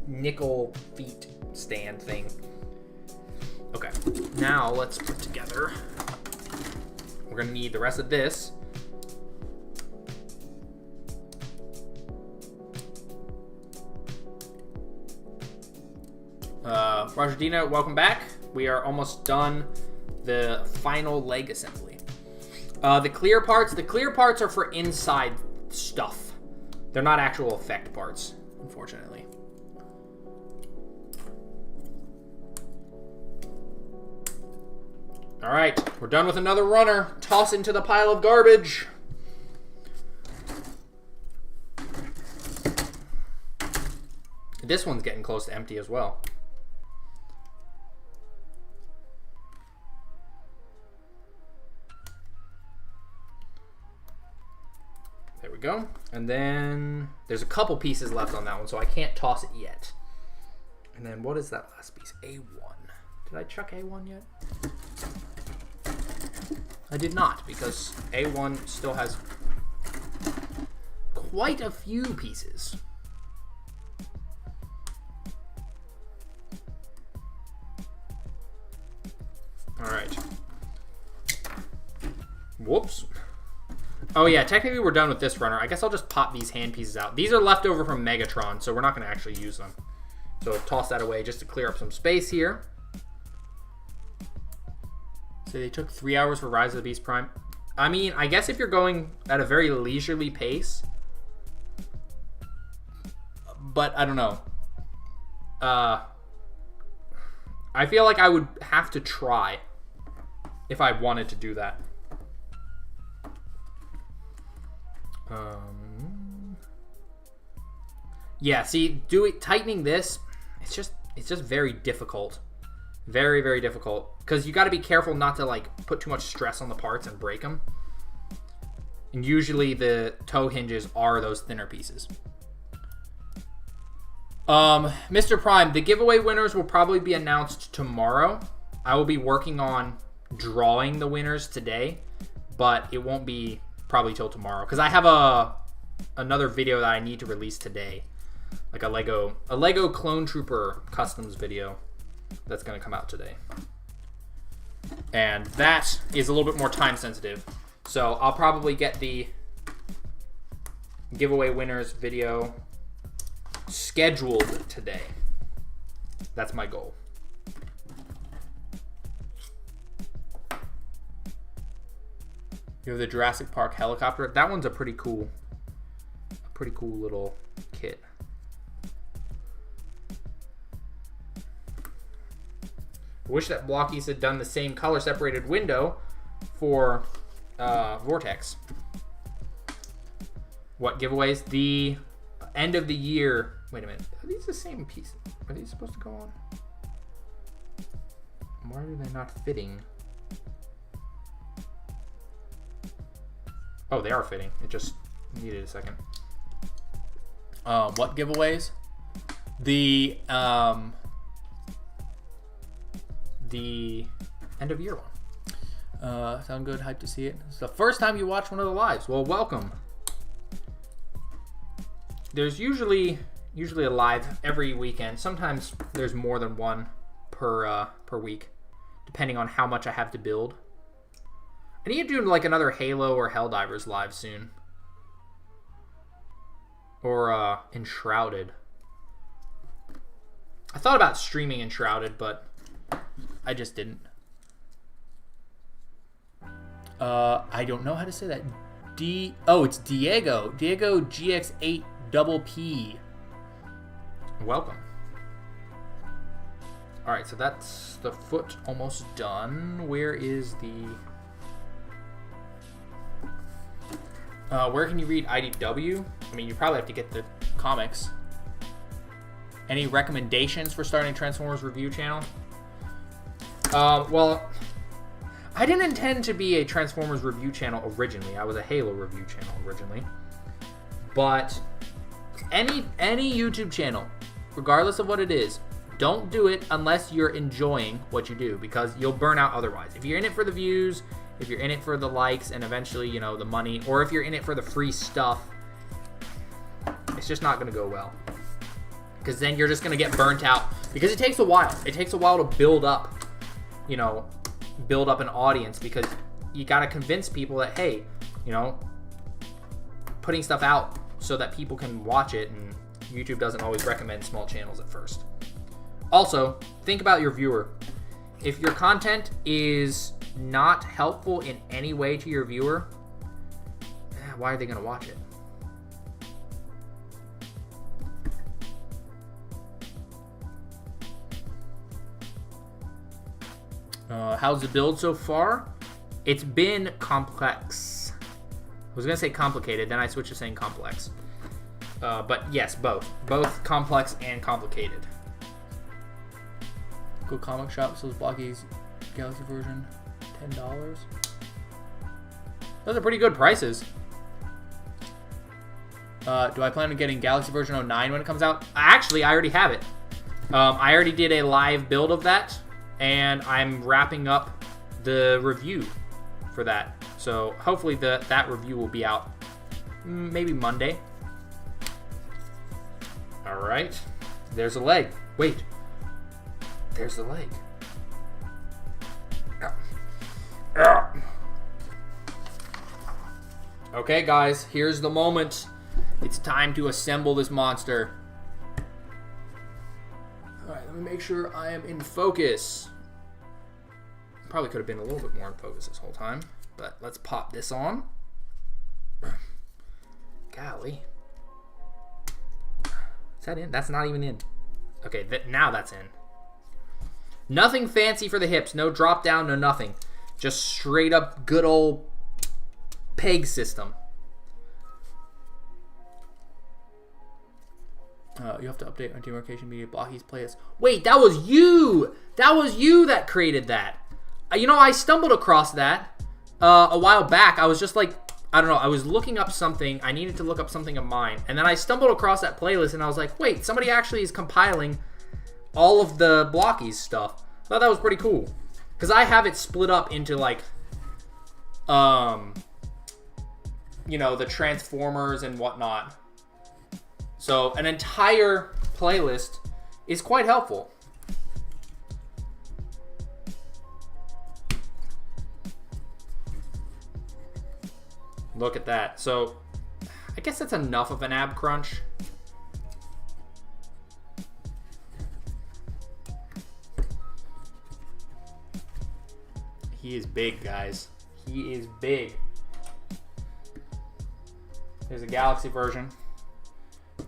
nickel feet stand thing. Okay, now let's put together. We're gonna need the rest of this. Rajadina, welcome back. We are almost done the final leg assembly. The clear parts are for inside stuff. They're not actual effect parts, unfortunately. All right, we're done with another runner. Toss into the pile of garbage. This one's getting close to empty as well. go. And then there's a couple pieces left on that one, so I can't toss it yet. And then what is that last piece? A1. Did I chuck A1 yet? I did not, because A1 still has quite a few pieces. All right. Whoops. Oh yeah, technically we're done with this runner. I guess I'll just pop these hand pieces out. These are left over from Megatron, so we're not going to actually use them. So toss that away just to clear up some space here. So they took 3 hours for Rise of the Beast Prime. I mean, I guess if you're going at a very leisurely pace, but I don't know. I feel like I would have to try if I wanted to do that. Yeah, see, tightening this, it's just very difficult. Very, very difficult. Because you got to be careful not to, like, put too much stress on the parts and break them. And usually the toe hinges are those thinner pieces. Mr. Prime, the giveaway winners will probably be announced tomorrow. I will be working on drawing the winners today, but it won't be probably till tomorrow. Because I have another video that I need to release today. Like a Lego Clone Trooper Customs video that's going to come out today. And that is a little bit more time sensitive. So I'll probably get the giveaway winners video scheduled today. That's my goal. You have the Jurassic Park helicopter. That one's a pretty cool little kit. I wish that Blokees had done the same color separated window for Vortex. What giveaways? The end of the year. Wait a minute. Are these the same piece? Are these supposed to go on? Why are they not fitting? Oh, they are fitting. It just needed a second. What giveaways? The end of year one. Sound good? Hyped to see it. It's the first time you watch one of the lives. Well, welcome. There's usually a live every weekend. Sometimes there's more than one per week, depending on how much I have to build. I need to do like another Halo or Helldivers live soon. Or Enshrouded. I thought about streaming Enshrouded, but I just didn't. I don't know how to say that. It's Diego. Diego GX8 double P. Welcome. All right, so that's the foot almost done. Where is the... where can you read IDW? I mean, you probably have to get the comics. Any recommendations for starting a Transformers review channel? Well, I didn't intend to be a Transformers review channel originally. I was a Halo review channel originally. But any YouTube channel, regardless of what it is, don't do it unless you're enjoying what you do, because you'll burn out otherwise. If you're in it for the views, if you're in it for the likes, and eventually, you know, the money, or if you're in it for the free stuff, it's just not going to go well. Because then you're just going to get burnt out. Because it takes a while. It takes a while to build up, you know, build up an audience, because you got to convince people that, hey, you know, putting stuff out so that people can watch it, and YouTube doesn't always recommend small channels at first. Also, think about your viewer. If your content is not helpful in any way to your viewer, why are they going to watch it? How's the build so far? It's been complex. I was going to say complicated, then I switched to saying complex. But yes, both. Both complex and complicated. Go comic shop, sells Blokees Galaxy version, $10. Those are pretty good prices. Do I plan on getting Galaxy version 09 when it comes out? Actually, I already have it. I already did a live build of that, and I'm wrapping up the review for that. So hopefully that review will be out maybe Monday. All right. There's a leg. Wait. There's the leg. Okay, guys. Here's the moment. It's time to assemble this monster. All right. Let me make sure I am in focus. Probably could have been a little bit more in focus this whole time. But let's pop this on. Golly. Is that in? That's not even in. Okay, now that's in. Nothing fancy for the hips. No drop down, no nothing. Just straight up good old peg system. You have to update on Demarcation Media Blokees playlist. Wait, that was you! That was you that created that. You know, I stumbled across that a while back. I was just like, I don't know, I was looking up something. I needed to look up something of mine. And then I stumbled across that playlist and I was like, wait, somebody actually is compiling all of the Blokees stuff. I thought that was pretty cool. Because I have it split up into like, you know, the Transformers and whatnot. So an entire playlist is quite helpful. Look at that. So I guess that's enough of an ab crunch. He is big, guys. He is big. There's a Galaxy version.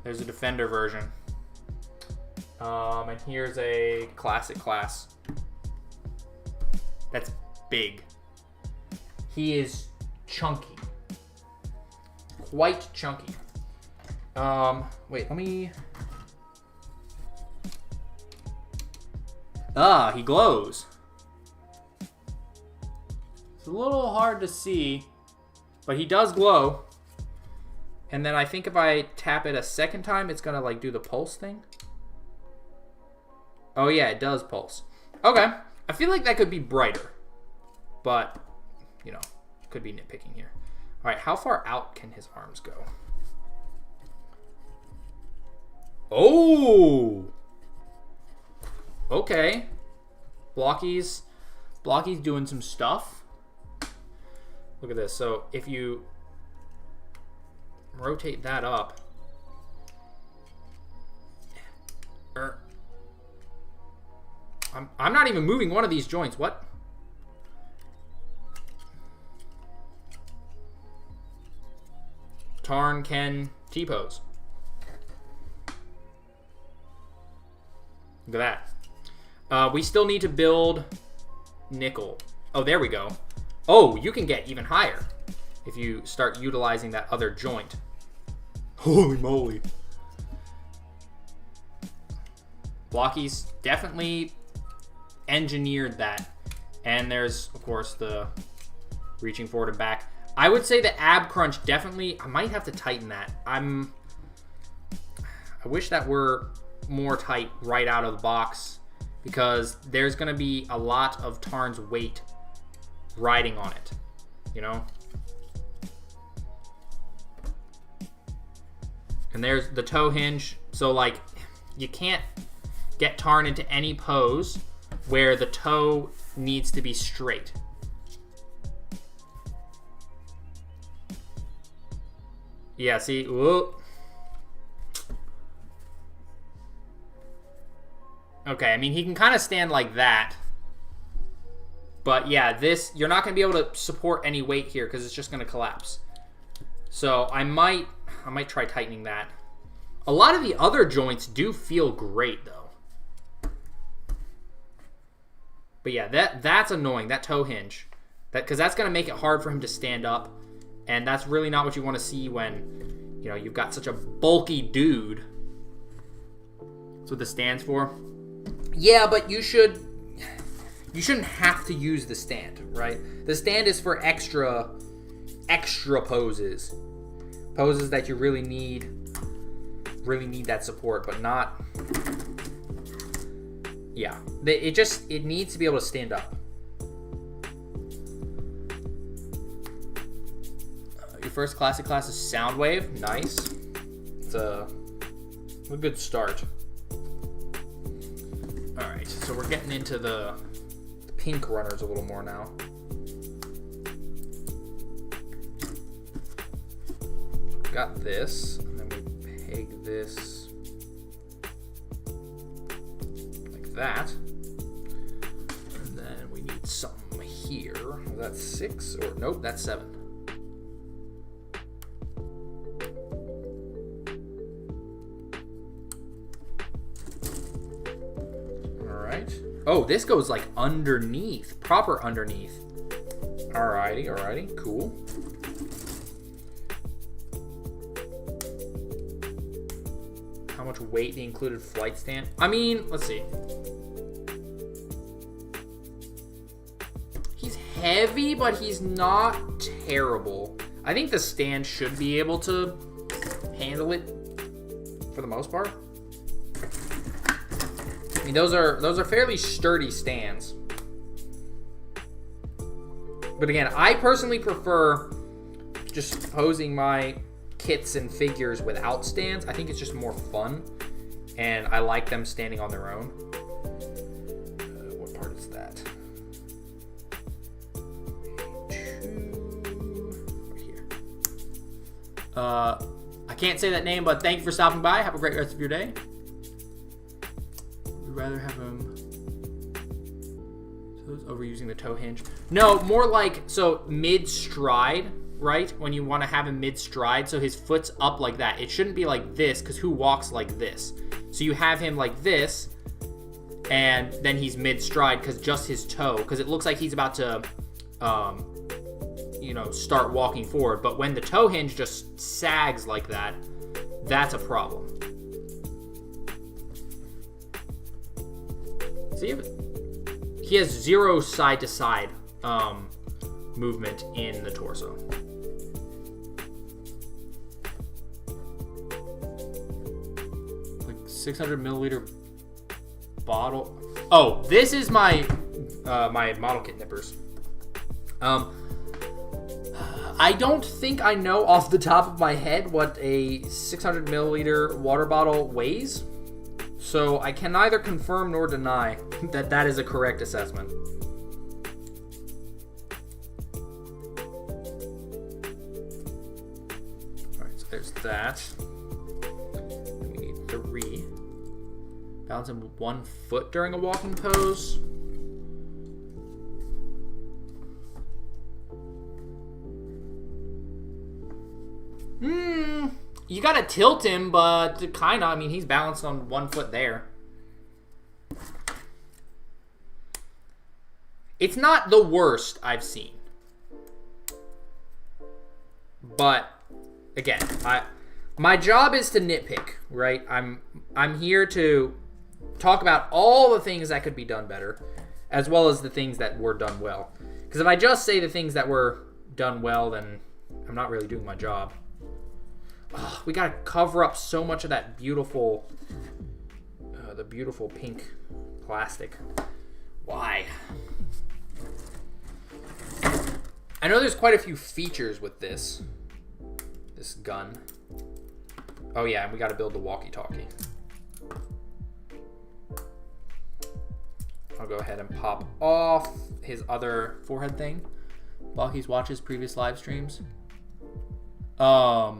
There's a Defender version. And here's a Classic class. That's big. He is chunky. Quite chunky. Wait, let me... Ah, he glows. It's a little hard to see, but he does glow. And then I think if I tap it a second time, it's gonna like do the pulse thing. Oh yeah, it does pulse. Okay, I feel like that could be brighter, but you know, could be nitpicking here. All right, how far out can his arms go? Oh, okay. Blokees doing some stuff. Look at this. So if you rotate that up, I'm not even moving one of these joints. What? Tarn can T-pose. Look at that. We still need to build nickel. Oh, there we go. Oh, you can get even higher if you start utilizing that other joint. Holy moly. Blokees definitely engineered that. And there's, of course, the reaching forward and back. I would say the ab crunch definitely, I might have to tighten that. I wish that were more tight right out of the box, because there's going to be a lot of Tarn's weight riding on it, you know? And there's the toe hinge. So like, you can't get Tarn into any pose where the toe needs to be straight. Yeah, see, whoa. Okay, I mean, he can kind of stand like that. But yeah, this, you're not going to be able to support any weight here because it's just going to collapse. So I might try tightening that. A lot of the other joints do feel great though. But yeah, that's annoying, that toe hinge. Because that's going to make it hard for him to stand up. And that's really not what you want to see when, you know, you've got such a bulky dude. That's what this stands for. Yeah, but you shouldn't have to use the stand, right? The stand is for extra poses. poses that you really need that support, but not. Yeah, it needs to be able to stand up. Your first classic class is Soundwave. Nice. It's a good start. All right, so we're getting into the pink runners a little more now. Got this, and then we peg this like that. And then we need something here. That's 6, or nope, that's 7. All right. Oh, this goes like underneath, proper underneath. Alrighty, cool. How much weight the included flight stand? I mean, let's see. He's heavy, but he's not terrible. I think the stand should be able to handle it for the most part. I mean, those are fairly sturdy stands. But again, I personally prefer just posing my kits and figures without stands. I think it's just more fun, and I like them standing on their own. What part is that? 2 right here. I can't say that name, but thank you for stopping by. Have a great rest of your day. Would rather have him. So it's overusing the toe hinge. No, more like so mid stride. Right? When you want to have him mid-stride, so his foot's up like that. It shouldn't be like this, because who walks like this? So you have him like this, and then he's mid-stride, because just his toe, because it looks like he's about to, start walking forward. But when the toe hinge just sags like that, that's a problem. See, he has 0 side-to-side movement in the torso. Like 600 milliliter bottle. Oh, this is my my model kit nippers. I don't think I know off the top of my head what a 600 milliliter water bottle weighs, so I can neither confirm nor deny that that is a correct assessment. There's that. And we need 3. Balance him with 1 foot during a walking pose. You gotta tilt him, but kinda. I mean, he's balanced on 1 foot there. It's not the worst I've seen. But again, my job is to nitpick, right? I'm here to talk about all the things that could be done better, as well as the things that were done well. Because if I just say the things that were done well, then I'm not really doing my job. We gotta cover up so much of that beautiful, the beautiful pink plastic. Why? I know there's quite a few features with this gun. Oh yeah, and we gotta build the walkie-talkie. I'll go ahead and pop off his other forehead thing. Blokees watches previous live streams. I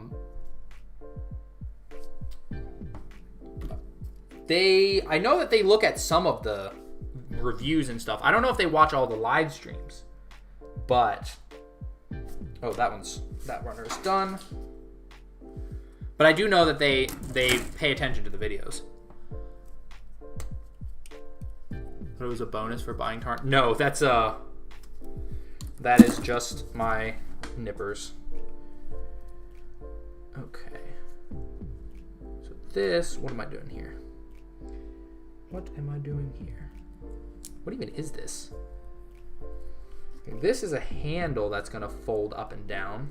know that they look at some of the reviews and stuff. I don't know if they watch all the live streams, but that runner's done. But I do know that they pay attention to the videos. But it was a bonus for buying Tarn. No, that is just my nippers. Okay. So this, what am I doing here? What am I doing here? What even is this? This is a handle that's gonna fold up and down.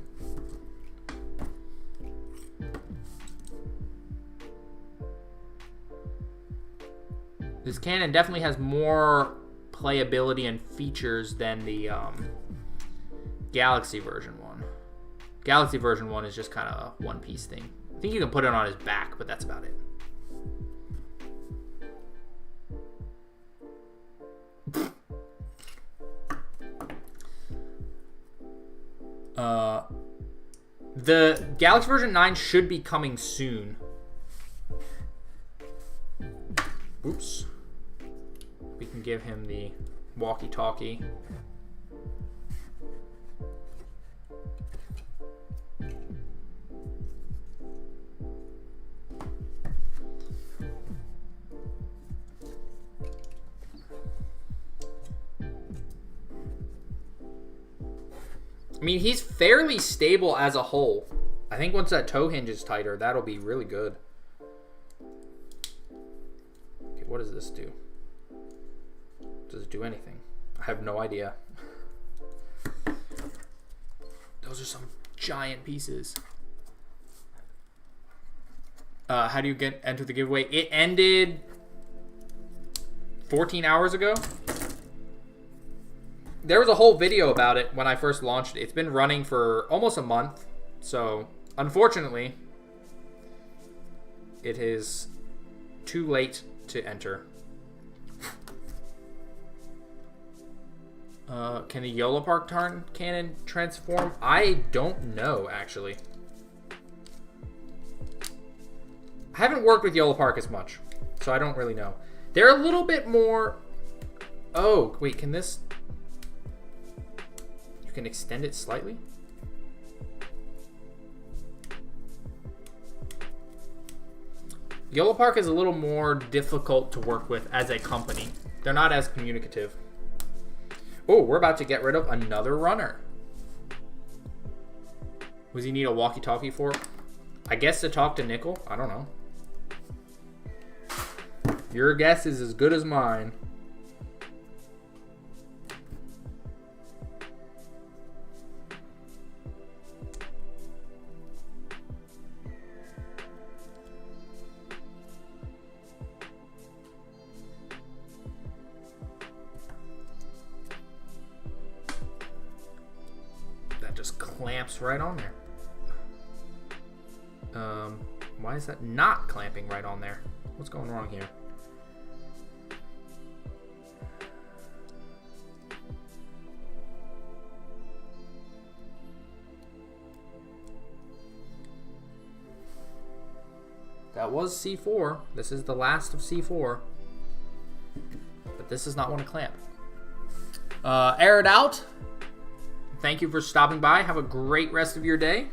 This cannon definitely has more playability and features than the Galaxy version one. Galaxy version one is just kind of a one-piece thing. I think you can put it on his back, but that's about it. The Galaxy version 9 should be coming soon. Oops. We can give him the walkie-talkie. I mean, he's fairly stable as a whole. I think once that toe hinge is tighter, that'll be really good. Okay, what does this do? Does it do anything? I have no idea. Those are some giant pieces. How do you enter the giveaway? It ended 14 hours ago. There was a whole video about it when I first launched it. It's been running for almost a month. So, unfortunately, it is too late to enter. Can the Yolo Park Tarn cannon transform? I don't know, actually. I haven't worked with Yolo Park as much, so I don't really know. They're a little bit more... Oh, wait, can this... You can extend it slightly? Yolo Park is a little more difficult to work with as a company. They're not as communicative. Oh, we're about to get rid of another runner. What does he need a walkie-talkie for? I guess to talk to Nickel? I don't know. Your guess is as good as mine. Just clamps right on there. Why is that not clamping right on there? What's going wrong here? That was C4. This is the last of C4. But this does not want to clamp. Air it out. Thank you for stopping by. Have a great rest of your day.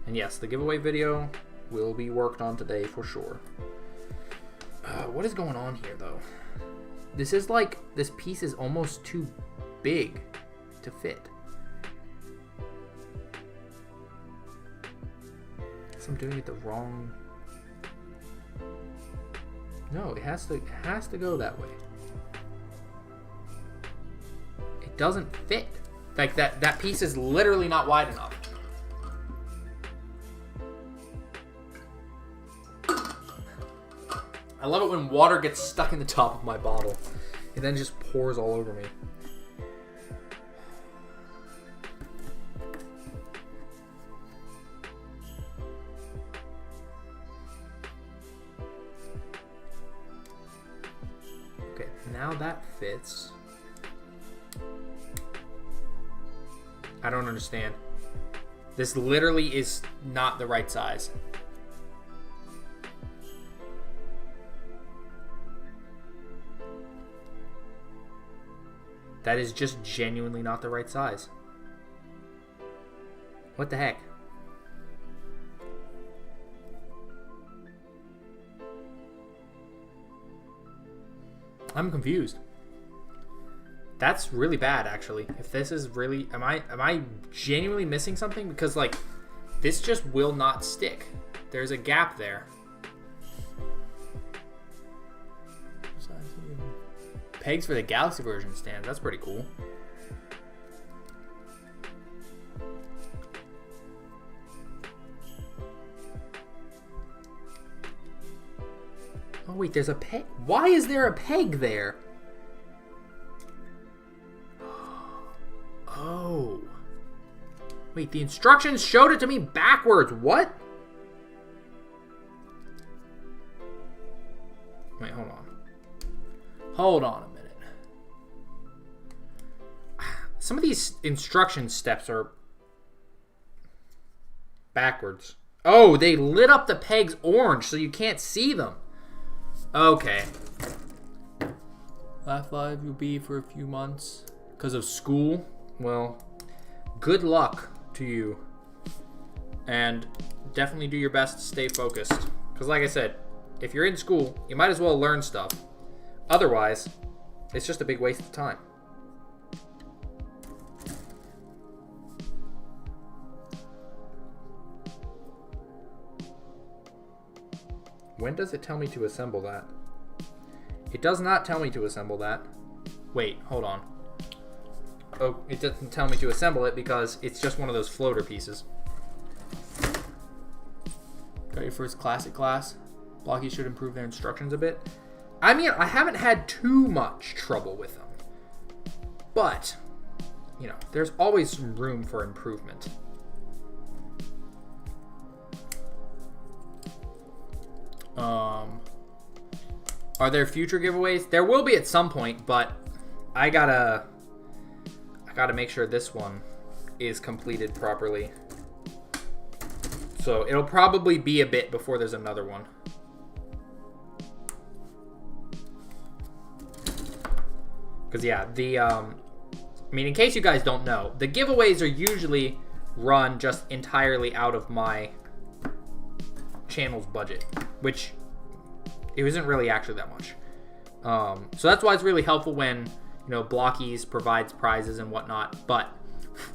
And yes, the giveaway video will be worked on today for sure. What is going on here, though? This is like, this piece is almost too big to fit. So I'm doing it the wrong... No, it has to go that way. It doesn't fit. Like, that piece is literally not wide enough. I love it when water gets stuck in the top of my bottle. It then just pours all over me. Okay, now that fits. I don't understand. This literally is not the right size. That is just genuinely not the right size. What the heck? I'm confused. That's really bad, actually. If this is really... Am I genuinely missing something? Because, like, this just will not stick. There's a gap there. Pegs for the Galaxy version stands. That's pretty cool. Oh, wait, there's a peg. Why is there a peg there? Oh. Wait, the instructions showed it to me backwards. What? Wait, hold on. Hold on a minute. Some of these instruction steps are backwards. Oh, they lit up the pegs orange so you can't see them. Okay. Half-Life will be for a few months because of school. Well, good luck to you. And definitely do your best to stay focused. Because like I said, if you're in school, you might as well learn stuff. Otherwise, it's just a big waste of time. When does it tell me to assemble that? It does not tell me to assemble that. Wait, hold on. Oh, it doesn't tell me to assemble it because it's just one of those floater pieces. Got your first classic class. Blokees should improve their instructions a bit. I mean, I haven't had too much trouble with them. But, you know, there's always room for improvement. Are there future giveaways? There will be at some point, but I gotta make sure this one is completed properly. So it'll probably be a bit before there's another one. Because yeah, I mean, in case you guys don't know, the giveaways are usually run just entirely out of my channel's budget, which it isn't really actually that much. So that's why it's really helpful when, you know, Blokees provides prizes and whatnot, but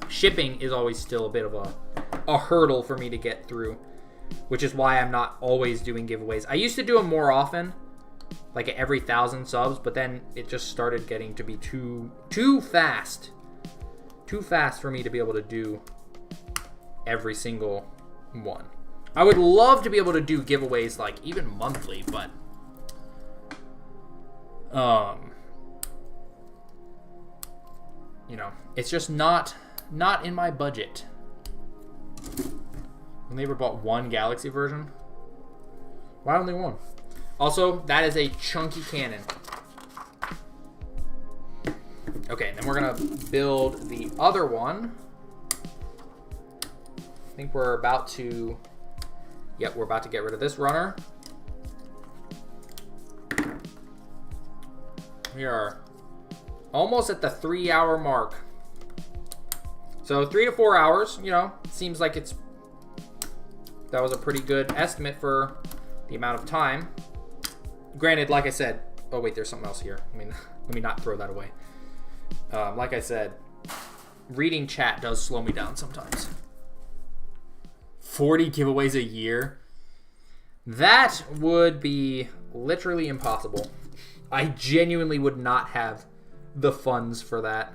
shipping is always still a bit of a hurdle for me to get through, which is why I'm not always doing giveaways. I used to do them more often, like every 1,000 subs, but then it just started getting to be too fast for me to be able to do every single one. I would love to be able to do giveaways like even monthly, but you know, it's just not in my budget. Only ever bought one Galaxy version. Why only one? Also, that is a chunky cannon. Okay, then we're gonna build the other one. I think we're about to. Yep, we're about to get rid of this runner. We are almost at the 3-hour mark. So 3 to 4 hours, you know, seems like that was a pretty good estimate for the amount of time. Granted, like I said, oh wait, there's something else here. I mean, let me not throw that away. Like I said, reading chat does slow me down sometimes. 40 giveaways a year? That would be literally impossible. I genuinely would not have the funds for that.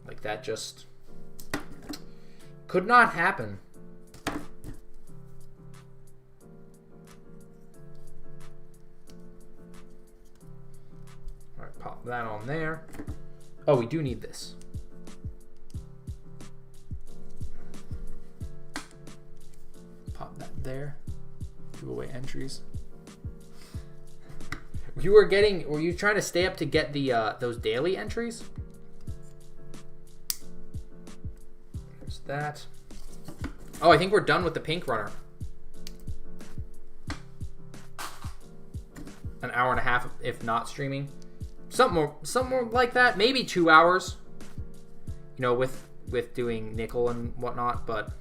Like, that just could not happen. Alright, pop that on there. Oh, we do need this. Pop that there. Giveaway entries. Were you trying to stay up to get the those daily entries? There's that. Oh, I think we're done with the pink runner. An hour and a half, if not streaming. Something more like that. Maybe 2 hours. You know, with doing nickel and whatnot, but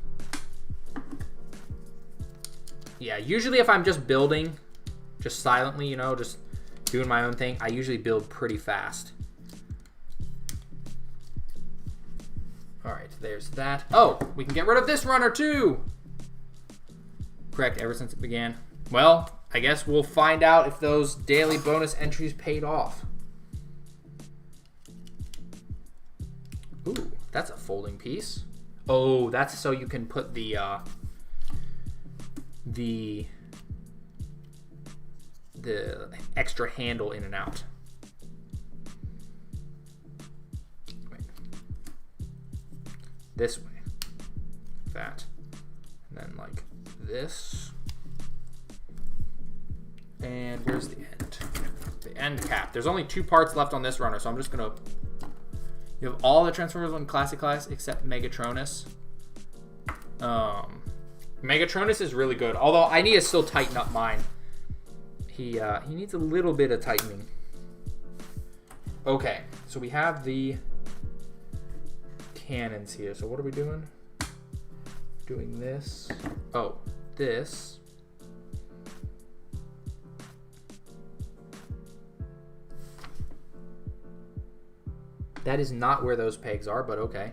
yeah, usually if I'm just building, just silently, you know, just doing my own thing, I usually build pretty fast. Alright, there's that. Oh, we can get rid of this runner too! Correct, ever since it began. Well, I guess we'll find out if those daily bonus entries paid off. Ooh, that's a folding piece. Oh, that's so you can put the the extra handle in and out. Wait. This way. That. And then like this. And where's the end? The end cap. There's only 2 parts left on this runner, so I'm just gonna... You have all the Transformers on Classic class except Megatronus. Megatronus is really good, although I need to still tighten up mine. He needs a little bit of tightening. Okay, so we have the cannons here. So what are we doing? Doing this. Oh, this. That is not where those pegs are, but okay.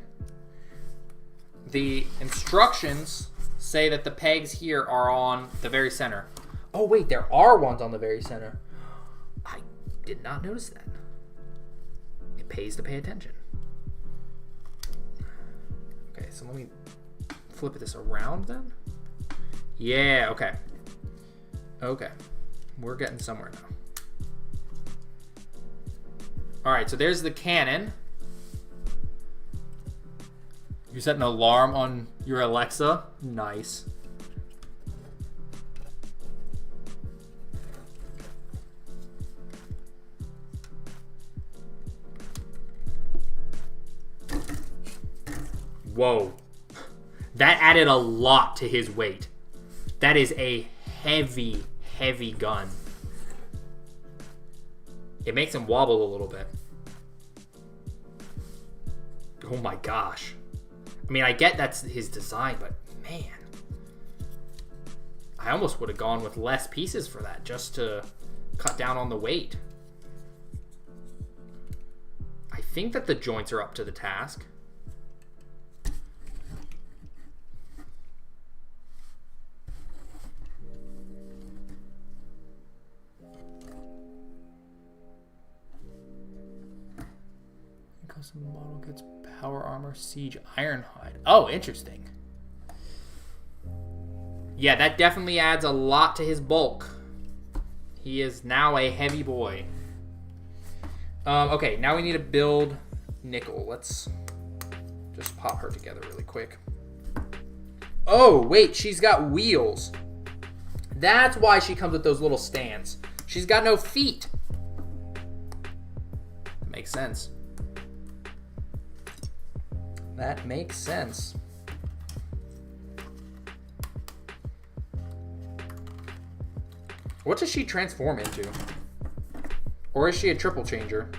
The instructions say that the pegs here are on the very center. Oh, wait, there are ones on the very center. I did not notice that. It pays to pay attention. Okay, so let me flip this around then. Yeah, okay. Okay. We're getting somewhere now. All right, so there's the cannon. You set an alarm on your Alexa. Nice. Whoa. That added a lot to his weight. That is a heavy, heavy gun. It makes him wobble a little bit. Oh my gosh. I mean, I get that's his design, but man. I almost would have gone with less pieces for that, just to cut down on the weight. I think that the joints are up to the task. Custom model gets power armor, siege, ironhide. Oh, interesting. Yeah, that definitely adds a lot to his bulk. He is now a heavy boy. Okay, now we need to build Nickel. Let's just pop her together really quick. Oh, wait, she's got wheels. That's why she comes with those little stands. She's got no feet. Makes sense. That makes sense. What does she transform into? Or is she a triple changer?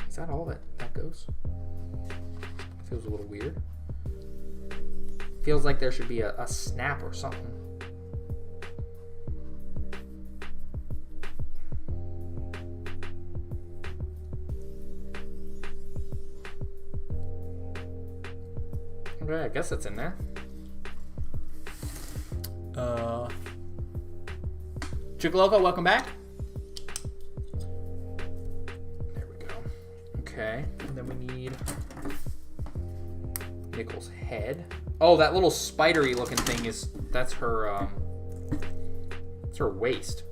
Is that all that goes? Feels a little weird. Feels like there should be a snap or something. Okay, I guess that's in there. Chicoloco, welcome back. There we go. Okay, and then we need Nickel's head. Oh, that little spidery looking thing that's her it's her waist.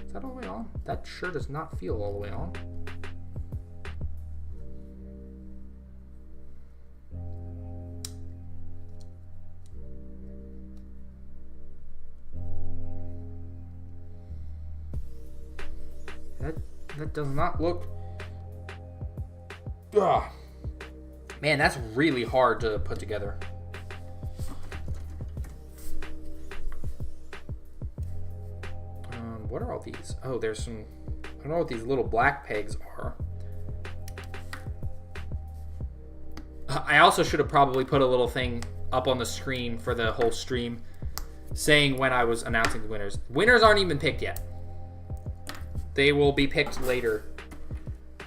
Is that all the way on? That sure does not feel all the way on. That does not look... Ugh. Man, that's really hard to put together. What are all these? Oh, there's some... I don't know what these little black pegs are. I also should have probably put a little thing up on the screen for the whole stream saying when I was announcing the winners. Winners aren't even picked yet. They will be picked later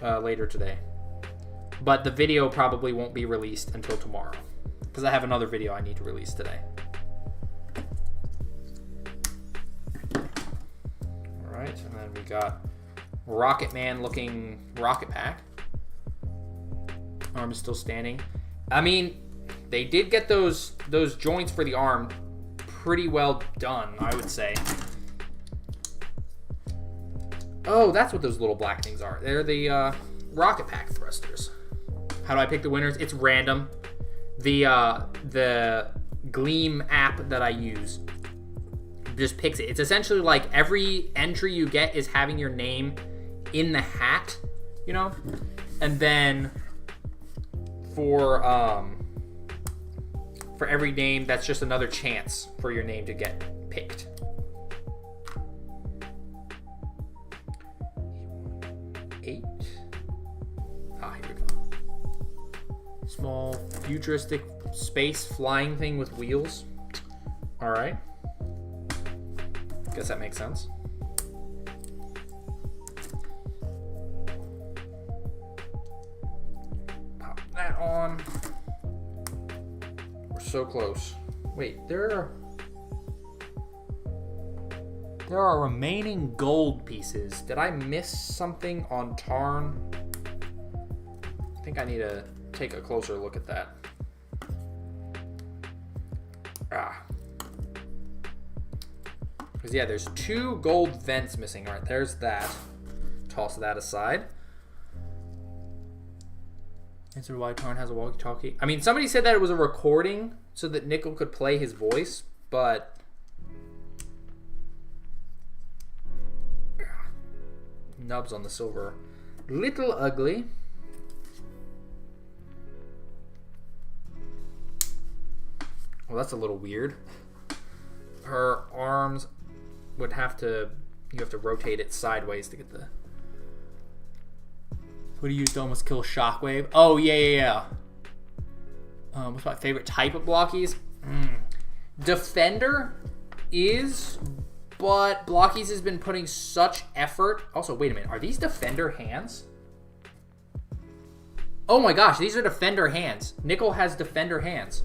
today. But the video probably won't be released until tomorrow because I have another video I need to release today. And then we got Rocket Man looking rocket pack. Arm is still standing. I mean, they did get those joints for the arm pretty well done, I would say. Oh, that's what those little black things are. They're the rocket pack thrusters. How do I pick the winners? It's random. The Gleam app that I use just picks it. It's essentially like every entry you get is having your name in the hat, you know? And then for every name, that's just another chance for your name to get picked. Eight. Ah, here we go. Small futuristic space flying thing with wheels. All right. Guess that makes sense. Pop that on. We're so close. Wait, there are remaining gold pieces. Did I miss something on Tarn? I think I need to take a closer look at that. Because, yeah, there's 2 gold vents missing. All right, there's that. Toss that aside. Answer why Tarn has a walkie-talkie. I mean, somebody said that it was a recording so that Nickel could play his voice, but... Nubs on the silver. Little ugly. Well, that's a little weird. Her arms would have to... You have to rotate it sideways to get the... What do you use to almost kill Shockwave? Oh, yeah. What's my favorite type of Blokees? Defender is... But Blokees has been putting such effort... Also, wait a minute. Are these Defender hands? Oh my gosh, these are Defender hands. Nickel has Defender hands.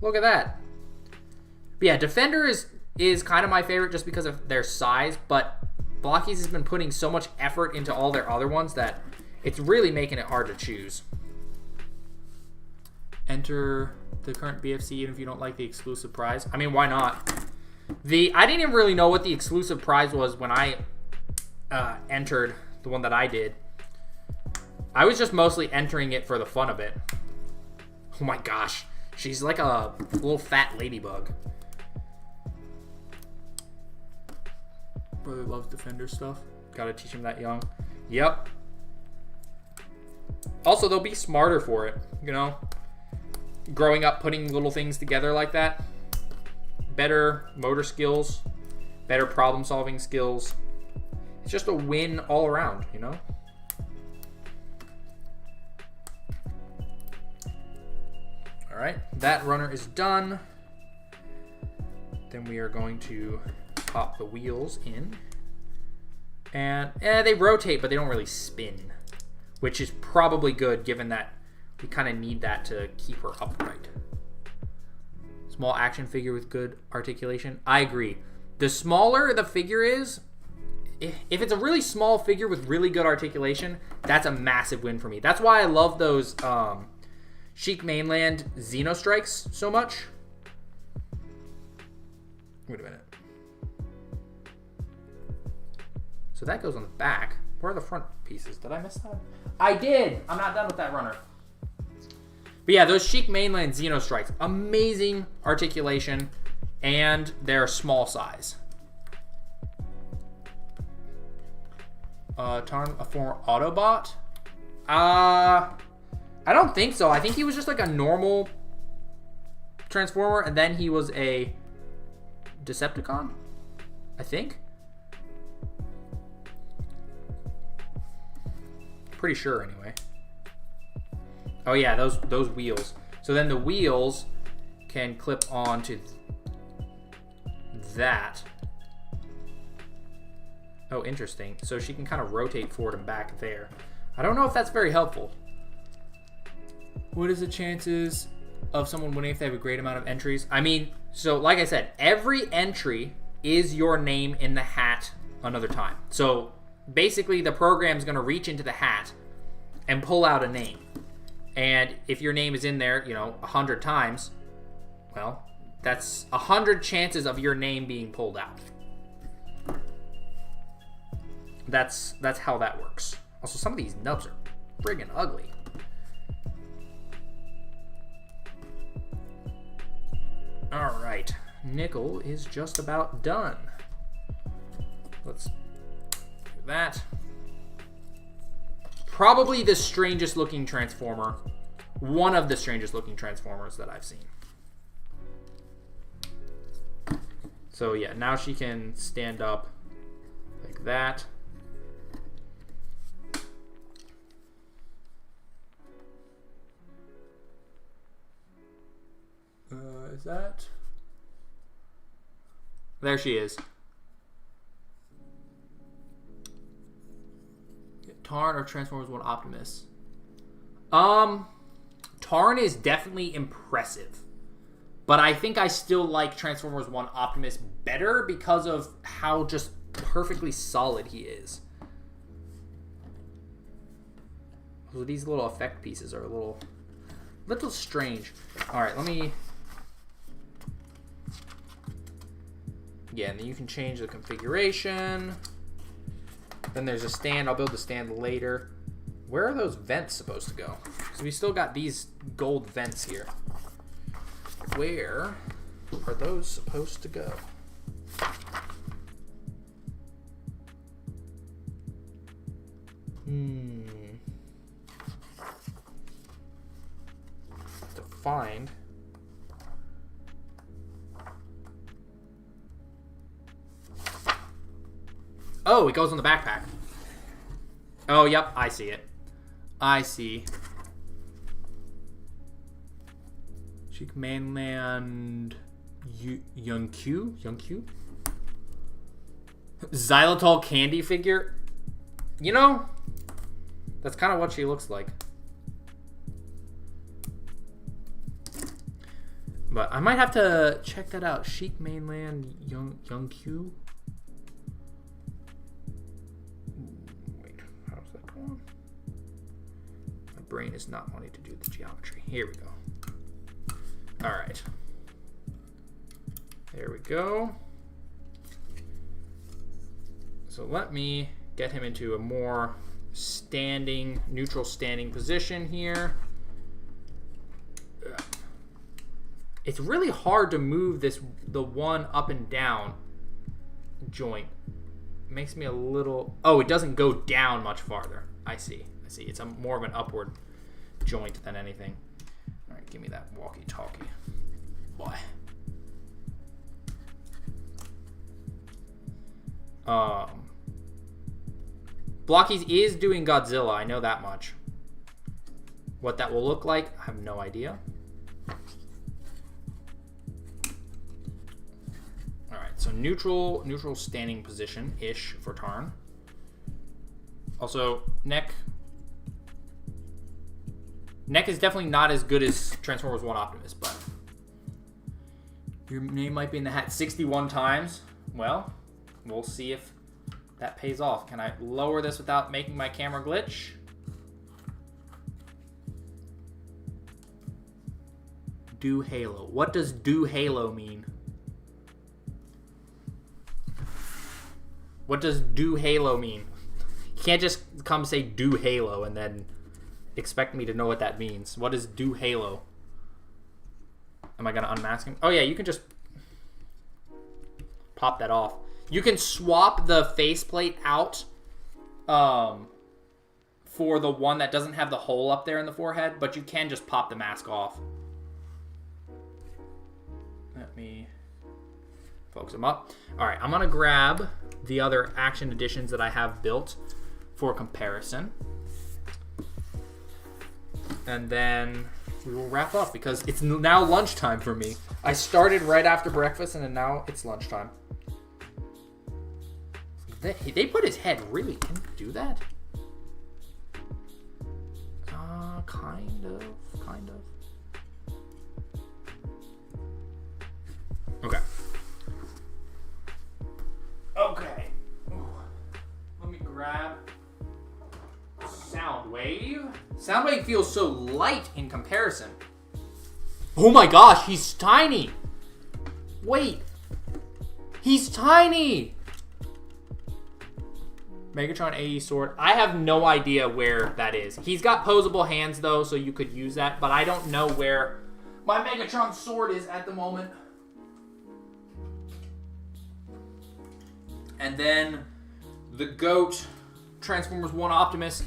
Look at that. But yeah, Defender is kind of my favorite just because of their size, but Blokees has been putting so much effort into all their other ones that it's really making it hard to choose. Enter the current BFC even if you don't like the exclusive prize. I mean, why not? I didn't even really know what the exclusive prize was when I entered the one that I did. I was just mostly entering it for the fun of it. Oh my gosh. She's like a little fat ladybug. Brother loves Defender stuff. Gotta teach him that young. Yep. Also, they'll be smarter for it, you know? Growing up, putting little things together like that. Better motor skills. Better problem-solving skills. It's just a win all around, you know? Alright, that runner is done. Then we are going to pop the wheels in. And they rotate, but they don't really spin. Which is probably good, given that we kind of need that to keep her upright. Small action figure with good articulation. I agree. The smaller the figure is, if it's a really small figure with really good articulation, that's a massive win for me. That's why I love those Chic Mainland Xenostrikes so much. Wait a minute. So that goes on the back. Where are the front pieces? Did I miss that? I did! I'm not done with that runner. But yeah, those Chic Mainland Xenostrikes. Amazing articulation. And they're small size. Tarn, a former Autobot? I don't think so. I think he was just like a normal Transformer, and then he was a Decepticon? I think. Pretty sure, anyway. Oh yeah, those wheels. So then the wheels can clip onto that. Oh, interesting. So she can kind of rotate forward and back there. I don't know if that's very helpful. What is the chances of someone winning if they have a great amount of entries? I mean, so like I said, every entry is your name in the hat another time. So basically the program's going to reach into the hat and pull out a name. And if your name is in there, 100 times, well, that's 100 chances of your name being pulled out. That's how that works. Also, some of these nubs are friggin' ugly. All right, nickel is just about done. Let's do that. Probably the strangest looking transformer. One of the strangest looking transformers that I've seen. So yeah, now she can stand up like that. Is that? There she is. Tarn or Transformers 1 Optimus? Tarn is definitely impressive. But I think I still like Transformers 1 Optimus better because of how just perfectly solid he is. So these little effect pieces are a little strange. Alright, let me... Yeah, and then you can change the configuration. Then there's a stand. I'll build the stand later. Where are those vents supposed to go? So we still got these gold vents here. Where are those supposed to go? To find. Oh, it goes on the backpack. Oh, yep, I see it. I see. Chic Mainland Young Q? Xylitol candy figure? That's kind of what she looks like. But I might have to check that out. Chic Mainland Young Q? Brain is not wanting to do the geometry. Here we go. All right. There we go. So let me get him into a more neutral standing position here. It's really hard to move the one up and down joint. It makes me a little... Oh, it doesn't go down much farther. I see. It's more of an upward joint than anything. All right, give me that walkie-talkie. Boy. Blokees is doing Godzilla. I know that much. What that will look like, I have no idea. All right, so neutral standing position-ish for Tarn. Also, neck is definitely not as good as Transformers 1 Optimus, but your name might be in the hat 61 times. Well, we'll see if that pays off. Can I lower this without making my camera glitch? Do Halo. What does do Halo mean? What does do Halo mean? You can't just come say do Halo and then expect me to know what that means. What is do Halo? Am I gonna unmask him? Oh yeah, you can just pop that off. You can swap the faceplate out for the one that doesn't have the hole up there in the forehead, but you can just pop the mask off. Let me focus him up. All right, I'm gonna grab the other Action Editions that I have built for comparison. And then we will wrap up because it's now lunchtime for me. I started right after breakfast and then now it's lunchtime. They put his head really... Can you do that? Kind of. Okay. Soundwave? Soundwave feels so light in comparison. Oh my gosh, he's tiny. Wait. He's tiny. Megatron AE sword. I have no idea where that is. He's got poseable hands though, so you could use that, but I don't know where my Megatron sword is at the moment. And then the GOAT, Transformers 1 Optimus.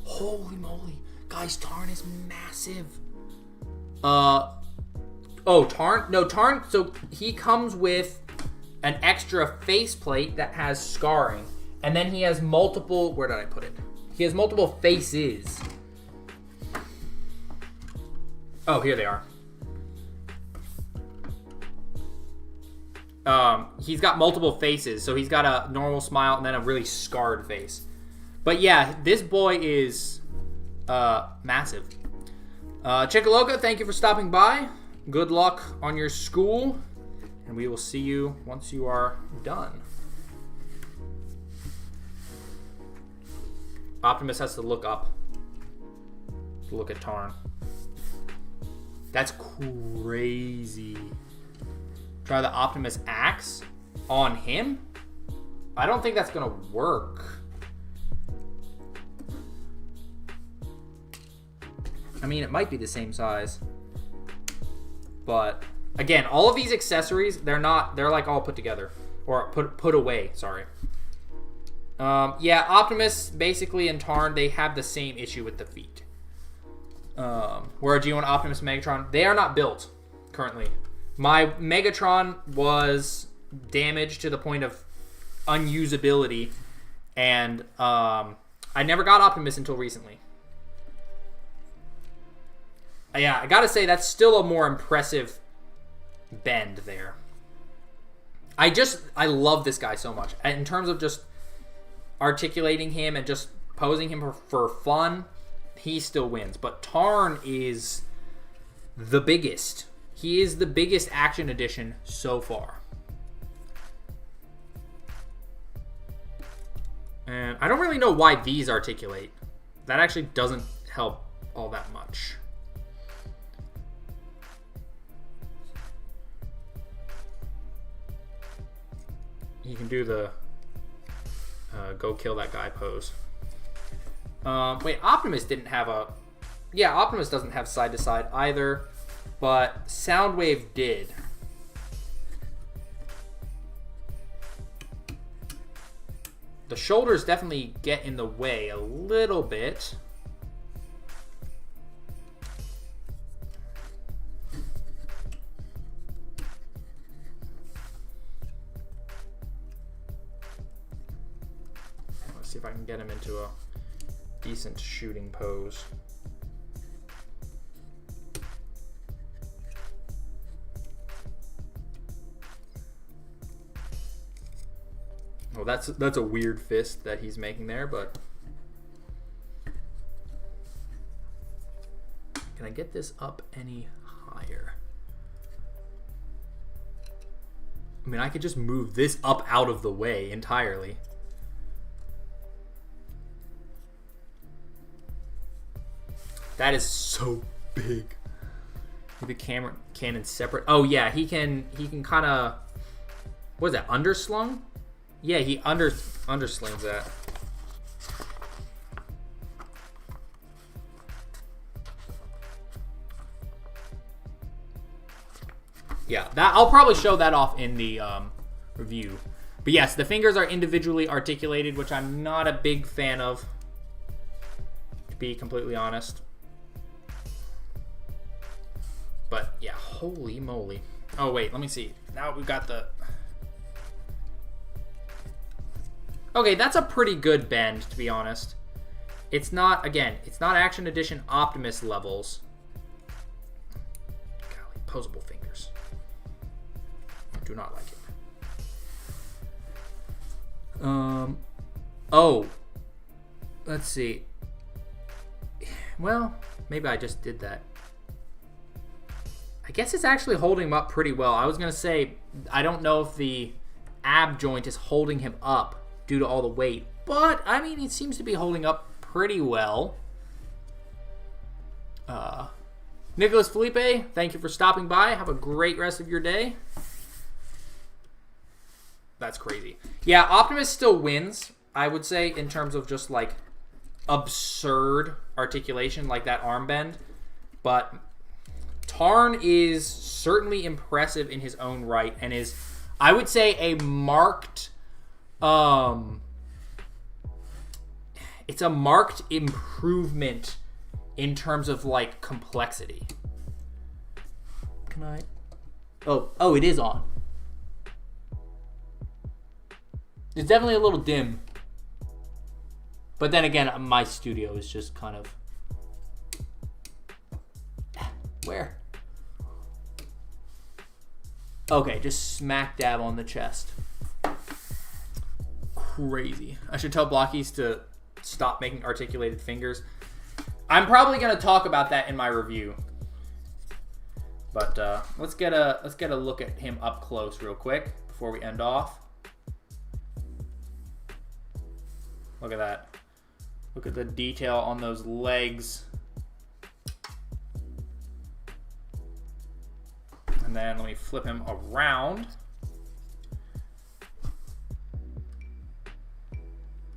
Holy moly. Guys, Tarn is massive. Oh, Tarn? No, Tarn, so he comes with an extra faceplate that has scarring. And then he has multiple, where did I put it? He has multiple faces. Oh, here they are. He's got multiple faces. So he's got a normal smile and then a really scarred face. But yeah, this boy is massive. Chicaloka, thank you for stopping by. Good luck on your school. And we will see you once you are done. Optimus has to look up to look at Tarn. That's crazy. Try the Optimus axe on him? I don't think that's gonna work. I mean, it might be the same size. But again, all of these accessories, they're like all put together. Or put away, sorry. Yeah, Optimus, basically, and Tarn, they have the same issue with the feet. Where G1 Optimus Megatron, they are not built currently. My Megatron was damaged to the point of unusability, and I never got Optimus until recently. Yeah, I gotta say, that's still a more impressive bend there. I love this guy so much. In terms of just articulating him and just posing him for fun, he still wins. But Tarn is the biggest. He is the biggest action edition so far. And I don't really know why these articulate. That actually doesn't help all that much. You can do the go kill that guy pose. Wait, Optimus didn't have a... Yeah, Optimus doesn't have side to side either, but Soundwave did. The shoulders definitely get in the way a little bit. See if I can get him into a decent shooting pose. Well, that's a weird fist that he's making there, but can I get this up any higher? I mean, I could just move this up out of the way entirely. That is so big. The camera cannon separate. Oh yeah, he can kind of, what is that, underslung? Yeah, he underslings that. Yeah, that I'll probably show that off in the review. But yes, the fingers are individually articulated, which I'm not a big fan of, to be completely honest. But yeah, holy moly. Oh wait, let me see. Now we've got the... Okay, that's a pretty good bend, to be honest. It's not, again, it's not Action Edition Optimus levels. Golly, poseable fingers. I do not like it. Oh. Let's see. Well, maybe I just did that. I guess it's actually holding him up pretty well. I was going to say, I don't know if the ab joint is holding him up due to all the weight. But, I mean, it seems to be holding up pretty well. Nicholas Felipe, thank you for stopping by. Have a great rest of your day. That's crazy. Yeah, Optimus still wins, I would say, in terms of just, like, absurd articulation, like that arm bend. But Tarn is certainly impressive in his own right and is, I would say, a marked... it's a marked improvement in terms of, like, complexity. Can I... Oh, it is on. It's definitely a little dim. But then again, my studio is just kind of... Where? Okay, just smack dab on the chest. Crazy. I should tell Blokees to stop making articulated fingers. I'm probably going to talk about that in my review. But let's get a look at him up close real quick before we end off. Look at that. Look at the detail on those legs. And then let me flip him around.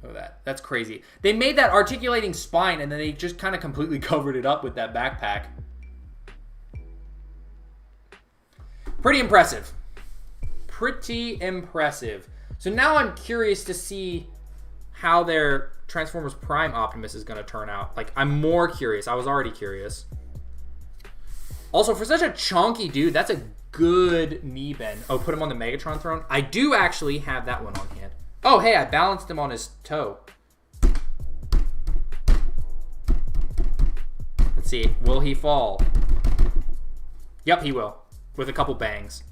Look at that. That's crazy. They made that articulating spine and then they just kind of completely covered it up with that backpack. Pretty impressive. Pretty impressive. So now I'm curious to see how their Transformers Prime Optimus is going to turn out. Like, I'm more curious. I was already curious. Also, for such a chonky dude, that's a good knee bend. Oh, put him on the Megatron throne? I do actually have that one on hand. Oh, hey, I balanced him on his toe. Let's see. Will he fall? Yep, he will. With a couple bangs.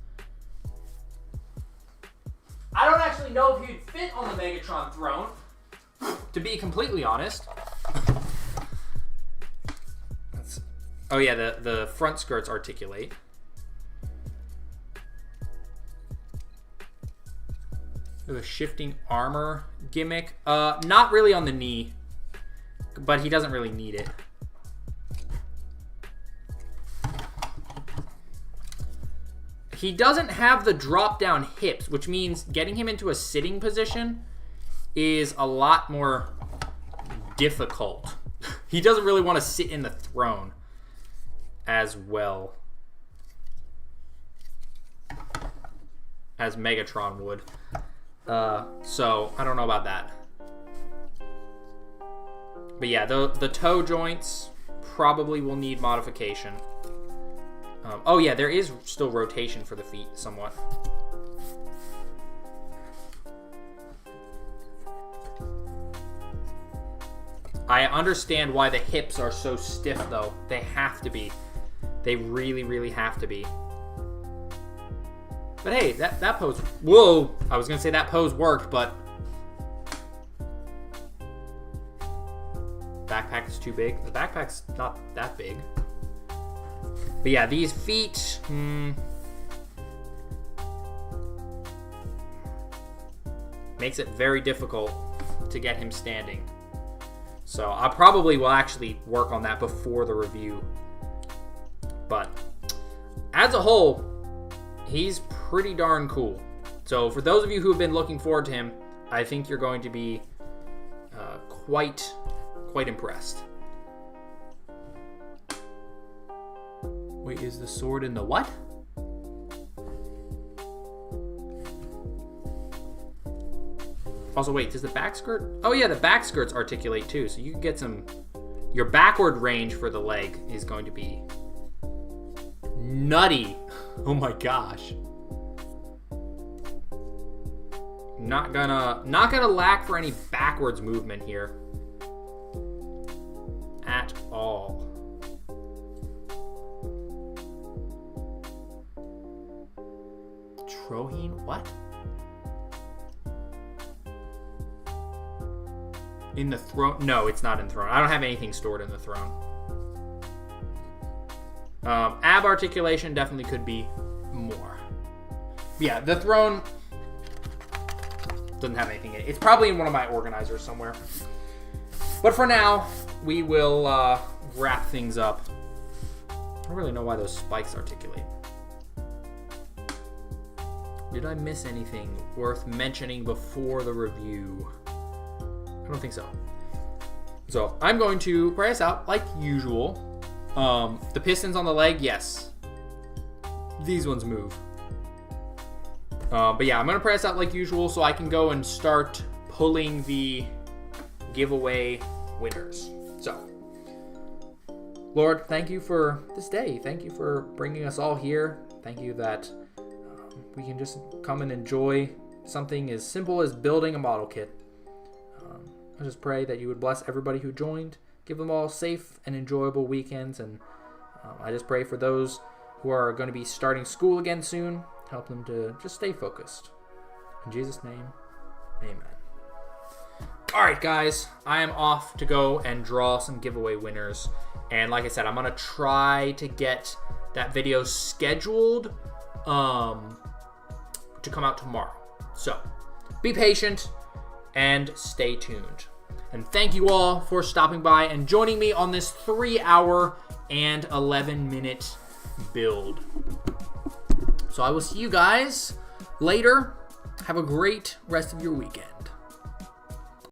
I don't actually know if he'd fit on the Megatron throne, to be completely honest. Oh yeah, the front skirts articulate. The shifting armor gimmick. Not really on the knee, but he doesn't really need it. He doesn't have the drop down hips, which means getting him into a sitting position is a lot more difficult. He doesn't really want to sit in the throne as well as Megatron would. So I don't know about that. But yeah, the toe joints probably will need modification. Oh yeah, there is still rotation for the feet somewhat. I understand why the hips are so stiff though. They have to be. They really, really have to be. But hey, that pose... Whoa! I was going to say that pose worked, but... Backpack is too big. The backpack's not that big. But yeah, these feet... makes it very difficult to get him standing. So I probably will actually work on that before the review. But as a whole, he's pretty darn cool. So for those of you who have been looking forward to him, I think you're going to be quite impressed. Wait, is the sword in the what? Also, wait, does the back skirt? Oh yeah, the back skirts articulate too, so you can get some... Your backward range for the leg is going to be nutty. Oh my gosh. Not gonna lack for any backwards movement here. At all. Troheen, what? In the throne? No, it's not in throne. I don't have anything stored in the throne. Ab articulation definitely could be more. Yeah, the throne doesn't have anything in it. It's probably in one of my organizers somewhere. But for now, we will wrap things up don't really know why those spikes articulate. Did I miss anything worth mentioning before the review? I don't think so. So I'm going to pray us out like usual. The pistons on the leg, yes. These ones move. But yeah, I'm going to pray us out like usual so I can go and start pulling the giveaway winners. So, Lord, thank you for this day. Thank you for bringing us all here. Thank you that we can just come and enjoy something as simple as building a model kit. I just pray that you would bless everybody who joined, give them all safe and enjoyable weekends, and I just pray for those who are going to be starting school again soon, help them to just stay focused. In Jesus' name, amen. All right, guys, I am off to go and draw some giveaway winners, and like I said, I'm going to try to get that video scheduled to come out tomorrow. So be patient and stay tuned. And thank you all for stopping by and joining me on this 3-hour and 11-minute build. So I will see you guys later. Have a great rest of your weekend.